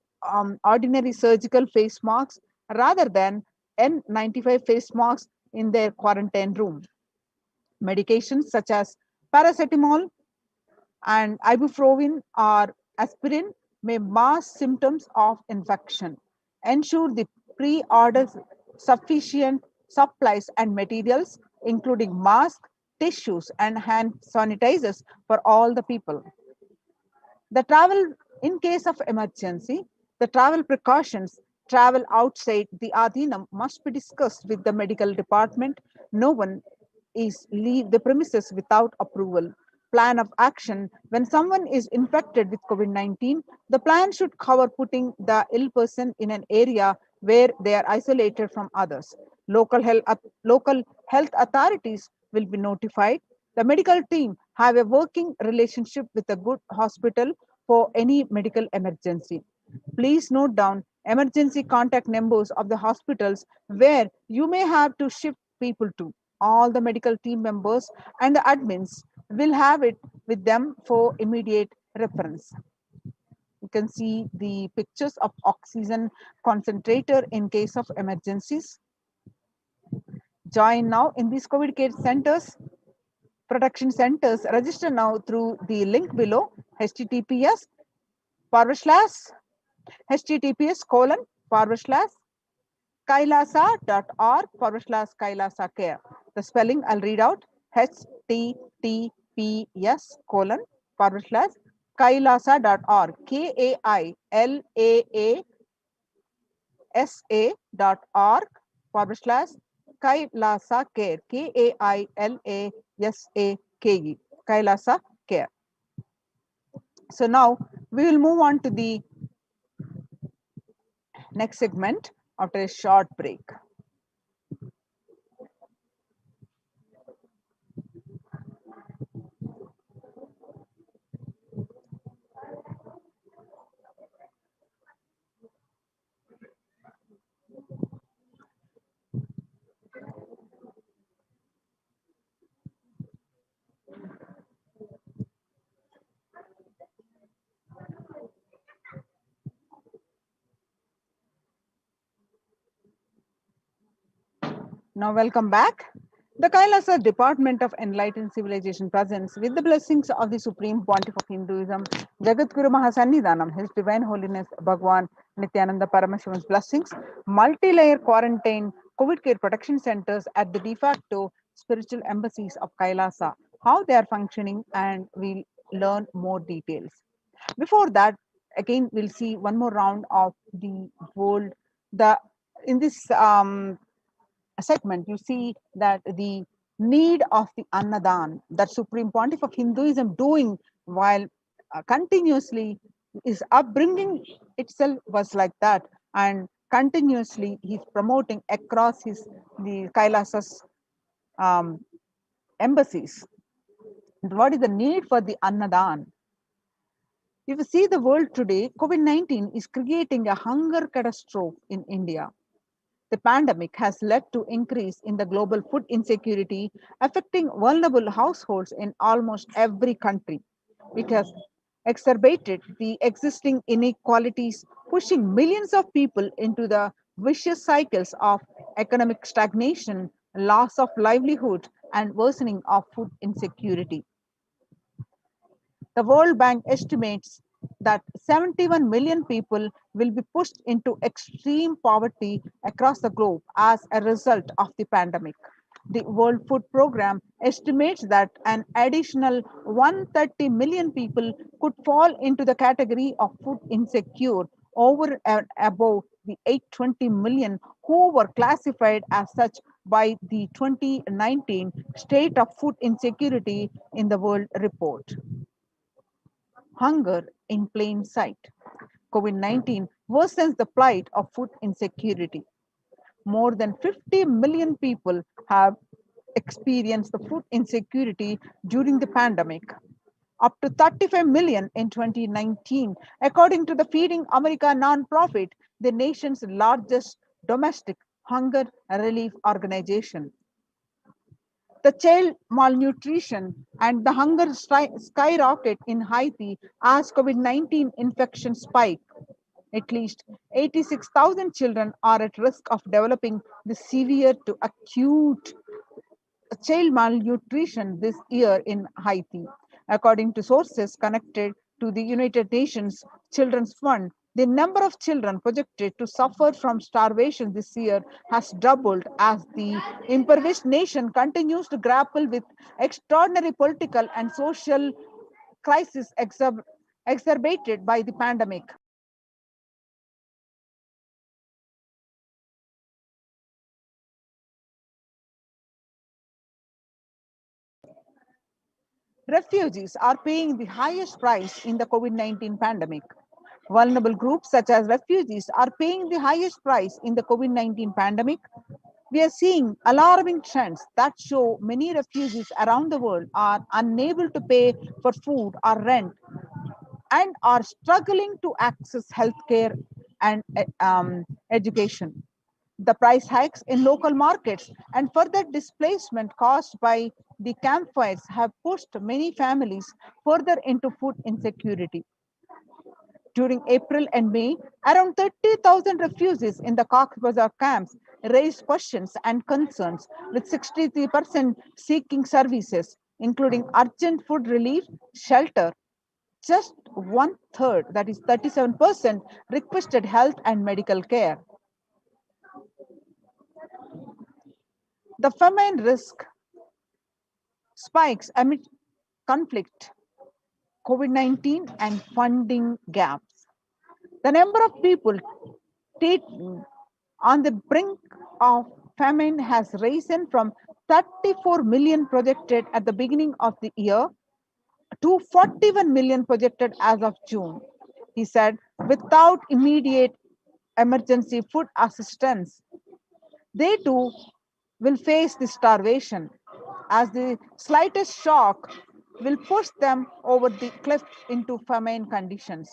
ordinary surgical face masks rather than N95 face masks in their quarantine room. Medications such as paracetamol and ibuprofen or aspirin may mask symptoms of infection. Ensure the pre-order sufficient supplies and materials, including masks, tissues, and hand sanitizers for all the people. The travel in case of emergency, the travel precautions, travel outside the Adhinam must be discussed with the medical department. No one is leave the premises without approval. Plan of action. When someone is infected with COVID-19, the plan should cover putting the ill person in an area where they are isolated from others. Local health authorities will be notified. The medical team have a working relationship with a good hospital for any medical emergency. Please note down emergency contact numbers of the hospitals where you may have to shift people to. All the medical team members and the admins will have it with them for immediate reference. You can see the pictures of oxygen concentrator in case of emergencies. Join now in these COVID care centers, protection centers. Register now through the link below, https /kailasa.org/kailasa care. The spelling I'll read out, https://kailasa.org, kailasa.org/kailasa care, KAILASAKE, Kailasa care. So now we will move on to the next segment after a short break. Now welcome back. The Kailasa Department of Enlightened Civilization presents, with the blessings of the Supreme Pontiff of Hinduism, Jagadguru Mahasannidhanam, His Divine Holiness Bhagwan Nithyananda Paramashivan's blessings, multi-layer quarantine COVID care protection centers at the de facto spiritual embassies of Kailasa, how they are functioning, and we'll learn more details. Before that, again, we'll see one more round of the world. In this segment, you see that the need of the Annadan that Supreme Pontiff of Hinduism doing while continuously is upbringing itself was like that, and continuously he's promoting across the Kailasa's embassies. And what is the need for the Annadan? If you see the world today, COVID-19 is creating a hunger catastrophe in India. The pandemic has led to increase in the global food insecurity, affecting vulnerable households in almost every country. It has exacerbated the existing inequalities, pushing millions of people into the vicious cycles of economic stagnation, loss of livelihood, and worsening of food insecurity. The World Bank estimates that 71 million people will be pushed into extreme poverty across the globe as a result of the pandemic. The World Food Programme estimates that an additional 130 million people could fall into the category of food insecure over and above the 820 million who were classified as such by the 2019 State of Food Insecurity in the World report. Hunger in plain sight. COVID-19 worsens the plight of food insecurity. More than 50 million people have experienced the food insecurity during the pandemic, up to 35 million in 2019, according to the Feeding America nonprofit, the nation's largest domestic hunger relief organization. The child malnutrition and the hunger skyrocket in Haiti as COVID-19 infection spike. At least 86,000 children are at risk of developing the severe to acute child malnutrition this year in Haiti. According to sources connected to the United Nations Children's Fund, the number of children projected to suffer from starvation this year has doubled as the impoverished nation continues to grapple with extraordinary political and social crisis exacerbated by the pandemic. Refugees are paying the highest price in the COVID-19 pandemic. Vulnerable groups such as refugees are paying the highest price in the COVID-19 pandemic. We are seeing alarming trends that show many refugees around the world are unable to pay for food or rent and are struggling to access healthcare and education. The price hikes in local markets and further displacement caused by the campfires have pushed many families further into food insecurity. During April and May, around 30,000 refugees in the Cox's Bazar camps raised questions and concerns, with 63% seeking services, including urgent food relief, shelter. Just one third, that is 37%, requested health and medical care. The famine risk spikes amid conflict, COVID-19, and funding gaps. The number of people on the brink of famine has risen from 34 million projected at the beginning of the year to 41 million projected as of June. He said, without immediate emergency food assistance, they too will face the starvation, as the slightest shock will push them over the cliff into famine conditions.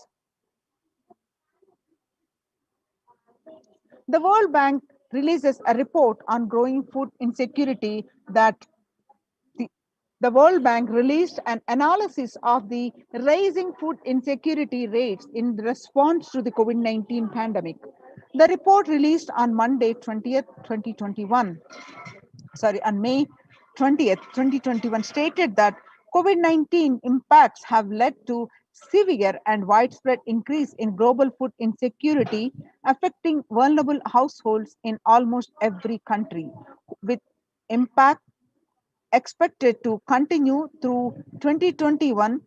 The World Bank releases a report on growing food insecurity that the World Bank released an analysis of the rising food insecurity rates in response to the COVID-19 pandemic. The report released on Monday, 20th, 2021, on May 20th, 2021, stated that COVID-19 impacts have led to severe and widespread increase in global food insecurity, affecting vulnerable households in almost every country, with impact expected to continue through 2021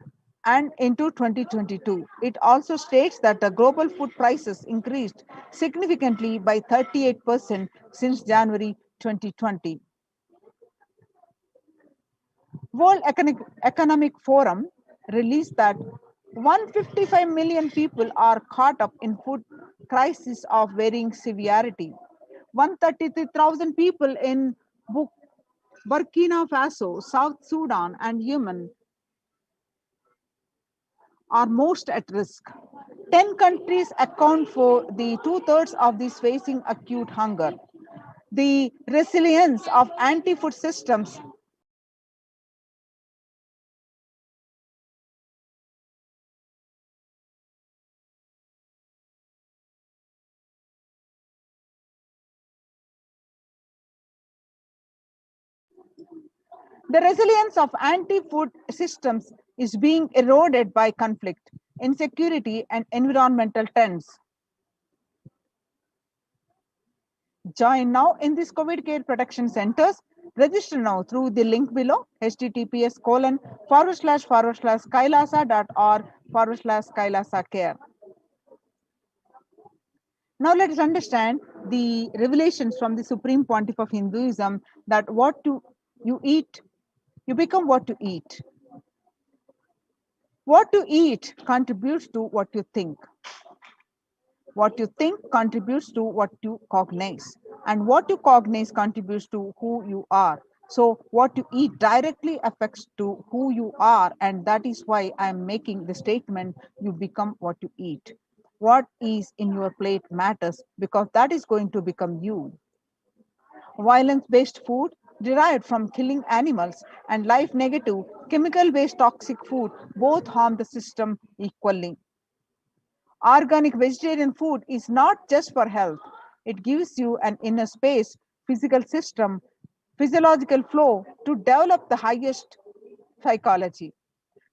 and into 2022. It also states that the global food prices increased significantly by 38% since January 2020. World Economic Forum released that 155 million people are caught up in food crisis of varying severity. 133,000 people in Burkina Faso, South Sudan, and Yemen are most at risk. 10 countries account for the two-thirds of these facing acute hunger. The resilience of anti-food systems The resilience of anti-food systems is being eroded by conflict, insecurity, and environmental trends. Join now in these COVID care protection centers. Register now through the link below, https://kailasa.org/kailasa care. Now let us understand the revelations from the Supreme Pontiff of Hinduism, that you eat, you become what you eat. What you eat contributes to what you think. What you think contributes to what you cognize, and what you cognize contributes to who you are. So what you eat directly affects to who you are, and that is why I am making the statement, you become what you eat. What is in your plate matters, because that is going to become you. Violence-based food derived from killing animals and life-negative, chemical-based toxic food both harm the system equally. Organic vegetarian food is not just for health. It gives you an inner space, physical system, physiological flow to develop the highest psychology.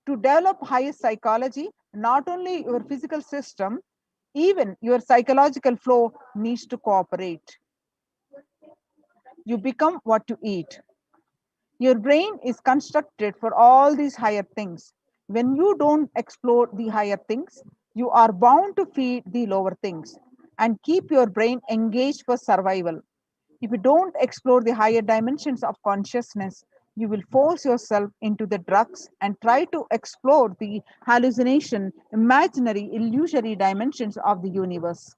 To develop highest psychology, not only your physical system, even your psychological flow needs to cooperate. You become what you eat. Your brain is constructed for all these higher things. When you don't explore the higher things, you are bound to feed the lower things and keep your brain engaged for survival. If you don't explore the higher dimensions of consciousness, you will force yourself into the drugs and try to explore the hallucination, imaginary, illusory dimensions of the universe.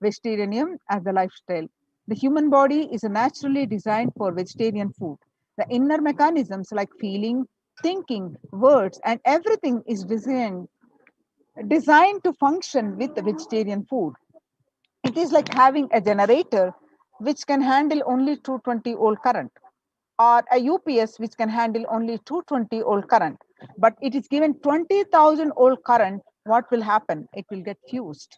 Vegetarianism as the lifestyle. The human body is naturally designed for vegetarian food. The inner mechanisms like feeling, thinking, words, and everything is designed to function with the vegetarian food. It is like having a generator which can handle only 220 volt current, or a UPS which can handle only 220 volt current. But it is given 20,000 volt current, what will happen? It will get fused.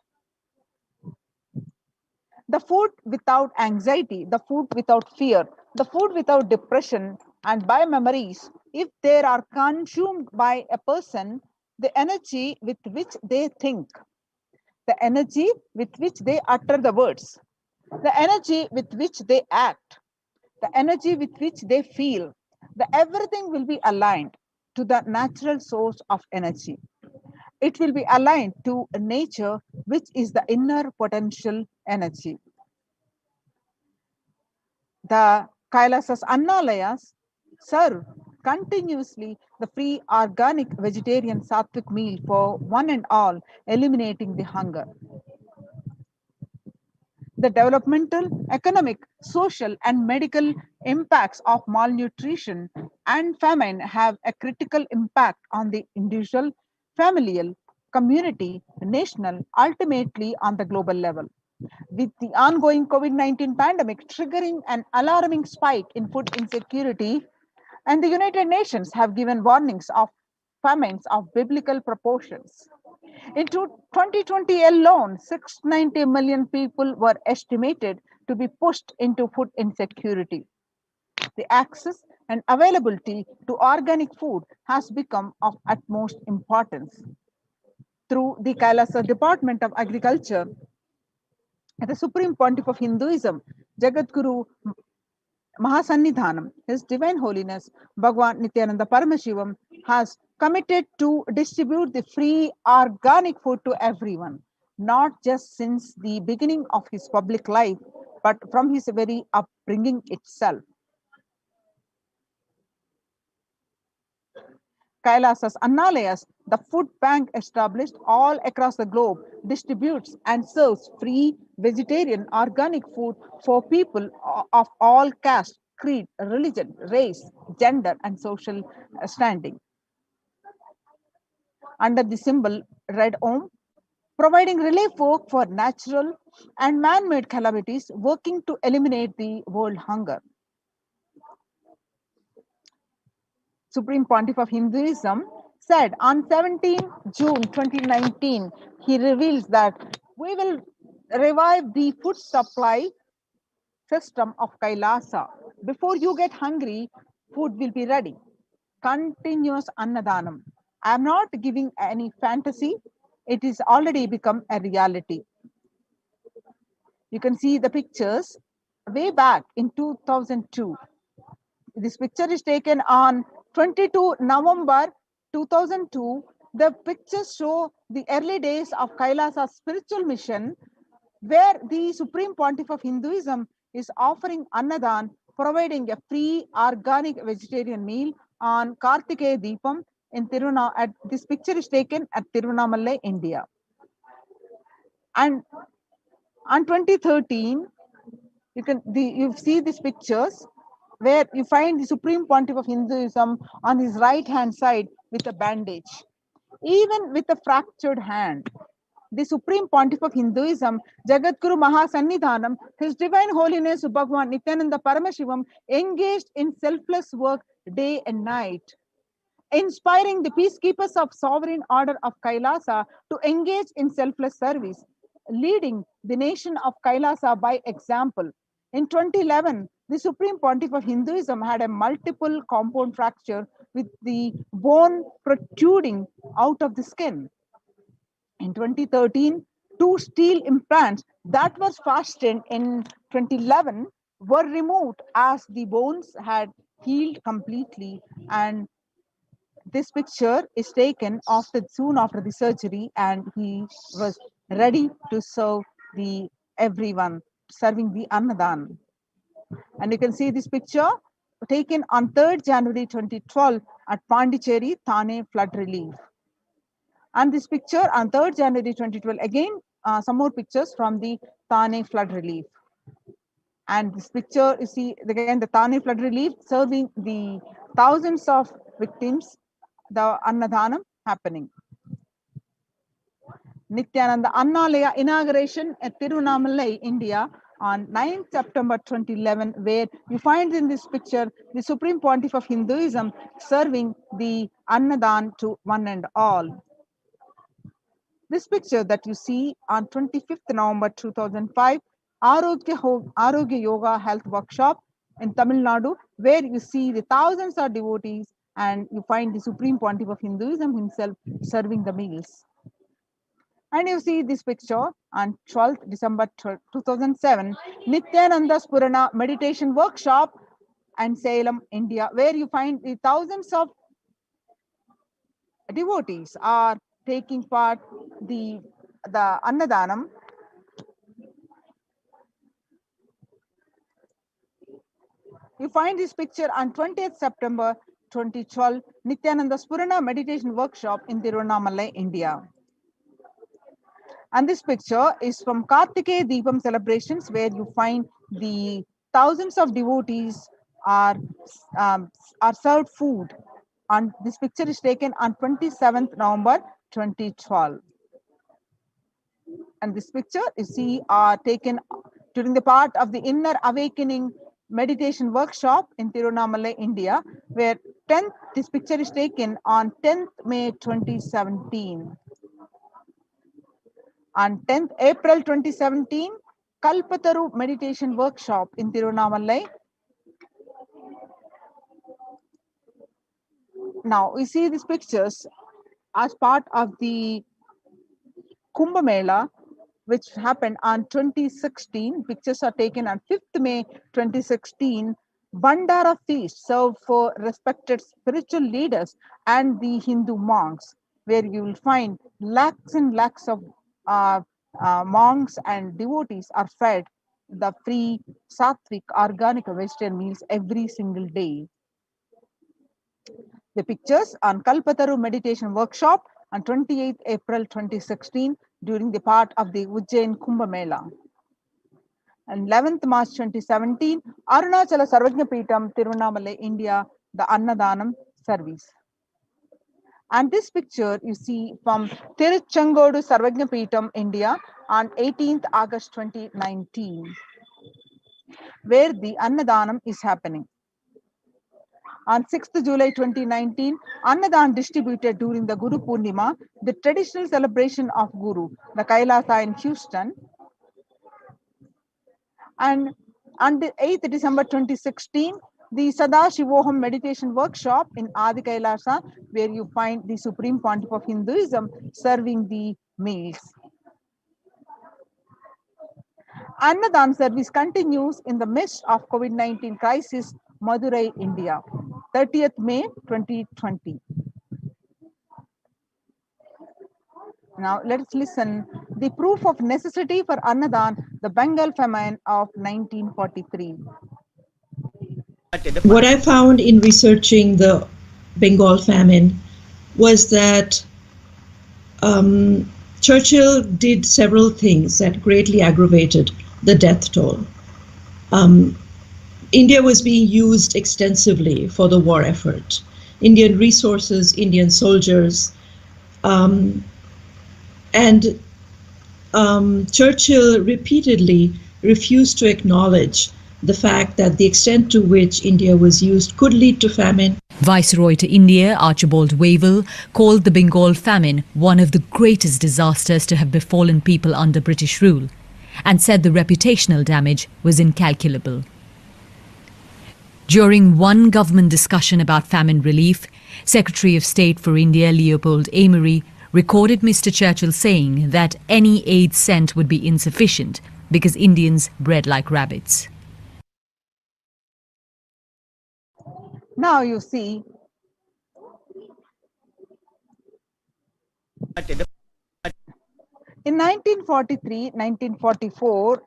The food without anxiety, the food without fear, the food without depression and by memories, if they are consumed by a person, the energy with which they think, the energy with which they utter the words, the energy with which they act, the energy with which they feel, everything will be aligned to the natural source of energy. It will be aligned to nature, which is the inner potential energy. The Kailasas Annalayas serve continuously the free organic vegetarian sattvic meal for one and all, eliminating the hunger. The developmental, economic, social, and medical impacts of malnutrition and famine have a critical impact on the individual, familial, community, national, ultimately on the global level. With the ongoing COVID-19 pandemic triggering an alarming spike in food insecurity, and the United Nations have given warnings of famines of biblical proportions. In 2020 alone, 690 million people were estimated to be pushed into food insecurity. The access and availability to organic food has become of utmost importance. Through the Kailasa Department of Agriculture, the Supreme Pontiff of Hinduism, Jagadguru Mahasannidhanam, His Divine Holiness Bhagwan Nithyananda Paramashivam, has committed to distribute the free organic food to everyone, not just since the beginning of his public life, but from his very upbringing itself. Kailasas Annalayas, the food bank established all across the globe, distributes and serves free vegetarian organic food for people of all caste, creed, religion, race, gender, and social standing. Under the symbol Red Om, providing relief work for natural and man-made calamities, working to eliminate the world hunger. Supreme Pontiff of Hinduism said on 17 June 2019, he reveals that we will revive the food supply system of Kailasa. Before you get hungry, food will be ready. continuous Annadanam. I am not giving any fantasy. It is already become a reality. You can see the pictures way back in 2002. This picture is taken on 22 November 2002. The pictures show the early days of Kailasa's spiritual mission, where the Supreme Pontiff of Hinduism is offering Annadan, providing a free organic vegetarian meal on Kartikeya Deepam in Tirunamallai. This picture is taken at Tirunamallai, India. And on 2013, you see these pictures where you find the Supreme Pontiff of Hinduism on his right hand side with a bandage, even with a fractured hand. The Supreme Pontiff of Hinduism, Jagadguru Mahasannidhanam, His Divine Holiness Bhagwan Nithyananda Paramashivam, engaged in selfless work day and night, inspiring the peacekeepers of Sovereign Order of Kailasa to engage in selfless service, leading the nation of Kailasa by example. In 2011, the Supreme Pontiff of Hinduism had a multiple compound fracture with the bone protruding out of the skin. In 2013, 2 steel implants that were fastened in 2011 were removed as the bones had healed completely, and this picture is taken soon after the surgery, and he was ready to serve everyone, serving the Annadan. And you can see this picture taken on 3rd January 2012 at Pondicherry, Thane flood relief. And this picture on 3rd January 2012, again, some more pictures from the Thane flood relief. And this picture, you see, again, the Thane flood relief serving the thousands of victims, the Annadanam happening. Nithyananda Annalaya inauguration at Tirunamallai, India on 9th September 2011, where you find in this picture the Supreme Pontiff of Hinduism serving the Annadan to one and all. This picture that you see on 25th November 2005, Arogya Yoga Health Workshop in Tamil Nadu, where you see the thousands of devotees and you find the Supreme Pontiff of Hinduism himself serving the meals. And you see this picture on 12th December 2007, Nithyananda Purana Meditation Workshop and Salem, India, where you find the thousands of devotees are taking part the Annadanam. You find this picture on 20th September 2012, Nithyananda Purana Meditation Workshop in Tirunamallai, India. And this picture is from Kartikeya Deepam celebrations, where you find the thousands of devotees are served food. And this picture is taken on 27th November 2012. And this picture you see are taken during the part of the Inner Awakening Meditation Workshop in Tirunamallai, India, where this picture is taken on 10th May 2017. On 10th April 2017, Kalpataru Meditation Workshop in Tirunamallai. Now, we see these pictures as part of the Kumbh Mela, which happened on 2016. Pictures are taken on 5th May 2016. Bandra feast served for respected spiritual leaders and the Hindu monks, where you will find lakhs and lakhs of monks and devotees are fed the free sattvic organic vegetarian meals every single day. The pictures on Kalpataru Meditation Workshop on 28th April 2016 during the part of the Ujjain Kumbh Mela. And 11th March 2017, Arunachala Sarvajna Peetham, Tirunamallai, India, the Annadanam service. And this picture you see from Tiruchengodu Sarvajna Peetham, India on 18th August 2019, where the Annadanam is happening. On 6th July 2019, Annadan distributed during the Guru Purnima, the traditional celebration of Guru, the Kailasa in Houston. And on the 8th December 2016, the Sadashivoham meditation workshop in Adi Kailasa, where you find the Supreme Pontiff of Hinduism serving the meals. Annadan service continues in the midst of COVID-19 crisis, Madurai, India, 30th May 2020. Now let's listen the proof of necessity for Annadan, the Bengal famine of 1943. What I found in researching the Bengal famine was that Churchill did several things that greatly aggravated the death toll. India was being used extensively for the war effort. Indian resources, Indian soldiers, and Churchill repeatedly refused to acknowledge the fact that the extent to which India was used could lead to famine. Viceroy to India, Archibald Wavell, called the Bengal famine one of the greatest disasters to have befallen people under British rule, and said the reputational damage was incalculable. During one government discussion about famine relief, Secretary of State for India Leopold Amery recorded Mr. Churchill saying that any aid sent would be insufficient because Indians bred like rabbits. Now you see, in 1943-1944,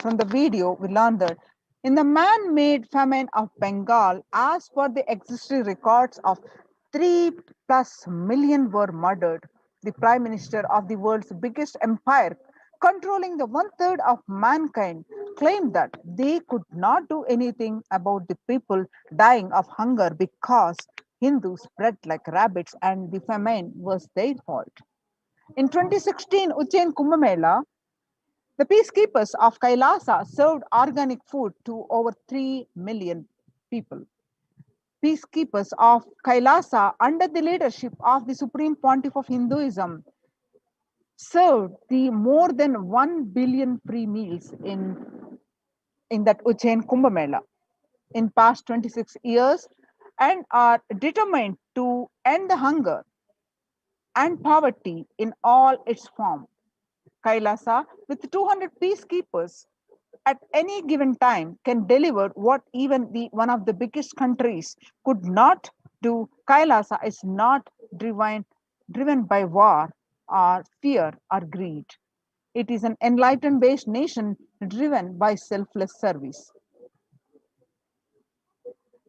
from the video, we learned that in the man-made famine of Bengal, as per the existing records of 3+ million were murdered. The Prime Minister of the world's biggest empire, controlling the 1/3 of mankind, claimed that they could not do anything about the people dying of hunger because Hindus bred like rabbits and the famine was their fault. In 2016 Ujjain Kumbh Mela, the peacekeepers of Kailasa served organic food to over 3 million people. Peacekeepers of Kailasa, under the leadership of the Supreme Pontiff of Hinduism, served the more than 1 billion free meals in that Ujjain Kumbh Mela in past 26 years, and are determined to end the hunger and poverty in all its form. Kailasa, with 200 peacekeepers at any given time, can deliver what even one of the biggest countries could not do. Kailasa is not driven by war or fear or greed. It is an enlightenment-based nation driven by selfless service.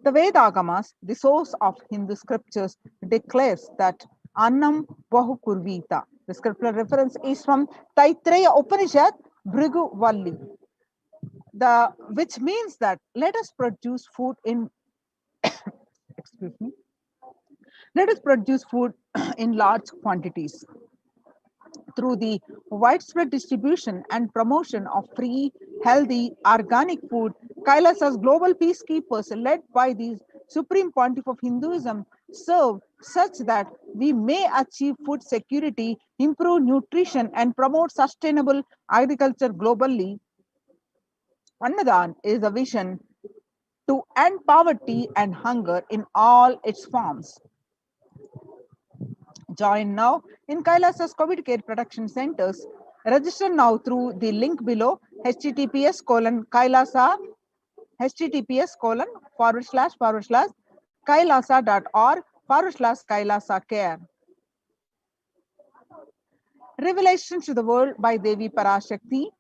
The Vedagamas, the source of Hindu scriptures, declares that Annam Vahu Kurvita. The scriptural reference is from Taittreya Upanishad, Bhrigu Valli, which means that let us produce food in excuse me. Let us produce food in large quantities. Through the widespread distribution and promotion of free, healthy, organic food, Kailasa's global peacekeepers, led by the Supreme Pontiff of Hinduism, serve such that we may achieve food security, improve nutrition, and promote sustainable agriculture globally. Annadan is a vision to end poverty and hunger in all its forms. Join now in Kailasa's COVID care production centers. Register now through the link below, https://kailasa, https://kailasa.org/Kailasa care. Revelation to the world by Devi Parashakti.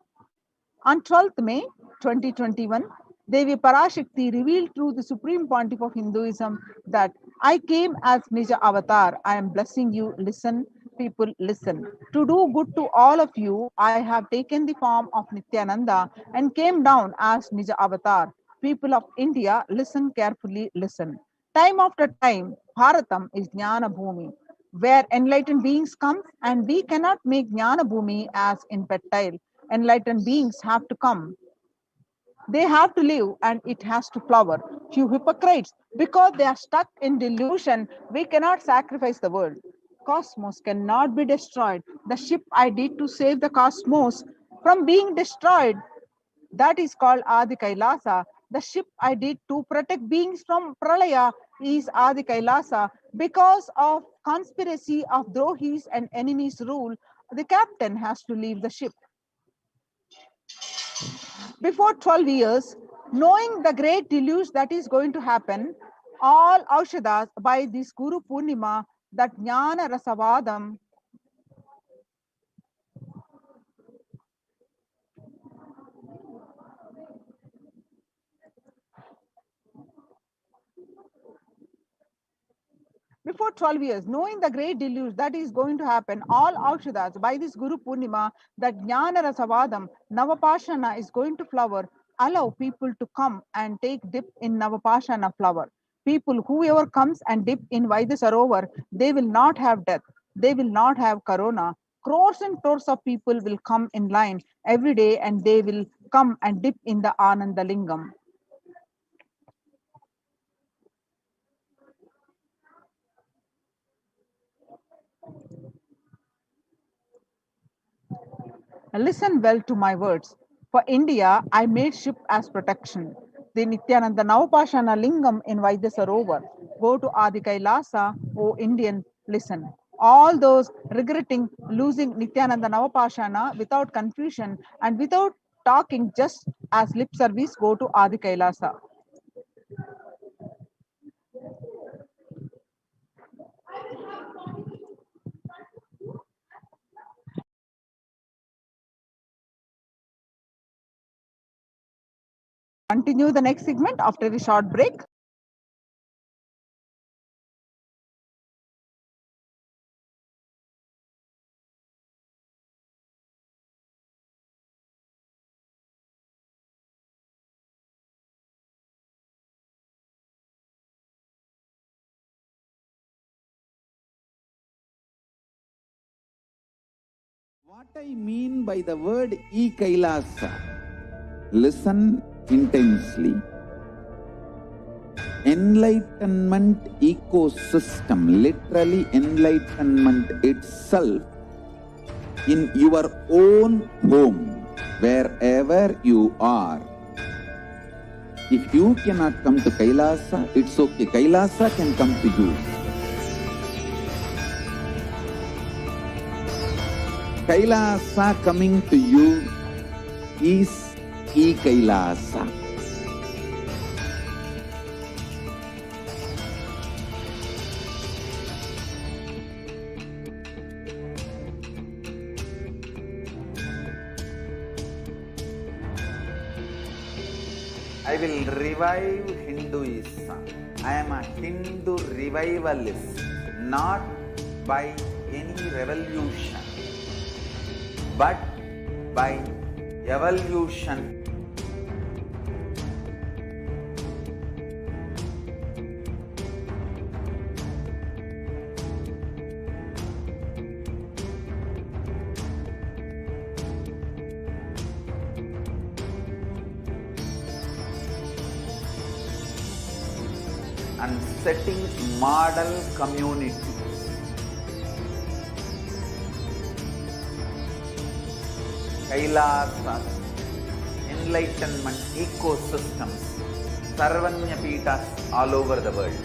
On 12th May 2021, Devi Parashakti revealed through the Supreme Pontiff of Hinduism that I came as Nija Avatar. I am blessing you. Listen, people, listen. To do good to all of you, I have taken the form of Nithyananda and came down as Nija Avatar. People of India, listen carefully, listen. Time after time, Bharatam is Jnana Bhumi, where enlightened beings come, and we cannot make Jnana Bhumi as infantile. Enlightened beings have to come. They have to live and it has to flower. Few hypocrites, because they are stuck in delusion, we cannot sacrifice the world. Cosmos cannot be destroyed. The ship I did to save the cosmos from being destroyed, that is called Adi Kailasa. The ship I did to protect beings from Pralaya is Adi Kailasa. Because of conspiracy of Drohis and enemies rule, the captain has to leave the ship. Before 12 years, knowing the great deluge that is going to happen, all Aushadas by this Guru Purnima, that Jnana Rasavadam, before 12 years, knowing the great deluge that is going to happen, all Aushadas by this Guru Purnima, that Jnana Rasavadam, Navapashana is going to flower, allow people to come and take dip in Navapashana flower. People, whoever comes and dip in Vaidasarovar, they will not have death, they will not have corona. Crores and crores of people will come in line every day and they will come and dip in the Ananda Lingam. Listen well to my words. For India, I made ship as protection. The Nithyananda Navapashana Lingam in Vaidyasarovar. Go to Adi Kailasa, O Indian, listen. All those regretting losing Nithyananda Navapashana without confusion and without talking just as lip service, go to Adi Kailasa. Continue the next segment after a short break. What I mean by the word Kailasa, listen intensely. Enlightenment ecosystem, literally enlightenment itself, in your own home, wherever you are. If you cannot come to Kailasa, it's okay. Kailasa can come to you. Kailasa coming to you is Kailasa. I will revive Hinduism. I am a Hindu revivalist, not by any revolution, but by evolution. And setting model community. Kailasa, enlightenment ecosystems, Sarvanya Pitas all over the world.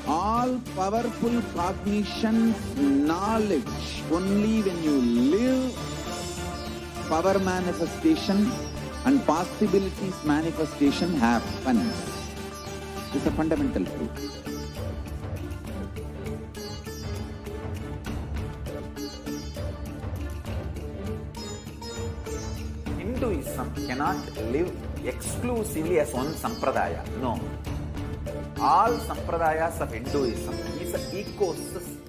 All powerful cognition, knowledge, only when you live, power manifestation and possibilities manifestation happens. It's a fundamental truth. Hinduism cannot live exclusively as one sampradaya. No. All sampradayas of Hinduism is an ecosystem.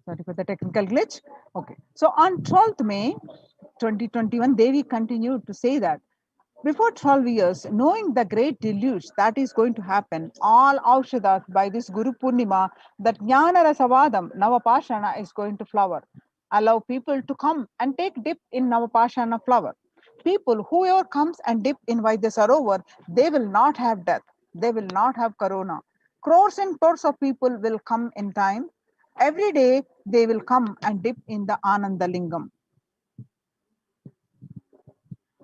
Sorry for the technical glitch. Okay. So on 12th May, 2021, Devi continued to say that before 12 years, knowing the great deluge that is going to happen, all Aushadas by this Guru Purnima, that Jnana Rasavadam, Navapashana is going to flower. Allow people to come and take dip in Navapashana flower. People, whoever comes and dip in Vaidyasarovar, they will not have death. They will not have corona. Crores and crores of people will come in time. Every day, they will come and dip in the Ananda Lingam.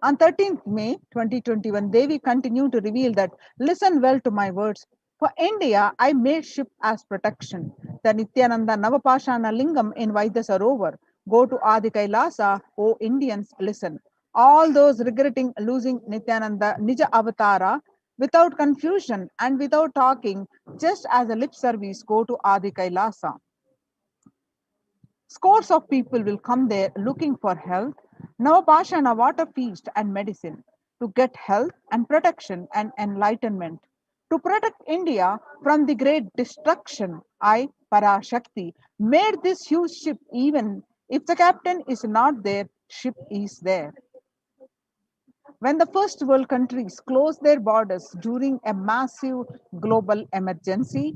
On 13th May 2021, Devi continued to reveal that, listen well to my words. For India, I made ship as protection. The Nithyananda Navapashana Lingam in Vaidyasarovar. Go to Adi Kailasa, O Indians, listen. All those regretting losing Nithyananda Nija Avatara, without confusion and without talking, just as a lip service, go to Adi Kailasa. Scores of people will come there looking for health, Navapashana water feast and medicine, to get health and protection and enlightenment. To protect India from the great destruction, I, Parashakti, made this huge ship. Even if the captain is not there, ship is there. When the first world countries closed their borders during a massive global emergency,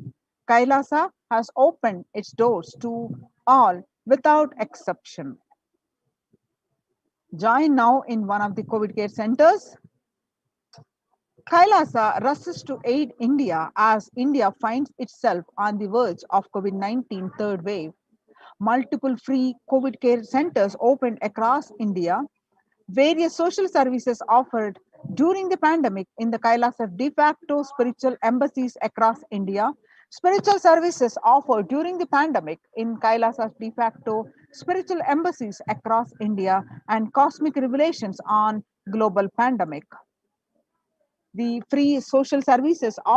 Kailasa has opened its doors to all without exception. Join now in one of the COVID care centers. Kailasa rushes to aid India as India finds itself on the verge of COVID-19 third wave. Multiple free COVID care centers opened across India. Various social services offered during the pandemic in the Kailasa de facto spiritual embassies across India. Spiritual services offered during the pandemic in Kailasa de facto spiritual embassies across India, and cosmic revelations on global pandemic. The free social services